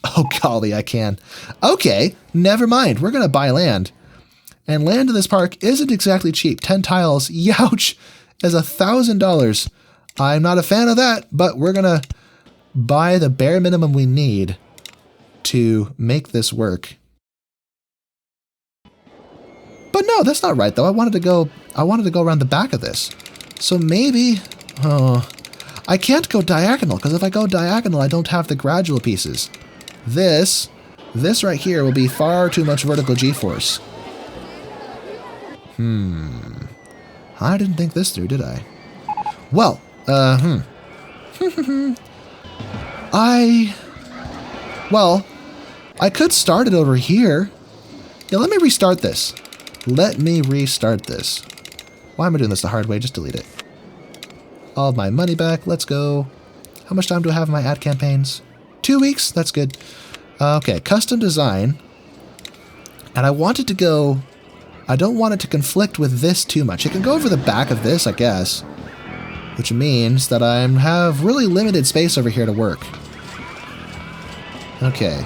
Oh, golly, I can. Okay, never mind. We're going to buy land. And land in this park isn't exactly cheap. 10 tiles, youch, is $1,000. I'm not a fan of that, but we're going to buy the bare minimum we need to make this work. But no, that's not right, though. I wanted to go around the back of this. So maybe... Oh, I can't go diagonal, because if I go diagonal, I don't have the gradual pieces. This right here will be far too much vertical g-force. I didn't think this through, did I? Well, I could start it over here. Yeah, let me restart this. Why am I doing this the hard way? Just delete it. All of my money back. Let's go. How much time do I have in my ad campaigns? 2 weeks? That's good. Okay, custom design. And I want it to go... I don't want it to conflict with this too much. It can go over the back of this, I guess. Which means that I have really limited space over here to work. Okay.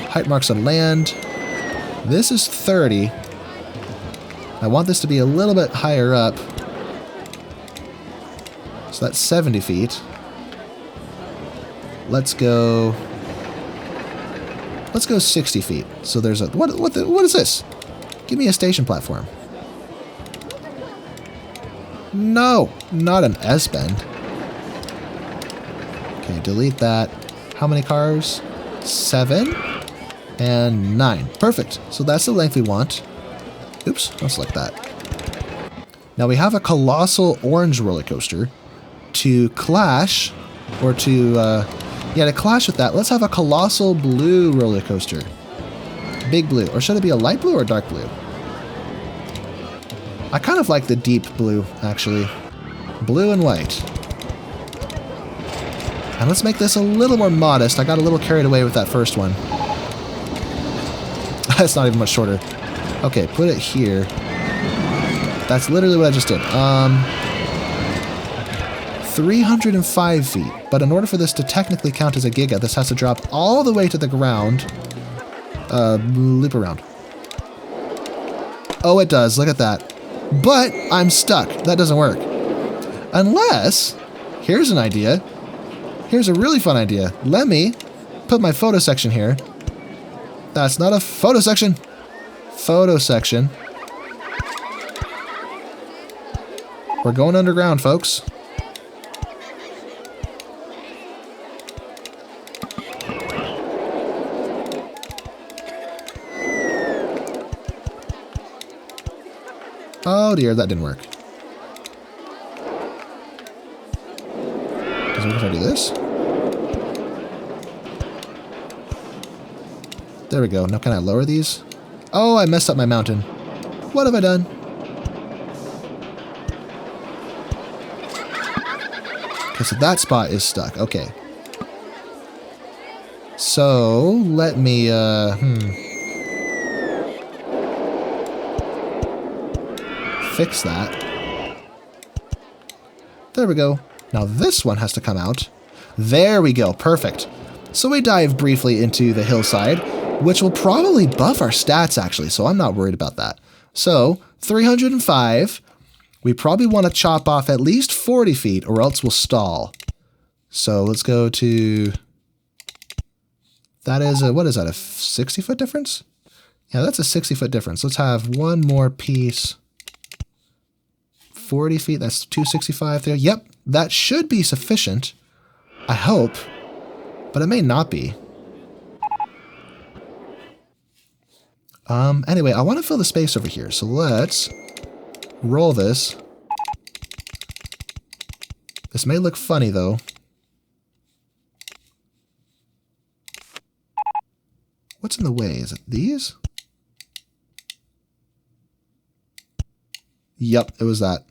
Height marks on land. This is 30. I want this to be a little bit higher up. So that's 70 feet. Let's go 60 feet. So there's a... What is this? Give me a station platform. No, not an S-bend. Okay, delete that. How many cars? 7 and 9. Perfect. So that's the length we want. Oops, I'll select that. Now we have a colossal orange roller coaster. To clash, or to clash with that, let's have a colossal blue roller coaster. Big blue. Or should it be a light blue or dark blue? I kind of like the deep blue, actually. Blue and white. And let's make this a little more modest. I got a little carried away with that first one. That's not even much shorter. Okay, put it here. That's literally what I just did. 305 feet. But in order for this to technically count as a giga, this has to drop all the way to the ground. Loop around. Oh, it does. Look at that. But I'm stuck. That doesn't work. Unless, here's an idea. Here's a really fun idea. Let me put my photo section here. That's not a photo section. Photo section. We're going underground, folks. Oh dear, that didn't work. Does it work if I do this? There we go. Now can I lower these? Oh, I messed up my mountain. What have I done? Okay, so that spot is stuck. Okay. So, let me, fix that. There we go. Now this one has to come out. There we go. Perfect. So we dive briefly into the hillside, which will probably buff our stats, actually, so I'm not worried about that. So, 305. We probably want to chop off at least 40 feet, or else we'll stall. So, let's go to... That is a... What is that, a 60-foot difference? Yeah, that's a 60-foot difference. Let's have one more piece. 40 feet, that's 265 there. Yep, that should be sufficient. I hope. But it may not be. Anyway, I want to fill the space over here, so let's roll this. This may look funny, though. What's in the way? Is it these? Yep, it was that.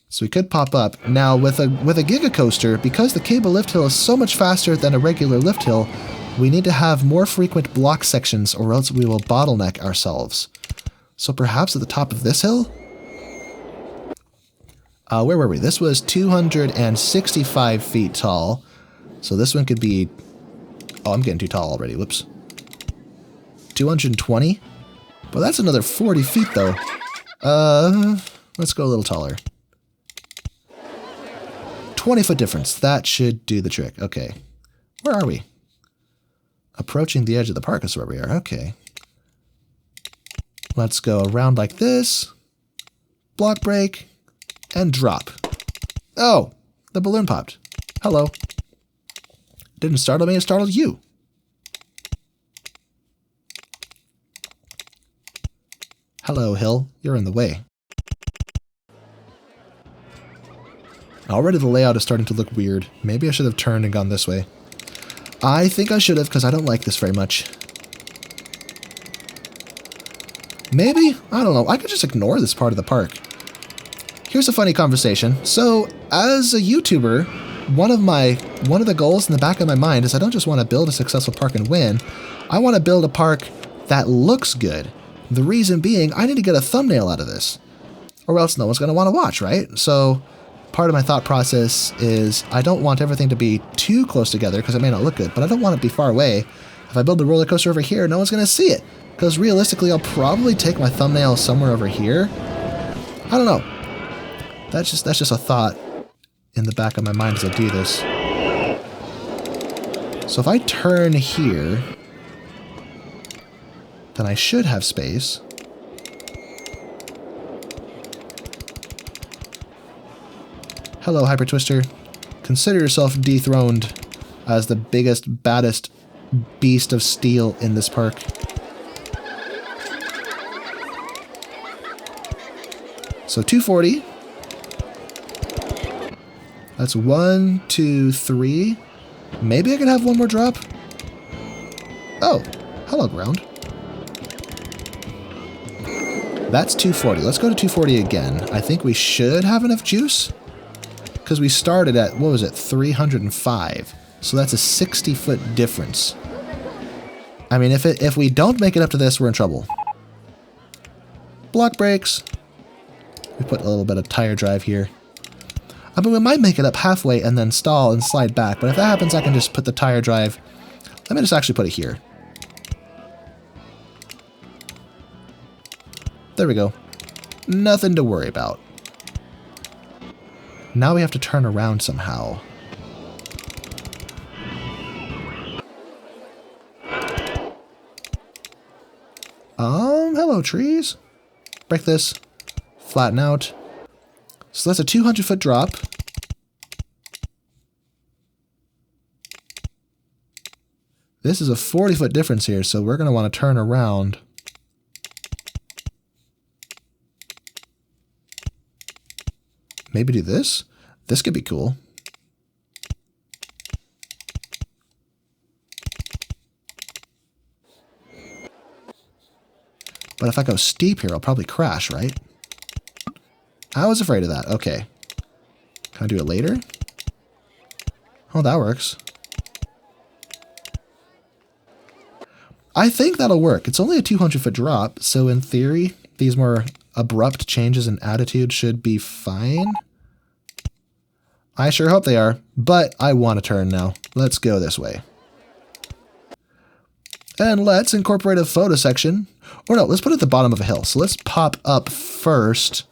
So we could pop up. Now, with a Giga Coaster, because the cable lift hill is so much faster than a regular lift hill, we need to have more frequent block sections or else we will bottleneck ourselves. So perhaps at the top of this hill? Where were we? This was 265 feet tall. So this one could be... Oh, I'm getting too tall already. Whoops. 220? Well, that's another 40 feet, though. Let's go a little taller. 20-foot difference. That should do the trick. Okay. Where are we? Approaching the edge of the park is where we are. Okay. Let's go around like this. Block break. And drop. Oh! The balloon popped. Hello. Didn't startle me, it startled you. Hello, hill. You're in the way. Already the layout is starting to look weird. Maybe I should have turned and gone this way. I think I should have, because I don't like this very much. Maybe? I don't know. I could just ignore this part of the park. Here's a funny conversation. So, as a YouTuber, one of the goals in the back of my mind is I don't just want to build a successful park and win. I want to build a park that looks good. The reason being, I need to get a thumbnail out of this. Or else no one's going to want to watch, right? So, part of my thought process is I don't want everything to be too close together because it may not look good, but I don't want it to be far away. If I build the roller coaster over here, no one's going to see it. Because realistically, I'll probably take my thumbnail somewhere over here. I don't know. That's just a thought in the back of my mind as I do this. So if I turn here, then I should have space. Hello, Hyper Twister. Consider yourself dethroned as the biggest, baddest beast of steel in this park. So 240. That's 1, 2, 3. Maybe I could have one more drop. Oh, hello, ground. That's 240. Let's go to 240 again. I think we should have enough juice. because we started at, what was it, 305. So that's a 60-foot difference. I mean, if we don't make it up to this, we're in trouble. Block brakes. We put a little bit of tire drive here. I mean, we might make it up halfway and then stall and slide back, but if that happens, I can just put the tire drive. Let me just actually put it here. There we go. Nothing to worry about. Now we have to turn around somehow. Hello trees. Break this. Flatten out. So that's a 200-foot drop. This is a 40-foot difference here, so we're going to want to turn around. Maybe do this? This could be cool. But if I go steep here, I'll probably crash, right? I was afraid of that. Okay. Can I do it later? Oh, that works. I think that'll work. It's only a 200-foot drop, so in theory, these more abrupt changes in attitude should be fine. I sure hope they are, but I want to turn now. Let's go this way. And let's incorporate a photo section. Or no, let's put it at the bottom of a hill. So let's pop up first.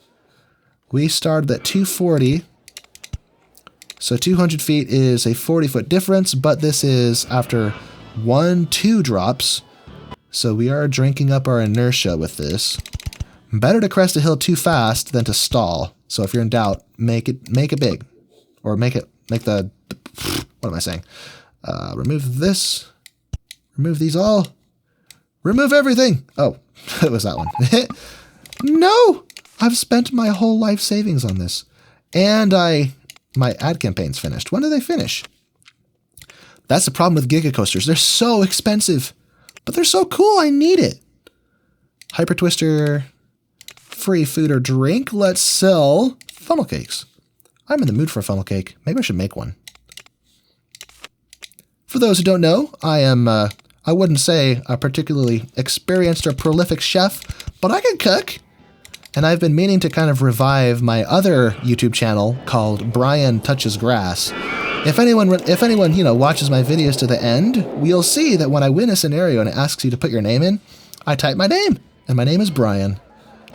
We started at 240. So 200 feet is a 40-foot difference, but this is after 2 drops. So we are drinking up our inertia with this. Better to crest a hill too fast than to stall. So if you're in doubt, make it big. Or make the what am I saying? Remove this. Remove these all. Remove everything. Oh, it was that one. No! I've spent my whole life savings on this. And my ad campaign's finished. When do they finish? That's the problem with Giga Coasters. They're so expensive. But they're so cool, I need it. Hyper Twister. Free food or drink. Let's sell funnel cakes. I'm in the mood for a funnel cake. Maybe I should make one. For those who don't know, I am, I wouldn't say a particularly experienced or prolific chef, but I can cook. And I've been meaning to kind of revive my other YouTube channel called Brian Touches Grass. If anyone, watches my videos to the end, you'll see that when I win a scenario and it asks you to put your name in, I type my name, and my name is Brian.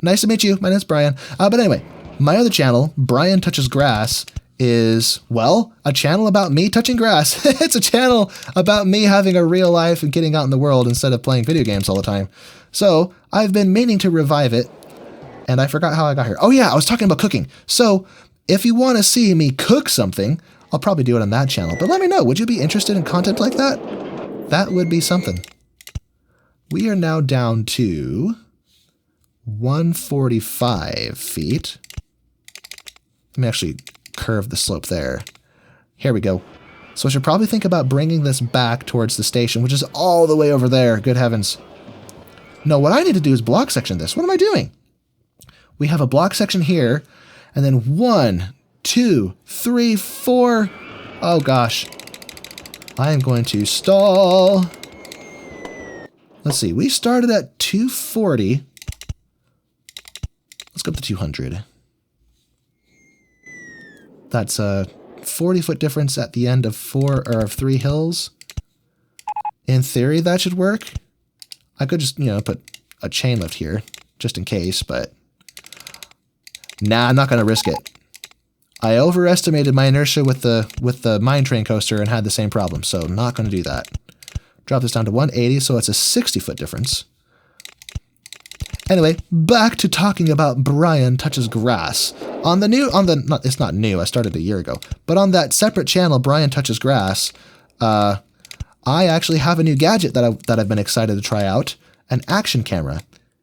Nice to meet you. My name's Brian. But anyway, my other channel, Brian Touches Grass, is, well, a channel about me touching grass. It's a channel about me having a real life and getting out in the world instead of playing video games all the time. So I've been meaning to revive it, and I forgot how I got here. Oh yeah, I was talking about cooking. So if you want to see me cook something, I'll probably do it on that channel. But let me know, would you be interested in content like that? That would be something. We are now down to 145 feet. Let me actually curve the slope there. Here we go. So I should probably think about bringing this back towards the station, which is all the way over there. Good heavens. No, what I need to do is block section this. What am I doing? We have a block section here, and then 1, 2, 3, 4. Oh gosh. I am going to stall. Let's see. We started at 240. Let's go up to 200. That's a 40-foot difference at the end of 3 hills. In theory, that should work. I could just, put a chain lift here, just in case, but nah, I'm not going to risk it. I overestimated my inertia with the mine train coaster and had the same problem, so not going to do that. Drop this down to 180, so it's a 60-foot difference. Anyway, back to talking about Brian Touches Grass. It's not new, I started a year ago, but on that separate channel, Brian Touches Grass, I actually have a new gadget that I've been excited to try out, an action camera.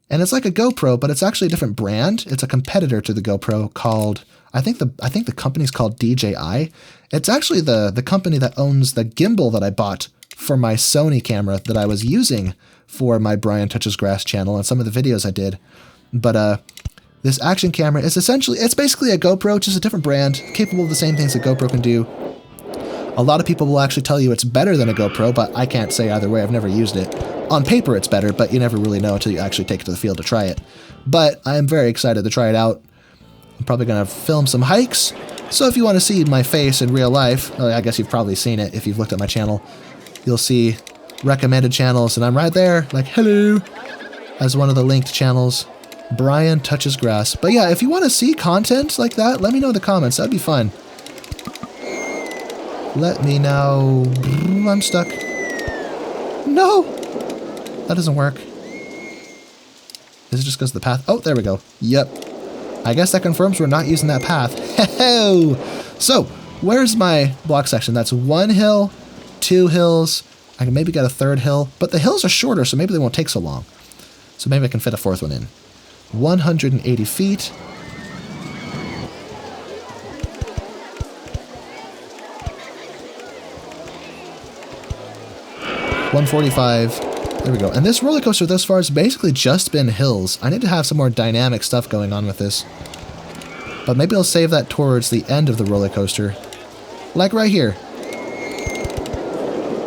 And it's like a GoPro, but it's actually a different brand. It's a competitor to the GoPro called, I think the company's called DJI. It's actually the company that owns the gimbal that I bought for my Sony camera that I was using for my Brian Touches Grass channel and some of the videos I did. But This action camera is essentially, it's basically a GoPro, just a different brand, capable of the same things a GoPro can do. A lot of people will actually tell you it's better than a GoPro, but I can't say either way. I've never used it. On paper, it's better, but you never really know until you actually take it to the field to try it. But I am very excited to try it out. I'm probably going to film some hikes. So if you want to see my face in real life, well, I guess you've probably seen it if you've looked at my channel. You'll see recommended channels, and I'm right there, like, hello, as one of the linked channels. Brian Touches Grass. But yeah, if you want to see content like that, let me know in the comments. That'd be fun. Let me now... I'm stuck. No! That doesn't work. Is it just because of the path? Oh, there we go. Yep. I guess that confirms we're not using that path. So, where's my block section? That's 1 hill, 2 hills. I can maybe get a 3rd hill. But the hills are shorter, so maybe they won't take so long. So maybe I can fit a 4th one in. 180 feet. $145. There we go. And this roller coaster thus far has basically just been hills. I need to have some more dynamic stuff going on with this. But maybe I'll save that towards the end of the roller coaster. Like right here.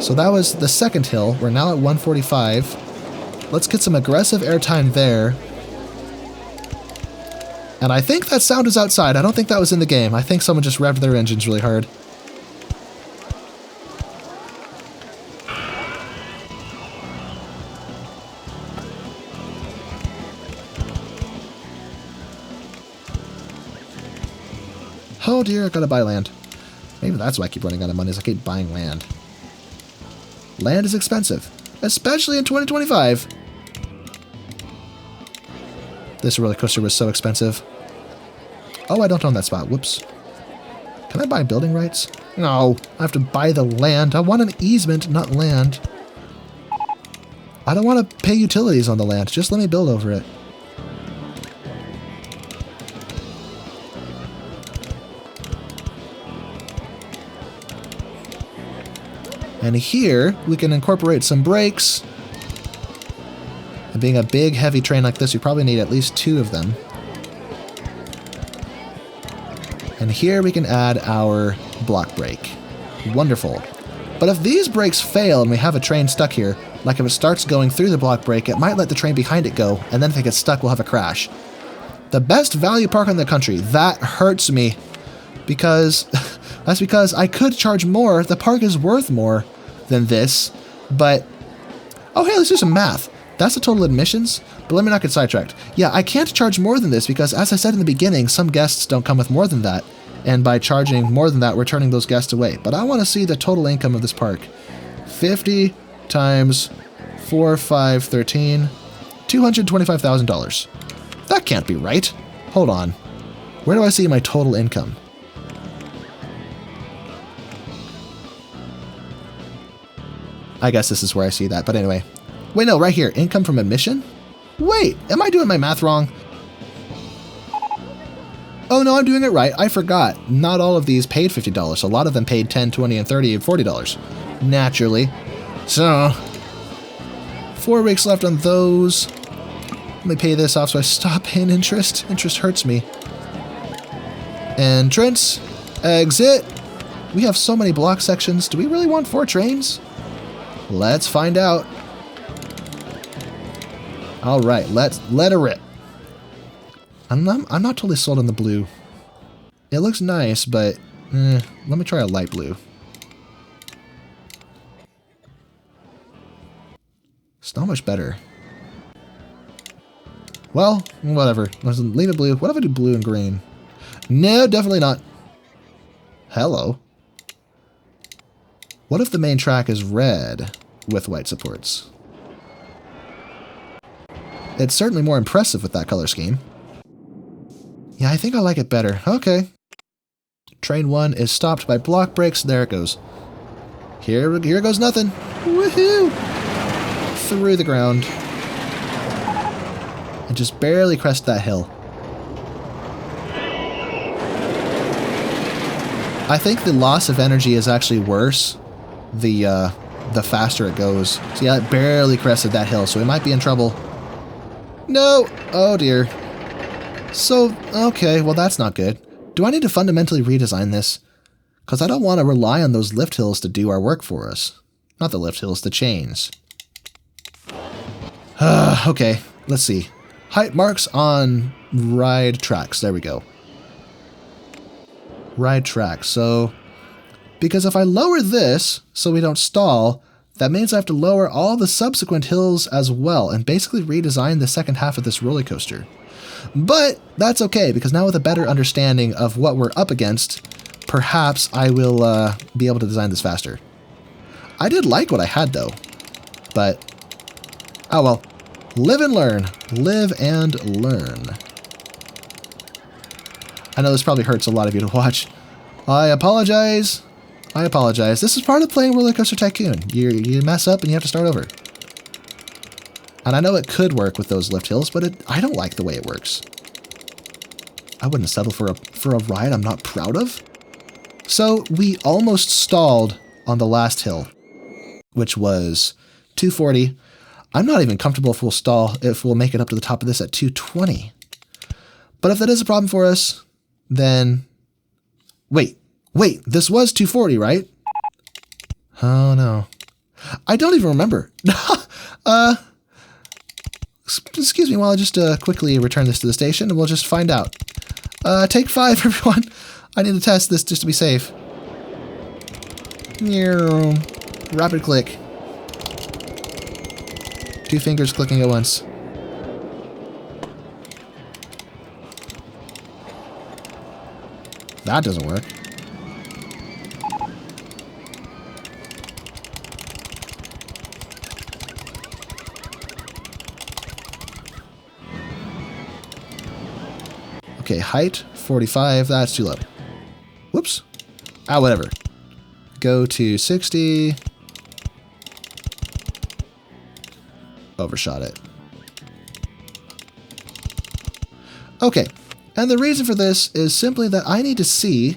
So that was the 2nd hill. We're now at 145. Let's get some aggressive airtime there. And I think that sound is outside. I don't think that was in the game. I think someone just revved their engines really hard. Oh dear, I gotta buy land. Maybe that's why I keep running out of money, is I keep buying land. Land is expensive, especially in 2025. This roller coaster was so expensive. Oh, I don't own that spot. Whoops. Can I buy building rights? No, I have to buy the land. I want an easement, not land. I don't want to pay utilities on the land. Just let me build over it. And here, we can incorporate some brakes. And being a big, heavy train like this, you probably need at least 2 of them. And here we can add our block brake. Wonderful. But if these brakes fail and we have a train stuck here, like if it starts going through the block brake, it might let the train behind it go, and then if it gets stuck, we'll have a crash. The best value park in the country. That hurts me. Because... that's because I could charge more. The park is worth more than this. But... oh, hey, let's do some math. That's the total admissions, but let me not get sidetracked. Yeah, I can't charge more than this because, as I said in the beginning, some guests don't come with more than that. And by charging more than that, we're turning those guests away. But I want to see the total income of this park. 50 times 4, 5, 13, $225,000. That can't be right. Hold on. Where do I see my total income? I guess this is where I see that, but anyway. Wait, no, right here. Income from admission? Wait, am I doing my math wrong? Oh, no, I'm doing it right. I forgot. Not all of these paid $50. A lot of them paid $10, $20, and $30, and $40. Naturally. So, 4 weeks left on those. Let me pay this off so I stop paying interest. Interest hurts me. Entrance. Exit. We have so many block sections. Do we really want 4 trains? Let's find out. All right, let's let her rip. I'm not totally sold on the blue. It looks nice, but let me try a light blue. It's not much better. Well, whatever. Let's leave it blue. What if I do blue and green? No, definitely not. Hello. What if the main track is red with white supports? It's certainly more impressive with that color scheme. Yeah, I think I like it better. Okay. Train 1 is stopped by block brakes. There it goes. Here goes nothing. Woohoo! Through the ground. And just barely crest that hill. I think the loss of energy is actually worse the faster it goes. So yeah, it barely crested that hill, so we might be in trouble. No! Oh dear. So, okay, well that's not good. Do I need to fundamentally redesign this? Because I don't want to rely on those lift hills to do our work for us. Not the lift hills, the chains. Okay, let's see. Height marks on ride tracks. There we go. Ride tracks. So, because if I lower this so we don't stall, that means I have to lower all the subsequent hills as well and basically redesign the second half of this roller coaster. But that's okay, because now with a better understanding of what we're up against, perhaps I will be able to design this faster. I did like what I had though, but oh well. Live and learn. Live and learn. I know this probably hurts a lot of you to watch. I apologize. I apologize. This is part of playing RollerCoaster Tycoon. You mess up and you have to start over. And I know it could work with those lift hills, but I don't like the way it works. I wouldn't settle for a ride I'm not proud of. So we almost stalled on the last hill, which was 240. I'm not even comfortable if we'll make it up to the top of this at 220. But if that is a problem for us, then wait, this was 240, right? Oh no. I don't even remember. Excuse me while I just quickly return this to the station and we'll just find out. Take 5, everyone. I need to test this just to be safe. Rapid click. 2 fingers clicking at once. That doesn't work. Okay, height 45. That's too low. Whoops. Ah, whatever. Go to 60. Overshot it. Okay, and the reason for this is simply that I need to see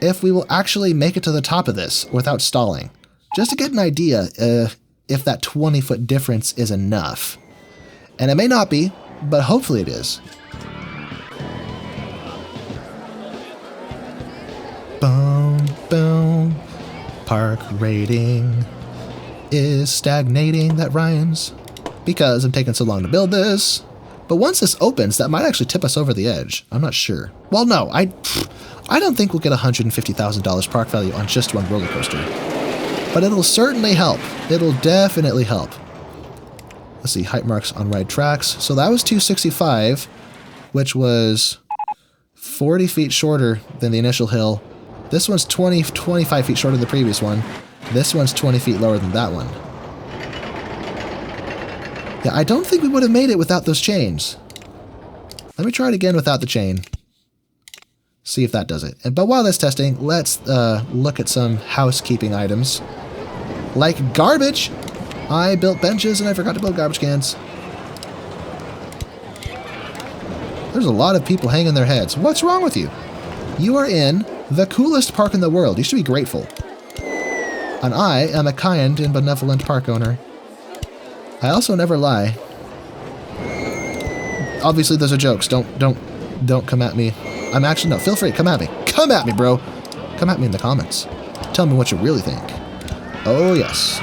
if we will actually make it to the top of this without stalling, just to get an idea if that 20-foot difference is enough. And it may not be, but hopefully it is. Boom, boom. Park rating is stagnating. That rhymes. Because I'm taking so long to build this. But once this opens, that might actually tip us over the edge. I'm not sure. Well, no, I don't think we'll get $150,000 park value on just one roller coaster. But it'll certainly help. It'll definitely help. Let's see, height marks on ride tracks. So that was 265, which was 40 feet shorter than the initial hill. This one's 25 feet shorter than the previous one. This one's 20 feet lower than that one. Yeah, I don't think we would have made it without those chains. Let me try it again without the chain. See if that does it. But while that's testing, let's look at some housekeeping items. Like garbage! I built benches and I forgot to build garbage cans. There's a lot of people hanging their heads. What's wrong with you? You are in the coolest park in the world. You should be grateful. And I am a kind and benevolent park owner. I also never lie. Obviously, those are jokes. Don't come at me. I'm actually, no, feel free. Come at me. Come at me, bro. Come at me in the comments. Tell me what you really think. Oh, yes.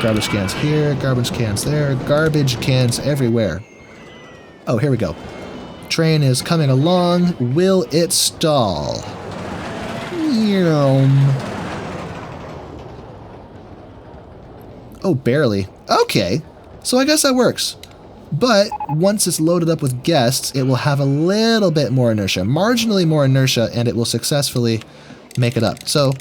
Garbage cans here, garbage cans there, garbage cans everywhere. Oh, here we go. Train is coming along. Will it stall? Oh, barely. Okay, so I guess that works. But once it's loaded up with guests, it will have a little bit more inertia, marginally more inertia, and it will successfully make it up. So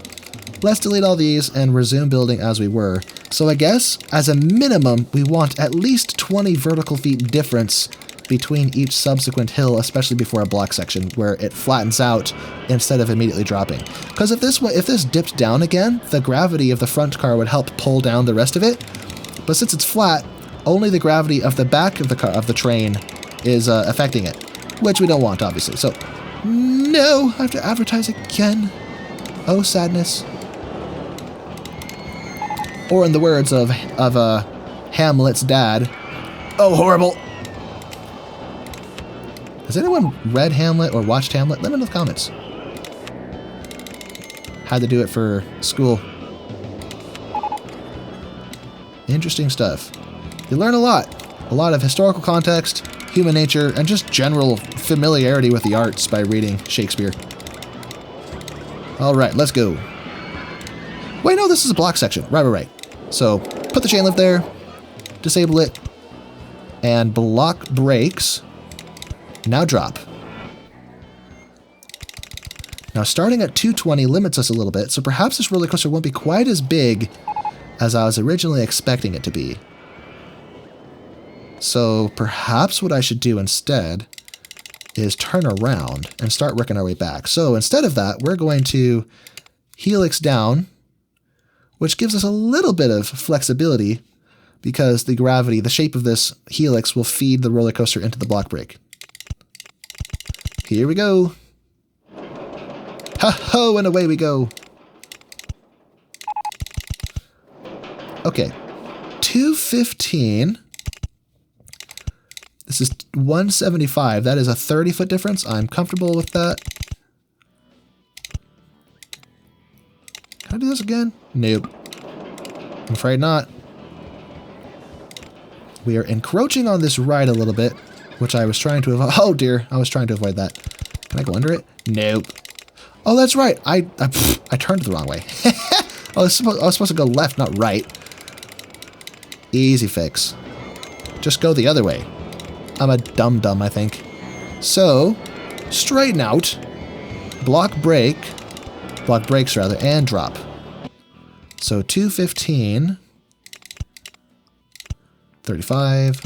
let's delete all these and resume building as we were. So I guess, as a minimum, we want at least 20 vertical feet difference between each subsequent hill, especially before a block section, where it flattens out instead of immediately dropping. Because if this dipped down again, the gravity of the front car would help pull down the rest of it. But since it's flat, only the gravity of the back of the train is affecting it, which we don't want, obviously. So, no, I have to advertise again. Oh, sadness. Or in the words of Hamlet's dad, oh, horrible. Has anyone read Hamlet or watched Hamlet? Let me know in the comments. Had to do it for school. Interesting stuff. You learn a lot. A lot of historical context, human nature, and just general familiarity with the arts by reading Shakespeare. Alright, let's go. Wait, no, this is a block section. Right. So, put the chain lift there, disable it, and block breaks. Now drop. Now, starting at 220 limits us a little bit, so perhaps this roller coaster won't be quite as big as I was originally expecting it to be. So perhaps what I should do instead is turn around and start working our way back. So instead of that, we're going to helix down, which gives us a little bit of flexibility because the gravity, the shape of this helix will feed the roller coaster into the block break. Here we go. Ha-ho, and away we go. Okay, 215. This is 175. That is a 30-foot difference. I'm comfortable with that. Can I do this again? Nope. I'm afraid not. We are encroaching on this ride a little bit, which I was trying to avoid. Oh dear, I was trying to avoid that. Can I go under it? Nope. Oh, that's right. I turned the wrong way. I was supposed to go left, not right. Easy fix. Just go the other way. I'm a dum-dum, I think. So, straighten out, block breaks rather, and drop. So 215, 35,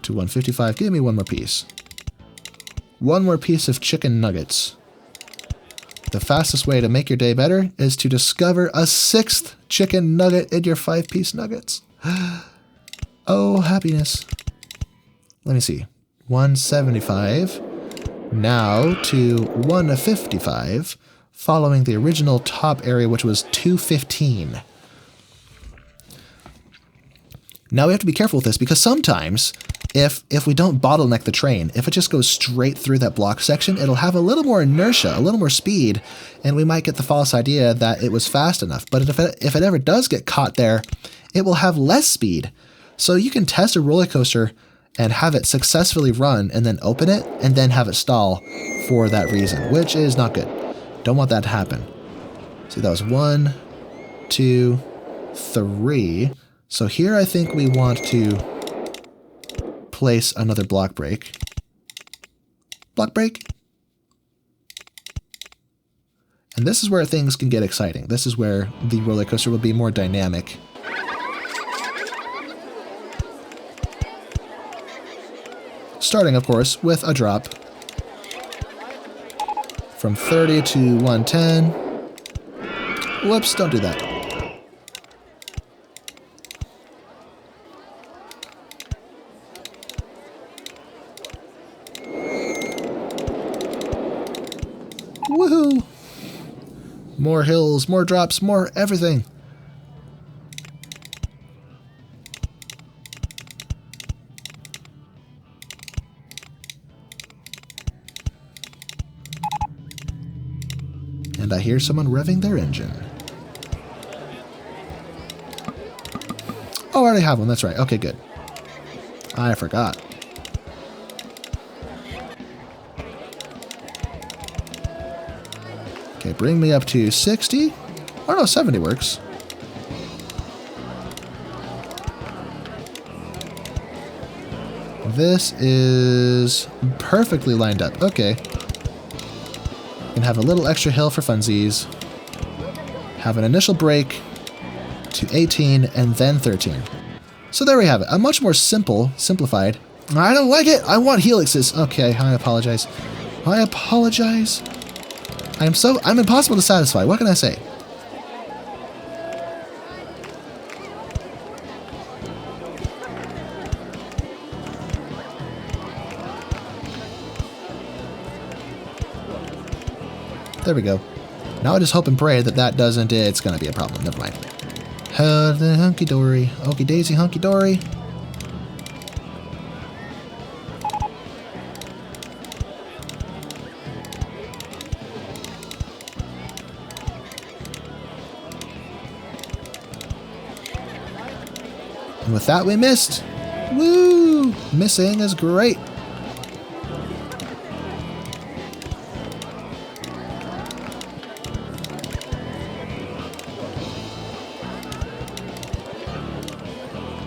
to 155. Give me one more piece. One more piece of chicken nuggets. The fastest way to make your day better is to discover a 6th chicken nugget in your 5-piece nuggets. Oh, happiness. Let me see. 175. Now to 155, following the original top area, which was 215. Now we have to be careful with this because sometimes if we don't bottleneck the train, if it just goes straight through that block section, it'll have a little more inertia, a little more speed, and we might get the false idea that it was fast enough. But if it ever does get caught there, it will have less speed. So you can test a roller coaster and have it successfully run and then open it and then have it stall for that reason, which is not good. Don't want that to happen. See, that was 1, 2, 3. So here I think we want to place another block break. Block break. And this is where things can get exciting. This is where the roller coaster will be more dynamic. Starting, of course, with a drop from 30 to 110. Whoops, don't do that. Woohoo! More hills, more drops, more everything. And I hear someone revving their engine. Oh, I already have one. That's right. Okay, good. I forgot. Okay, bring me up to 60. Oh no, 70 works. This is perfectly lined up. Okay. Can have a little extra hill for funsies. Have an initial break to 18 and then 13. So there we have it. A much more simplified. I don't like it. I want helixes. Okay, I apologize. I apologize. I'm impossible to satisfy. What can I say? There we go. Now I just hope and pray that that doesn't... It's going to be a problem. Never mind. Hunky-dory. Okie daisy hunky-dory. And with that, we missed. Woo! Missing is great.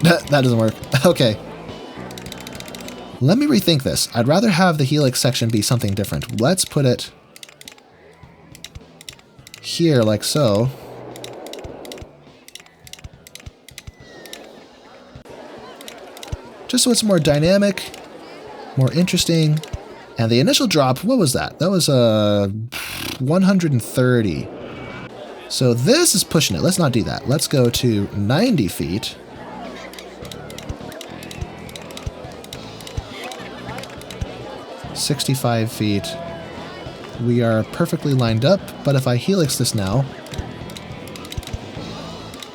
That doesn't work. Okay. Let me rethink this. I'd rather have the helix section be something different. Let's put it here like so. Just so it's more dynamic, more interesting. And the initial drop, what was that? That was 130. So this is pushing it. Let's not do that. Let's go to 90 feet. $65 feet. We are perfectly lined up, but if I helix this now,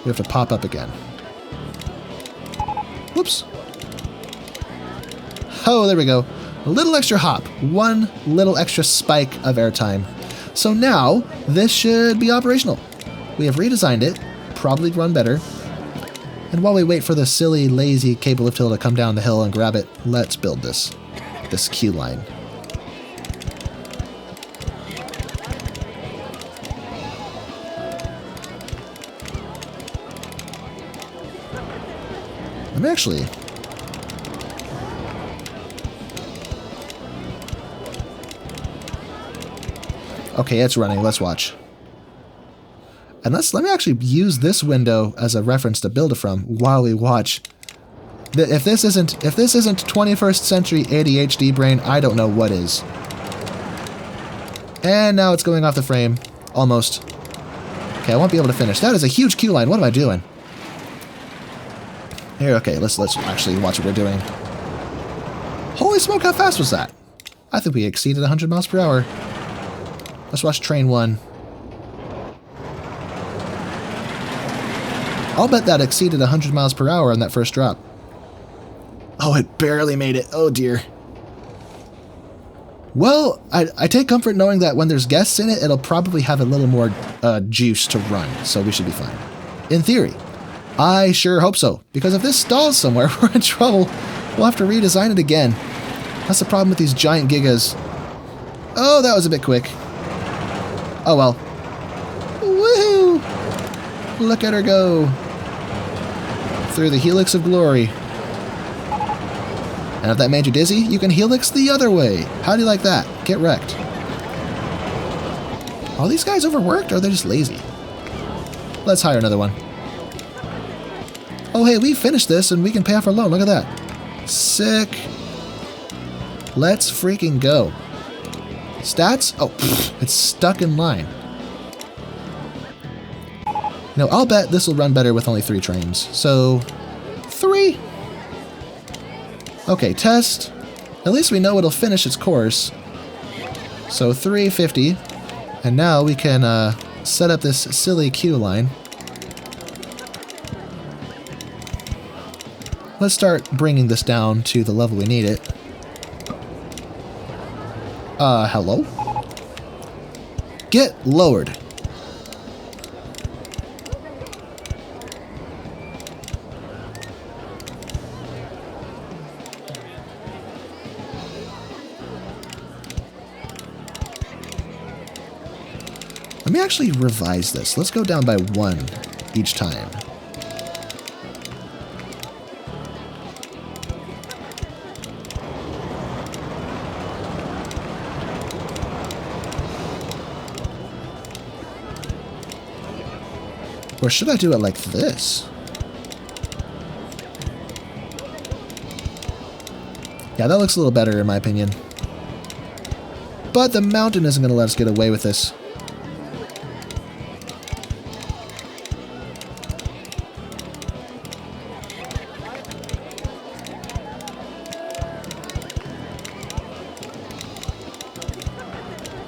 we have to pop up again. Whoops. Oh, there we go. A little extra hop. One little extra spike of airtime. So now, this should be operational. We have redesigned it, probably run better. And while we wait for the silly, lazy cable lift hill to come down the hill and grab it, let's build this queue line. I'm actually... Okay, it's running. Let's watch. And let me actually use this window as a reference to build it from while we watch. If this isn't 21st century ADHD brain, I don't know what is. And now it's going off the frame. Almost. Okay, I won't be able to finish. That is a huge queue line. What am I doing? Here, okay, let's actually watch what we're doing. Holy smoke, how fast was that? I think we exceeded 100 miles per hour. Let's watch train 1. I'll bet that exceeded 100 miles per hour on that first drop. Oh, it barely made it. Oh, dear. Well, I take comfort knowing that when there's guests in it, it'll probably have a little more juice to run, so we should be fine. In theory. I sure hope so, because if this stalls somewhere, we're in trouble. We'll have to redesign it again. That's the problem with these giant gigas. Oh, that was a bit quick. Oh well. Woohoo! Look at her go. Through the helix of glory. And if that made you dizzy, you can helix the other way. How do you like that? Get wrecked. Are these guys overworked or are they just lazy? Let's hire another one. Oh hey, we finished this and we can pay off our loan. Look at that. Sick. Let's freaking go. Stats? Oh, it's stuck in line. No, I'll bet this will run better with only 3 trains. So, 3. Okay, test. At least we know it'll finish its course. So 350. And now we can set up this silly queue line. Let's start bringing this down to the level we need it. Hello? Get lowered. Let me actually revise this. Let's go down by 1 each time. Or should I do it like this? Yeah, that looks a little better in my opinion. But the mountain isn't going to let us get away with this.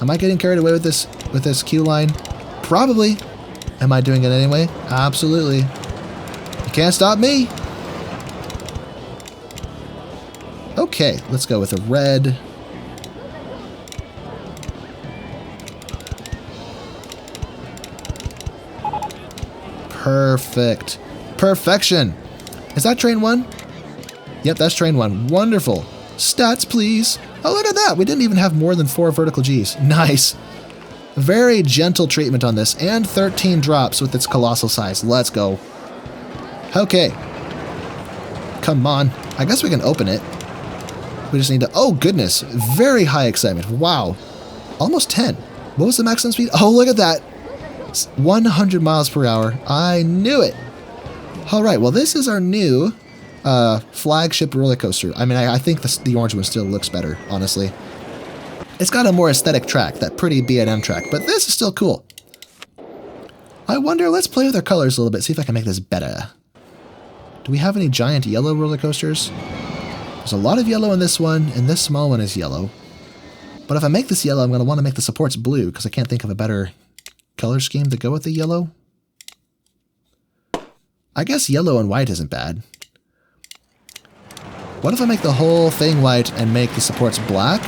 Am I getting carried away with this queue line? Probably. Am I doing it anyway? Absolutely. You can't stop me. Okay, let's go with a red. Perfect. Perfection. Is that train 1? Yep, that's train 1. Wonderful. Stats, please. Oh, look at that. We didn't even have more than 4 vertical Gs. Nice. Very gentle treatment on this, and 13 drops with its colossal size. Let's go. Okay. Come on. I guess we can open it. We just need to... Oh, goodness. Very high excitement. Wow. Almost 10. What was the maximum speed? Oh, look at that. 100 miles per hour. I knew it. All right. Well, this is our new flagship roller coaster. I mean, I think the orange one still looks better, honestly. It's got a more aesthetic track, that pretty B&M track, but this is still cool. I wonder, let's play with our colors a little bit, see if I can make this better. Do we have any giant yellow roller coasters? There's a lot of yellow in this one, and this small one is yellow. But if I make this yellow, I'm going to want to make the supports blue, because I can't think of a better color scheme to go with the yellow. I guess yellow and white isn't bad. What if I make the whole thing white and make the supports black?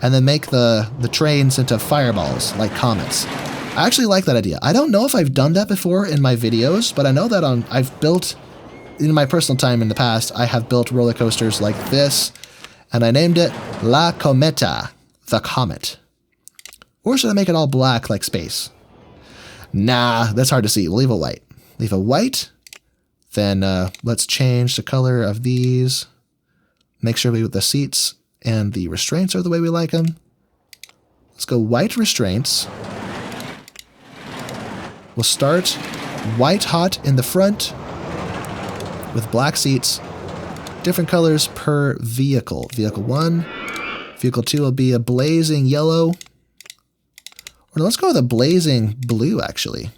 And then make the trains into fireballs, like comets. I actually like that idea. I don't know if I've done that before in my videos, but I know that I've built, in my personal time in the past, I have built roller coasters like this, and I named it La Cometa, the Comet. Or should I make it all black like space? Nah, that's hard to see. We'll leave it white. Leave it white. Then let's change the color of these. Make sure we with the seats and the restraints are the way we like them. Let's go white restraints. We'll start white hot in the front with black seats. Different colors per vehicle. Vehicle 1. Vehicle 2 will be a blazing yellow. Or let's go with a blazing blue, actually.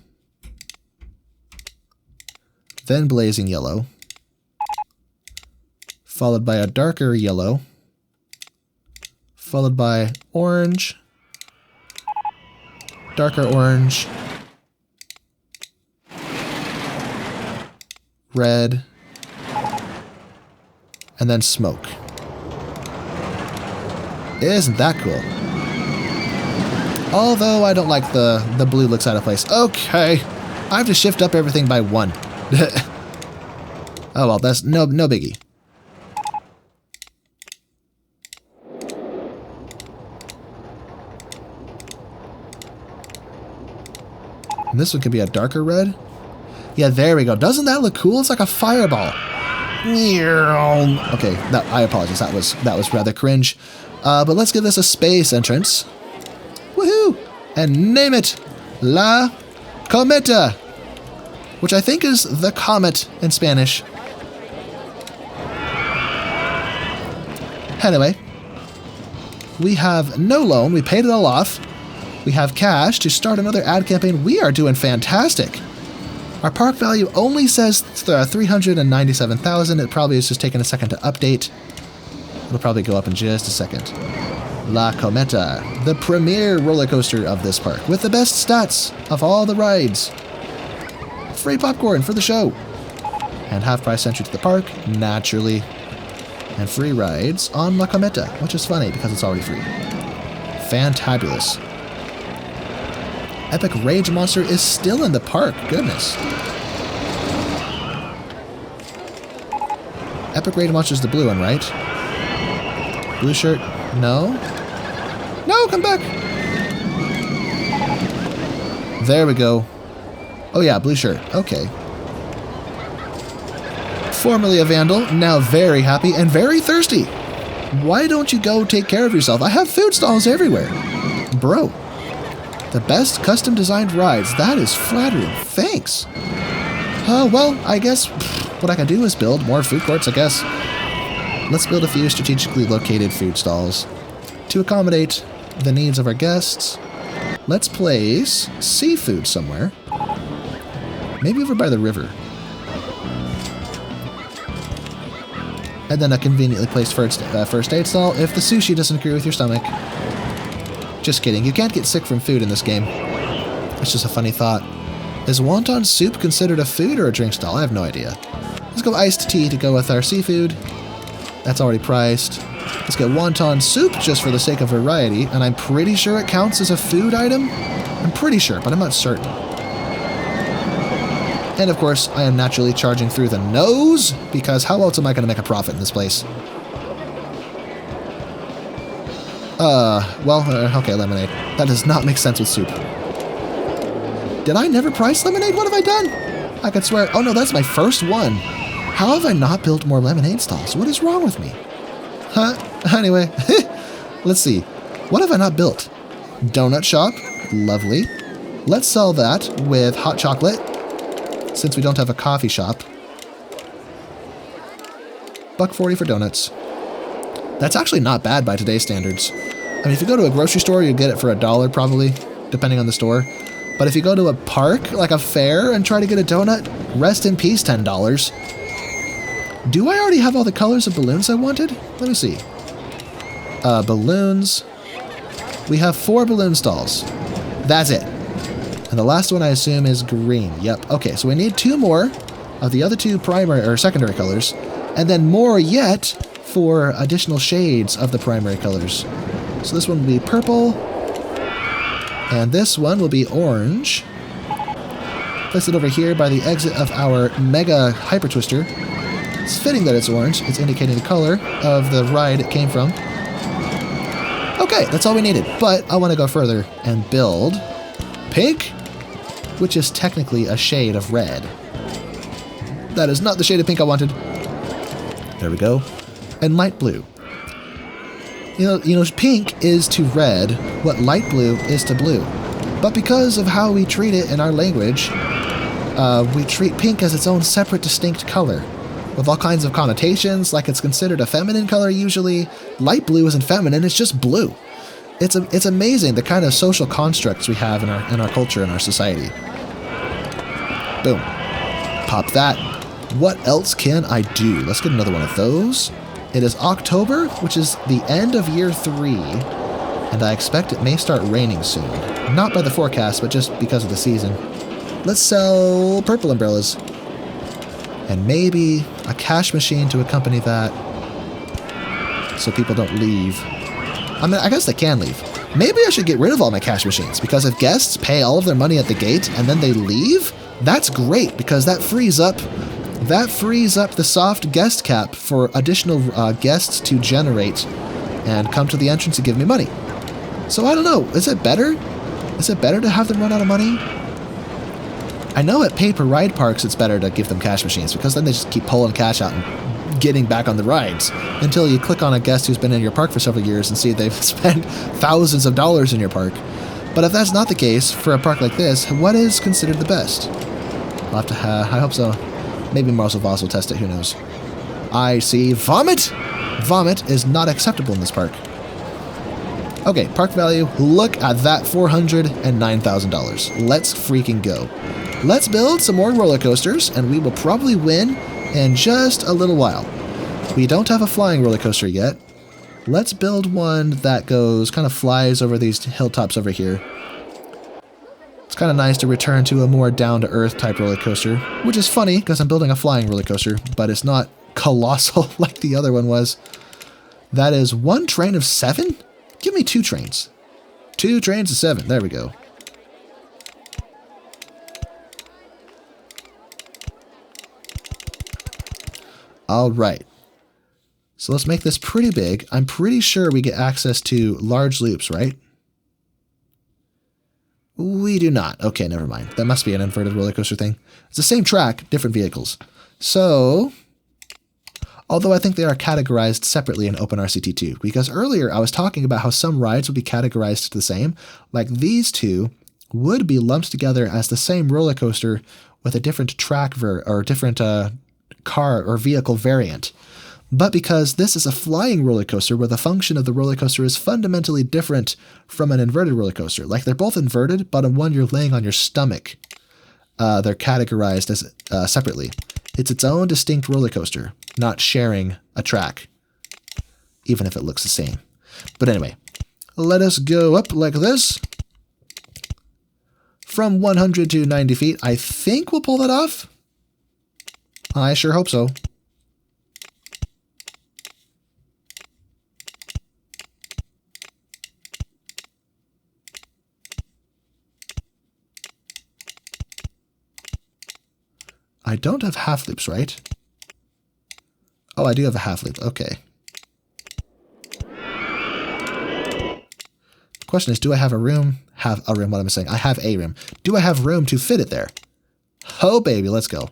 Then blazing yellow. Followed by a darker yellow. Followed by orange, darker orange, red, and then smoke. Isn't that cool? Although I don't like the blue looks out of place. Okay, I have to shift up everything by 1. Oh well, that's no biggie. And this one could be a darker red. Yeah, there we go. Doesn't that look cool? It's like a fireball. Okay, I apologize. That was rather cringe. But let's give this a space entrance. Woohoo! And name it La Cometa, which I think is the comet in Spanish. Anyway, we have no loan. We paid it all off. We have cash to start another ad campaign. We are doing fantastic. Our park value only says 397,000. It probably is just taking a second to update. It'll probably go up in just a second. La Cometa, the premier roller coaster of this park, with the best stats of all the rides. Free popcorn for the show. And half-price entry to the park, naturally. And free rides on La Cometa, which is funny because it's already free. Fantabulous. Epic Rage Monster is still in the park. Goodness. Epic Rage Monster is the blue one, right? Blue shirt? No? No, come back! There we go. Oh yeah, blue shirt. Okay. Formerly a vandal, now very happy and very thirsty. Why don't you go take care of yourself? I have food stalls everywhere. Bro. The best custom-designed rides. That is flattering. Thanks. Well, I guess what I can do is build more food courts, I guess. Let's build a few strategically located food stalls to accommodate the needs of our guests. Let's place seafood somewhere. Maybe over by the river. And then a conveniently placed first aid stall if the sushi doesn't agree with your stomach. Just kidding, you can't get sick from food in this game. It's just a funny thought. Is wonton soup considered a food or a drink stall? I have no idea. Let's go iced tea to go with our seafood. That's already priced. Let's get wonton soup just for the sake of variety, and I'm pretty sure it counts as a food item? I'm pretty sure, but I'm not certain. And of course, I am naturally charging through the nose, because how else am I going to make a profit in this place? Okay, lemonade. That does not make sense with soup. Did I never price lemonade? What have I done? I could swear. Oh no, that's my first one. How have I not built more lemonade stalls? What is wrong with me? Huh? Anyway, let's see. What have I not built? Donut shop. Lovely. Let's sell that with hot chocolate, since we don't have a coffee shop. $1.40 for donuts. That's actually not bad by today's standards. I mean, if you go to a grocery store, you get it for $1 probably, depending on the store. But if you go to a park, like a fair, and try to get a donut, rest in peace, $10. Do I already have all the colors of balloons I wanted? Let me see. Balloons. We have 4 balloon stalls. That's it. And the last one I assume is green. Yep. Okay, so we need 2 more of the other 2 primary or secondary colors, and then more yet for additional shades of the primary colors. So this one will be purple, and this one will be orange. Place it over here by the exit of our Mega Hyper Twister. It's fitting that it's orange. It's indicating the color of the ride it came from. Okay, that's all we needed. But I want to go further and build pink, which is technically a shade of red. That is not the shade of pink I wanted. There we go. And light blue. You know, pink is to red what light blue is to blue. But because of how we treat it in our language, we treat pink as its own separate, distinct color, with all kinds of connotations, like it's considered a feminine color usually. Light blue isn't feminine, it's just blue. It's amazing the kind of social constructs we have in our culture, in our society. Boom. Pop that. What else can I do? Let's get another one of those. It is October, which is the end of year 3, and I expect it may start raining soon. Not by the forecast, but just because of the season. Let's sell purple umbrellas. And maybe a cash machine to accompany that, so people don't leave. I mean, I guess they can leave. Maybe I should get rid of all my cash machines, because if guests pay all of their money at the gate and then they leave, that's great, because that frees up the soft guest cap for additional guests to generate and come to the entrance and give me money. So I don't know, is it better? Is it better to have them run out of money? I know at pay-per-ride parks it's better to give them cash machines, because then they just keep pulling cash out and getting back on the rides until you click on a guest who's been in your park for several years and see they've spent thousands of dollars in your park. But if that's not the case for a park like this, what is considered the best? I'll have to I hope so. Maybe Marcel Voss will test it, who knows. I see vomit! Vomit is not acceptable in this park. Okay, park value, look at that, $409,000. Let's freaking go. Let's build some more roller coasters, and we will probably win in just a little while. We don't have a flying roller coaster yet. Let's build one that kind of flies over these hilltops over here. It's kind of nice to return to a more down-to-earth type roller coaster, which is funny because I'm building a flying roller coaster, but it's not colossal like the other one was. That is 1 train of 7? Give me 2 trains. 2 trains of 7. There we go. All right. So let's make this pretty big. I'm pretty sure we get access to large loops, right? We do not. Okay, never mind. That must be an inverted roller coaster thing. It's the same track, different vehicles. So, although I think they are categorized separately in OpenRCT2, because earlier I was talking about how some rides would be categorized the same, like these two would be lumped together as the same roller coaster with a different track or different car or vehicle variant. But because this is a flying roller coaster where the function of the roller coaster is fundamentally different from an inverted roller coaster, like they're both inverted, but in one you're laying on your stomach, they're categorized as separately. It's its own distinct roller coaster, not sharing a track, even if it looks the same. But anyway, let us go up like this. From 100 to 90 feet, I think we'll pull that off. I sure hope so. I don't have half loops, right? Oh, I do have a half loop. Okay. The question is, do I have a room? Have a room, what am I saying? I have a room. Do I have room to fit it there? Oh, baby, let's go.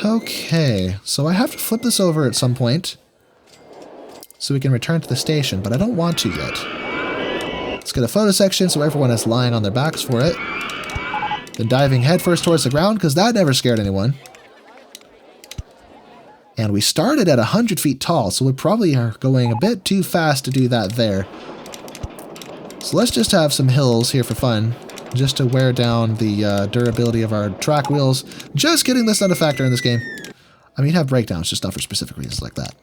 Okay, so I have to flip this over at some point so we can return to the station, but I don't want to yet. Let's get a photo section so everyone is lying on their backs for it. Then diving headfirst towards the ground, because that never scared anyone. And we started at 100 feet tall, so we probably are going a bit too fast to do that there. So let's just have some hills here for fun, just to wear down the durability of our track wheels. Just kidding, that's not a factor in this game. I mean, you have breakdowns, just not for specific reasons like that.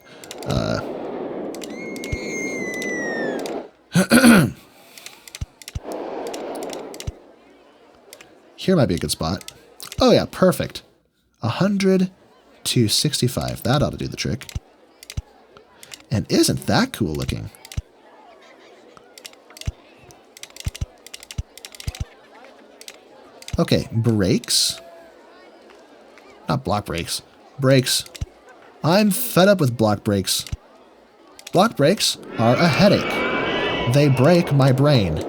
Here might be a good spot. Oh yeah, perfect. 100 to 65. That ought to do the trick. And isn't that cool looking? Okay, brakes. Not block brakes. Brakes. I'm fed up with block brakes. Block brakes are a headache. They break my brain.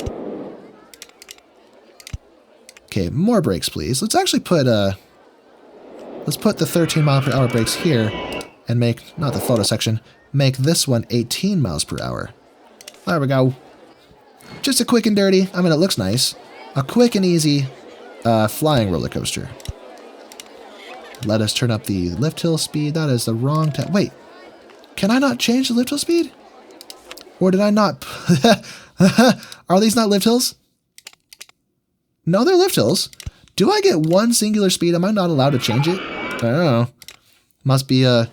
Okay, more brakes, please. Let's actually put let's put the 13 mile per hour brakes here and make, not the photo section, make this one 18 miles per hour. There we go. Just a quick and dirty. I mean, it looks nice. A quick and easy flying roller coaster. Let us turn up the lift hill speed. That is the wrong tab. Wait, can I not change the lift hill speed? Or did I not? Are these not lift hills? No, they're lift hills. Do I get one singular speed? Am I not allowed to change it? I don't know. Must be a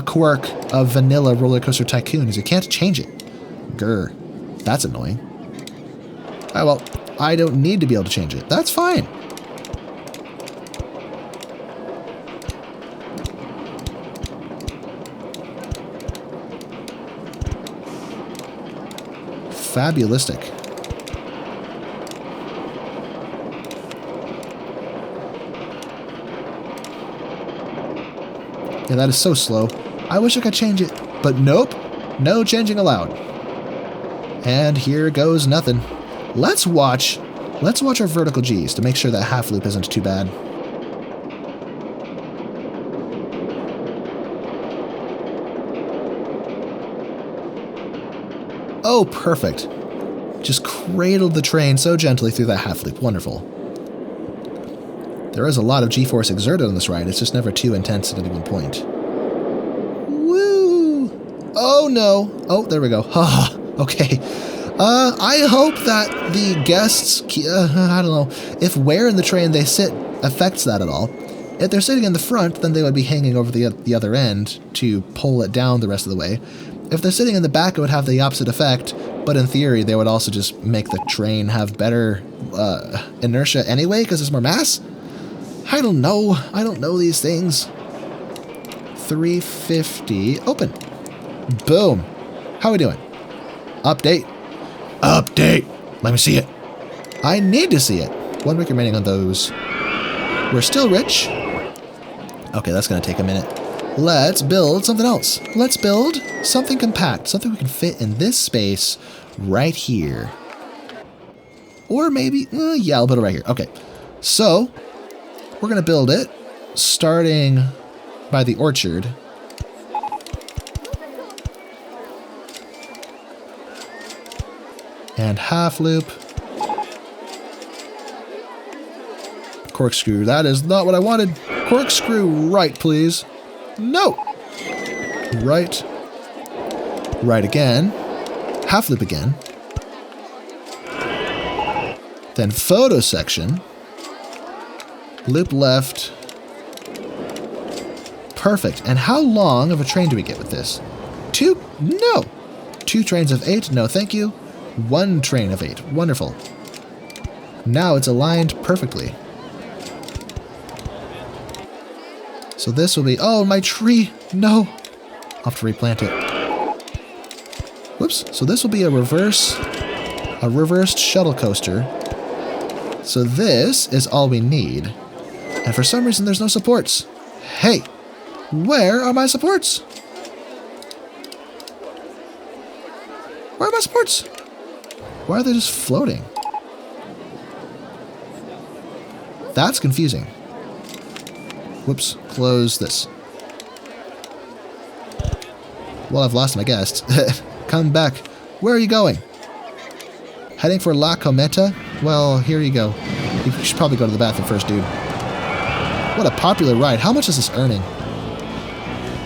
quirk of vanilla RollerCoaster Tycoon, is you can't change it. Grr. That's annoying. Ah, well, I don't need to be able to change it. That's fine. Fabulistic. Yeah, that is so slow. I wish I could change it, but nope. No changing allowed. And here goes nothing. Let's watch our vertical G's to make sure that half loop isn't too bad. Oh, perfect. Just cradled the train so gently through that half loop. Wonderful. There is a lot of G-force exerted on this ride. It's just never too intense at any one point. Woo! Oh no! Oh, there we go. Ha! Okay. I hope that the guests, I don't know, if where in the train they sit affects that at all. If they're sitting in the front, then they would be hanging over the other end to pull it down the rest of the way. If they're sitting in the back, it would have the opposite effect, but in theory, they would also just make the train have better inertia anyway, because there's more mass? I don't know. I don't know these things. 350. Open. Boom. How are we doing? Update. Update. Let me see it. I need to see it. 1 week remaining on those. We're still rich. Okay, that's going to take a minute. Let's build something else. Let's build something compact. Something we can fit in this space right here. Or maybe, yeah, I'll build it right here. Okay. So, we're going to build it starting by the orchard. And half loop. Corkscrew. That is not what I wanted. Corkscrew right, please. No. Right. Right again. Half loop again. Then photo section. Loop left. Perfect. And how long of a train do we get with this? 2? No. 2 trains of 8, no thank you. 1 train of 8, wonderful. Now it's aligned perfectly. So this will be, oh, my tree, no. I'll have to replant it. Whoops, so this will be a reversed shuttle coaster. So this is all we need. And for some reason there's no supports. Hey, where are my supports? Where are my supports? Why are they just floating? That's confusing. Whoops, close this. Well, I've lost my guest. Come back. Where are you going? Heading for La Cometa? Well, here you go. You should probably go to the bathroom first, dude. What a popular ride. How much is this earning?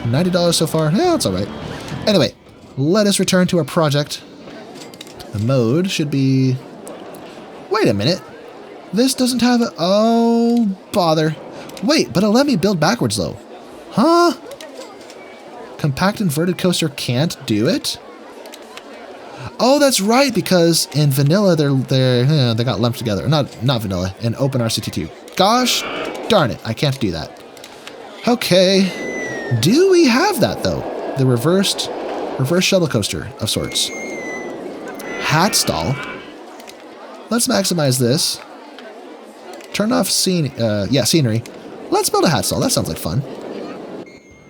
$90 so far? Yeah, it's alright. Anyway, let us return to our project. The mode should be... Wait a minute. This doesn't have a... Oh, bother. Wait, but it'll let me build backwards, though. Huh? Compact inverted coaster can't do it? Oh, that's right, because in Vanilla, they got lumped together. Not Vanilla, in Open RCT2. Gosh darn it, I can't do that. Okay. Do we have that, though? The reverse shuttle coaster of sorts. Hat stall. Let's maximize this. Turn off scenery. Let's build a hat stall. That sounds like fun.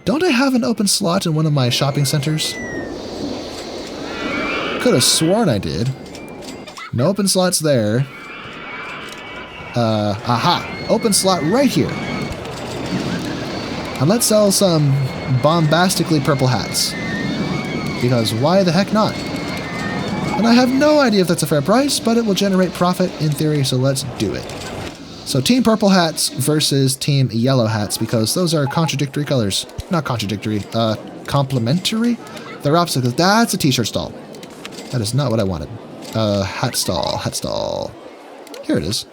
Don't I have an open slot in one of my shopping centers? Could have sworn I did. No open slots there. Aha. Open slot right here. And let's sell some bombastically purple hats. Because why the heck not? And I have no idea if that's a fair price, but it will generate profit in theory, so let's do it. So Team Purple Hats versus Team Yellow Hats, because those are contradictory colors. Not contradictory, complementary? They're opposite, because that's a t-shirt stall. That is not what I wanted. Hat stall. Here it is.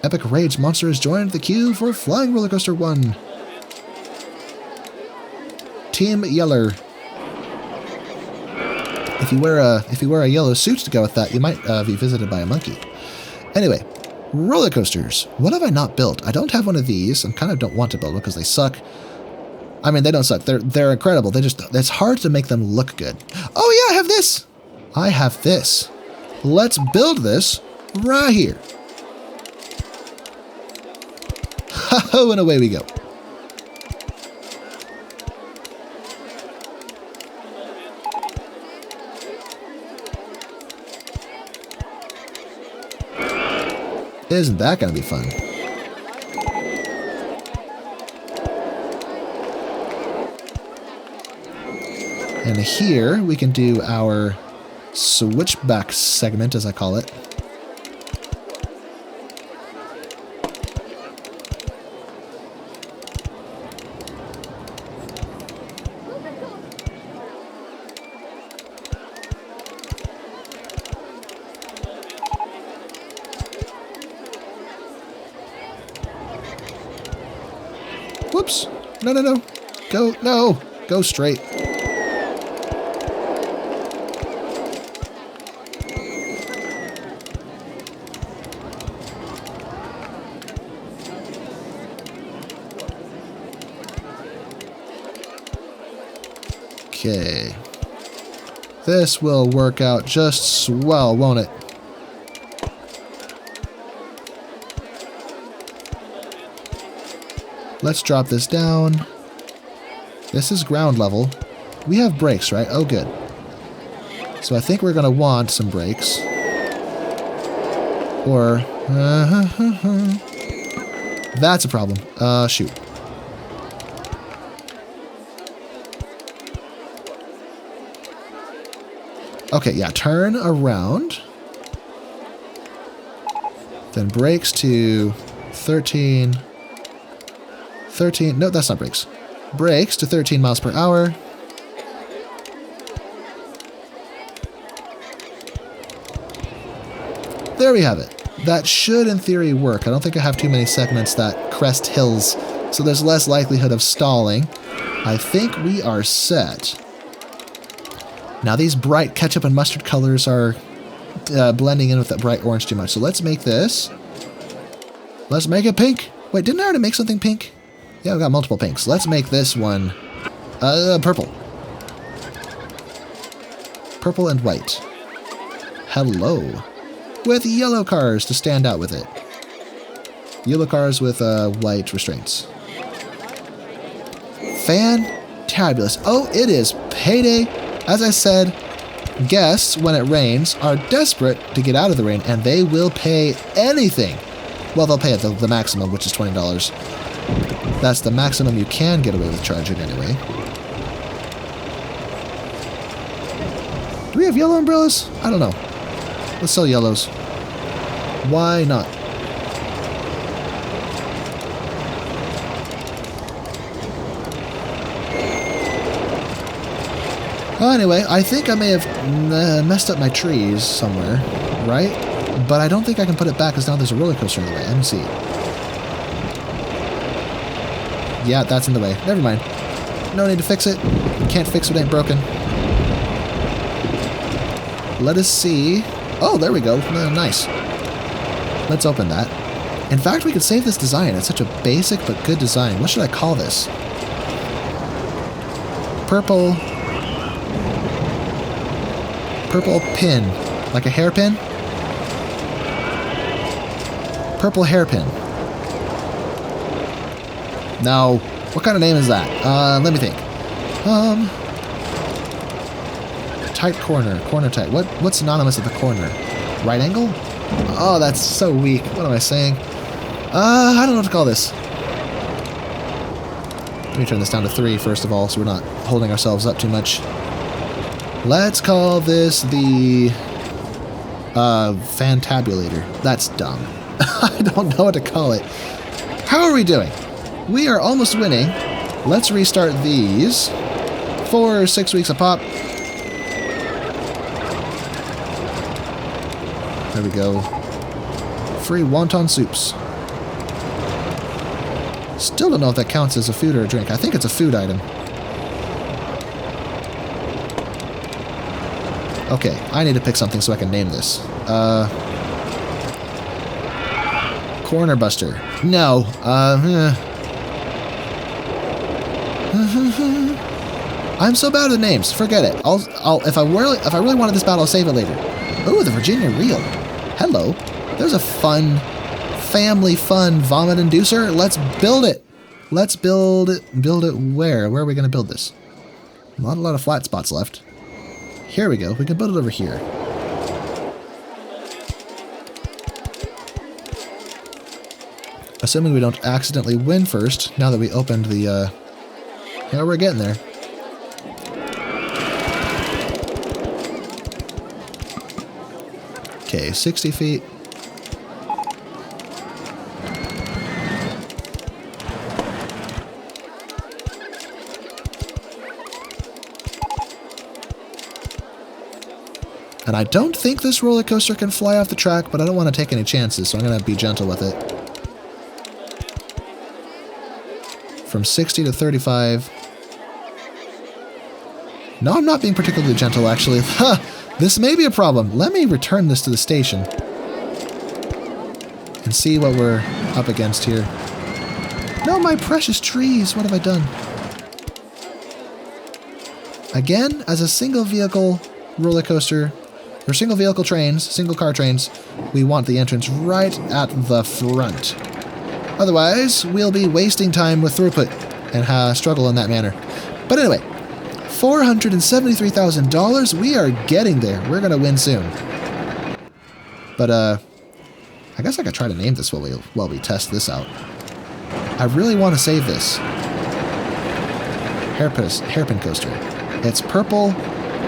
Epic Rage Monster has joined the queue for Flying Roller Coaster 1. Team Yeller. If you wear a yellow suit to go with that, you might be visited by a monkey. Anyway, roller coasters. What have I not built? I don't have one of these. I kind of don't want to build one because they suck. I mean, they don't suck. They're incredible. It's hard to make them look good. Oh yeah, I have this. I have this. Let's build this right here. Oh, and away we go. Isn't that going to be fun? And here we can do our switchback segment, as I call it. Whoops. No. Go straight. Okay. This will work out just swell, won't it? Let's drop this down. This is ground level. We have brakes, right? Oh, good. So I think we're going to want some brakes. Or... that's a problem. Shoot. Okay, yeah, turn around. Then brakes to 13... no, that's not brakes. Brakes to 13 miles per hour. There we have it. That should, in theory, work. I don't think I have too many segments that crest hills, so there's less likelihood of stalling. I think we are set. Now these bright ketchup and mustard colors are blending in with that bright orange too much. So let's make this. Let's make it pink. Wait, didn't I already make something pink? Yeah, we got multiple pinks. Let's make this one purple. Purple and white. Hello. With yellow cars to stand out with it. Yellow cars with white restraints. Fantabulous. Oh, it is payday. As I said, guests, when it rains, are desperate to get out of the rain, and they will pay anything. Well, they'll pay at the maximum, which is $20. That's the maximum you can get away with charging anyway. Do we have yellow umbrellas? I don't know. Let's sell yellows. Why not? Anyway, I think I may have messed up my trees somewhere, right? But I don't think I can put it back because now there's a roller coaster in the way. Let me see. Yeah, that's in the way. Never mind. No need to fix it. Can't fix what ain't broken. Let us see. Oh, there we go. Nice. Let's open that. In fact, we could save this design. It's such a basic but good design. What should I call this? Purple pin. Like a hairpin? Purple hairpin. No. What kind of name is that? Let me think. Tight corner. Corner tight. What's synonymous with the corner? Right angle? Oh, that's so weak. What am I saying? I don't know what to call this. Let me turn this down to 3 first of all, so we're not holding ourselves up too much. Let's call this the Fantabulator. That's dumb. I don't know what to call it. How are we doing? We are almost winning. Let's restart these. 4 or 6 weeks a pop. There we go. Free wonton soups. Still don't know if that counts as a food or a drink. I think it's a food item. Okay, I need to pick something so I can name this. Corner Buster. No. I'm so bad with names. Forget it. If I really wanted this battle, I'll save it later. Ooh, the Virginia Reel. Hello. There's a fun, family fun vomit inducer. Let's build it. Let's build it. Build it where? Where are we going to build this? Not a lot of flat spots left. Here we go. We can build it over here. Assuming we don't accidentally win first, now that we opened the, yeah, we're getting there. Okay, 60 feet. And I don't think this roller coaster can fly off the track, but I don't want to take any chances, so I'm going to be gentle with it. From 60 to 35. No, I'm not being particularly gentle, actually. Huh, this may be a problem. Let me return this to the station and see what we're up against here. No, my precious trees. What have I done? Again, as a single vehicle roller coaster, or single vehicle trains, single car trains, we want the entrance right at the front. Otherwise, we'll be wasting time with throughput and struggle in that manner. But anyway, $473,000, we are getting there. We're going to win soon. But, I guess I could try to name this while we test this out. I really want to save this. Hairpin coaster. It's purple.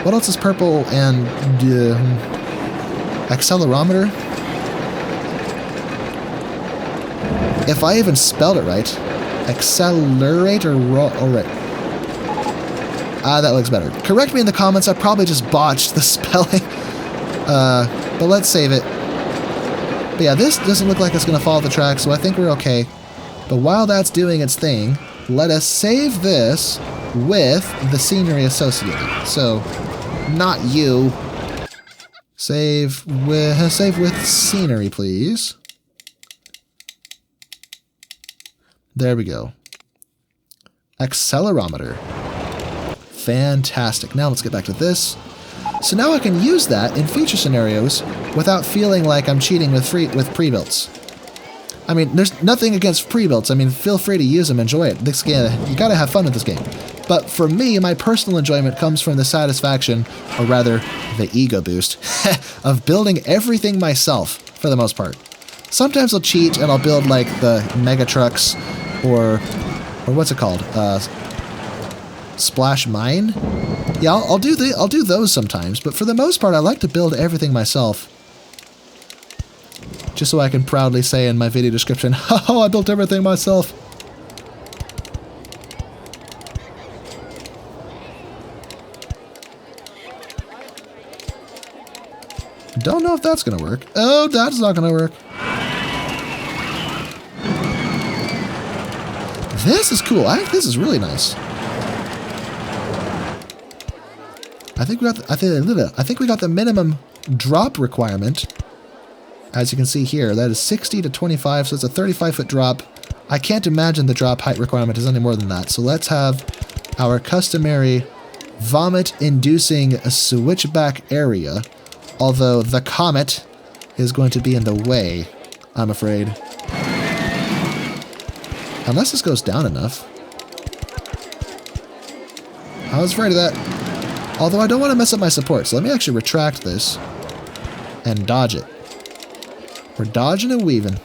What else is purple and accelerometer? If I even spelled it right. Accelerate or right. That looks better. Correct me in the comments. I probably just botched the spelling. But let's save it. But yeah, this doesn't look like it's going to follow the track, so I think we're okay. But while that's doing its thing, let us save this with the scenery associated. So, Not you. Save with scenery, please. There we go. Accelerometer. Fantastic. Now let's get back to this. So now I can use that in feature scenarios without feeling like I'm cheating with pre-builts. I mean, there's nothing against pre-builts. I mean, feel free to use them, enjoy it. This game, you gotta have fun with this game. But for me, my personal enjoyment comes from the satisfaction, or rather, the ego boost, of building everything myself, for the most part. Sometimes I'll cheat and I'll build like the mega trucks, or what's it called? Splash Mine? Yeah, I'll do those sometimes, but for the most part, I like to build everything myself. Just so I can proudly say in my video description, oh, I built everything myself. Don't know if that's gonna work. Oh, that's not gonna work. This is cool. I think this is really nice. I think we got the minimum drop requirement. As you can see here, that is 60 to 25, so it's a 35-foot drop. I can't imagine the drop height requirement is any more than that. So let's have our customary vomit-inducing switchback area. Although the comet is going to be in the way, I'm afraid. Unless this goes down enough. I was afraid of that. Although I don't want to mess up my support, so let me actually retract this and dodge it. We're dodging and weaving.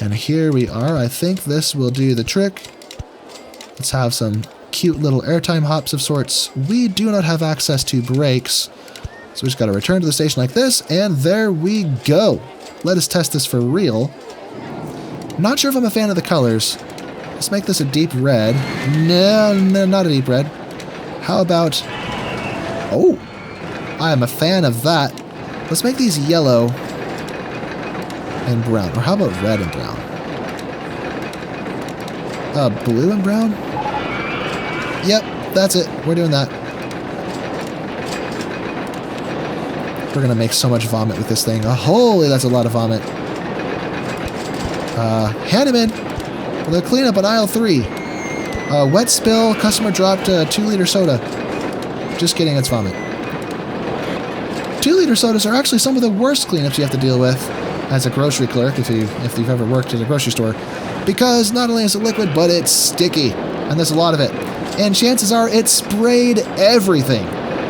And here we are. I think this will do the trick. Let's have some cute little airtime hops of sorts. We do not have access to brakes, so we just got to return to the station like this, and there we go. Let us test this for real. Not sure if I'm a fan of the colors. Let's make this a deep red. No, not a deep red. How about... Oh, I am a fan of that. Let's make these yellow and brown. Or how about red and brown? Blue and brown? Yep, that's it. We're doing that. We're gonna make so much vomit with this thing. Oh, holy, that's a lot of vomit. Hand him in. We're gonna clean up on aisle 3. Wet spill, customer dropped a 2-liter soda. Just kidding, it's vomit. 2-liter sodas are actually some of the worst cleanups you have to deal with as a grocery clerk, if you've ever worked at a grocery store, because not only is it liquid, but it's sticky, and there's a lot of it. And chances are it sprayed everything,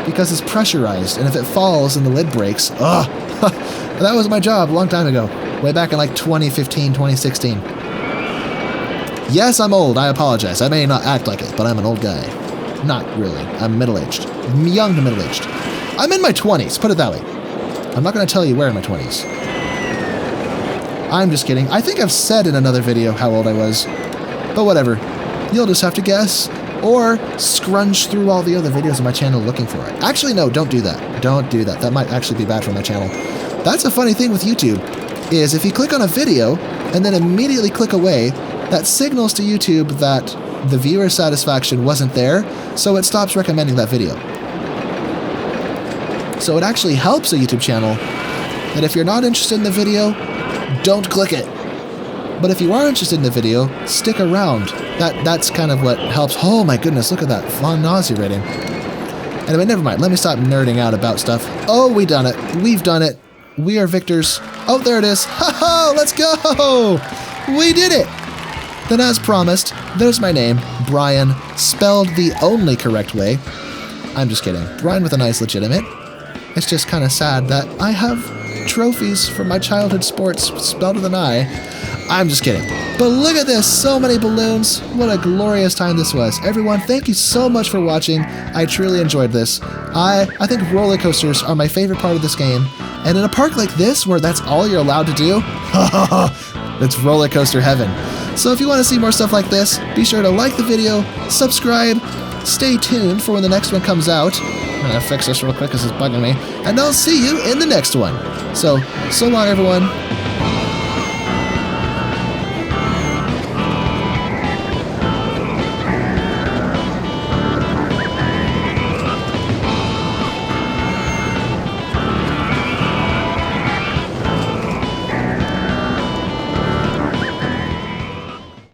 because it's pressurized, and if it falls and the lid breaks, ugh, that was my job a long time ago, way back in like 2015, 2016. Yes, I'm old, I apologize. I may not act like it, but I'm an old guy. Not really. I'm middle-aged. Young to middle-aged. I'm in my 20s, put it that way. I'm not going to tell you where in my 20s. I'm just kidding. I think I've said in another video how old I was. But whatever. You'll just have to guess. Or scrunch through all the other videos on my channel looking for it. Actually, no, don't do that. Don't do that. That might actually be bad for my channel. That's a funny thing with YouTube, is if you click on a video and then immediately click away, that signals to YouTube that the viewer satisfaction wasn't there, so it stops recommending that video. So it actually helps a YouTube channel that if you're not interested in the video, don't click it. But if you are interested in the video, stick around. That's kind of what helps. Oh my goodness, look at that fun nausea rating. Anyway, never mind. Let me stop nerding out about stuff. Oh, we done it. We've done it. We are victors. Oh, there it is. Ha-ha! Let's go! We did it! Then as promised, there's my name, Brian, spelled the only correct way. I'm just kidding. Brian with a nice legitimate. It's just kind of sad that I have trophies from my childhood sports spelled with an I. I'm just kidding. But look at this, so many balloons. What a glorious time this was. Everyone, thank you so much for watching. I truly enjoyed this. I think roller coasters are my favorite part of this game. And in a park like this, where that's all you're allowed to do, it's roller coaster heaven. So if you want to see more stuff like this, be sure to like the video, subscribe, stay tuned for when the next one comes out. I'm gonna fix this real quick because it's bugging me. And I'll see you in the next one. So long everyone.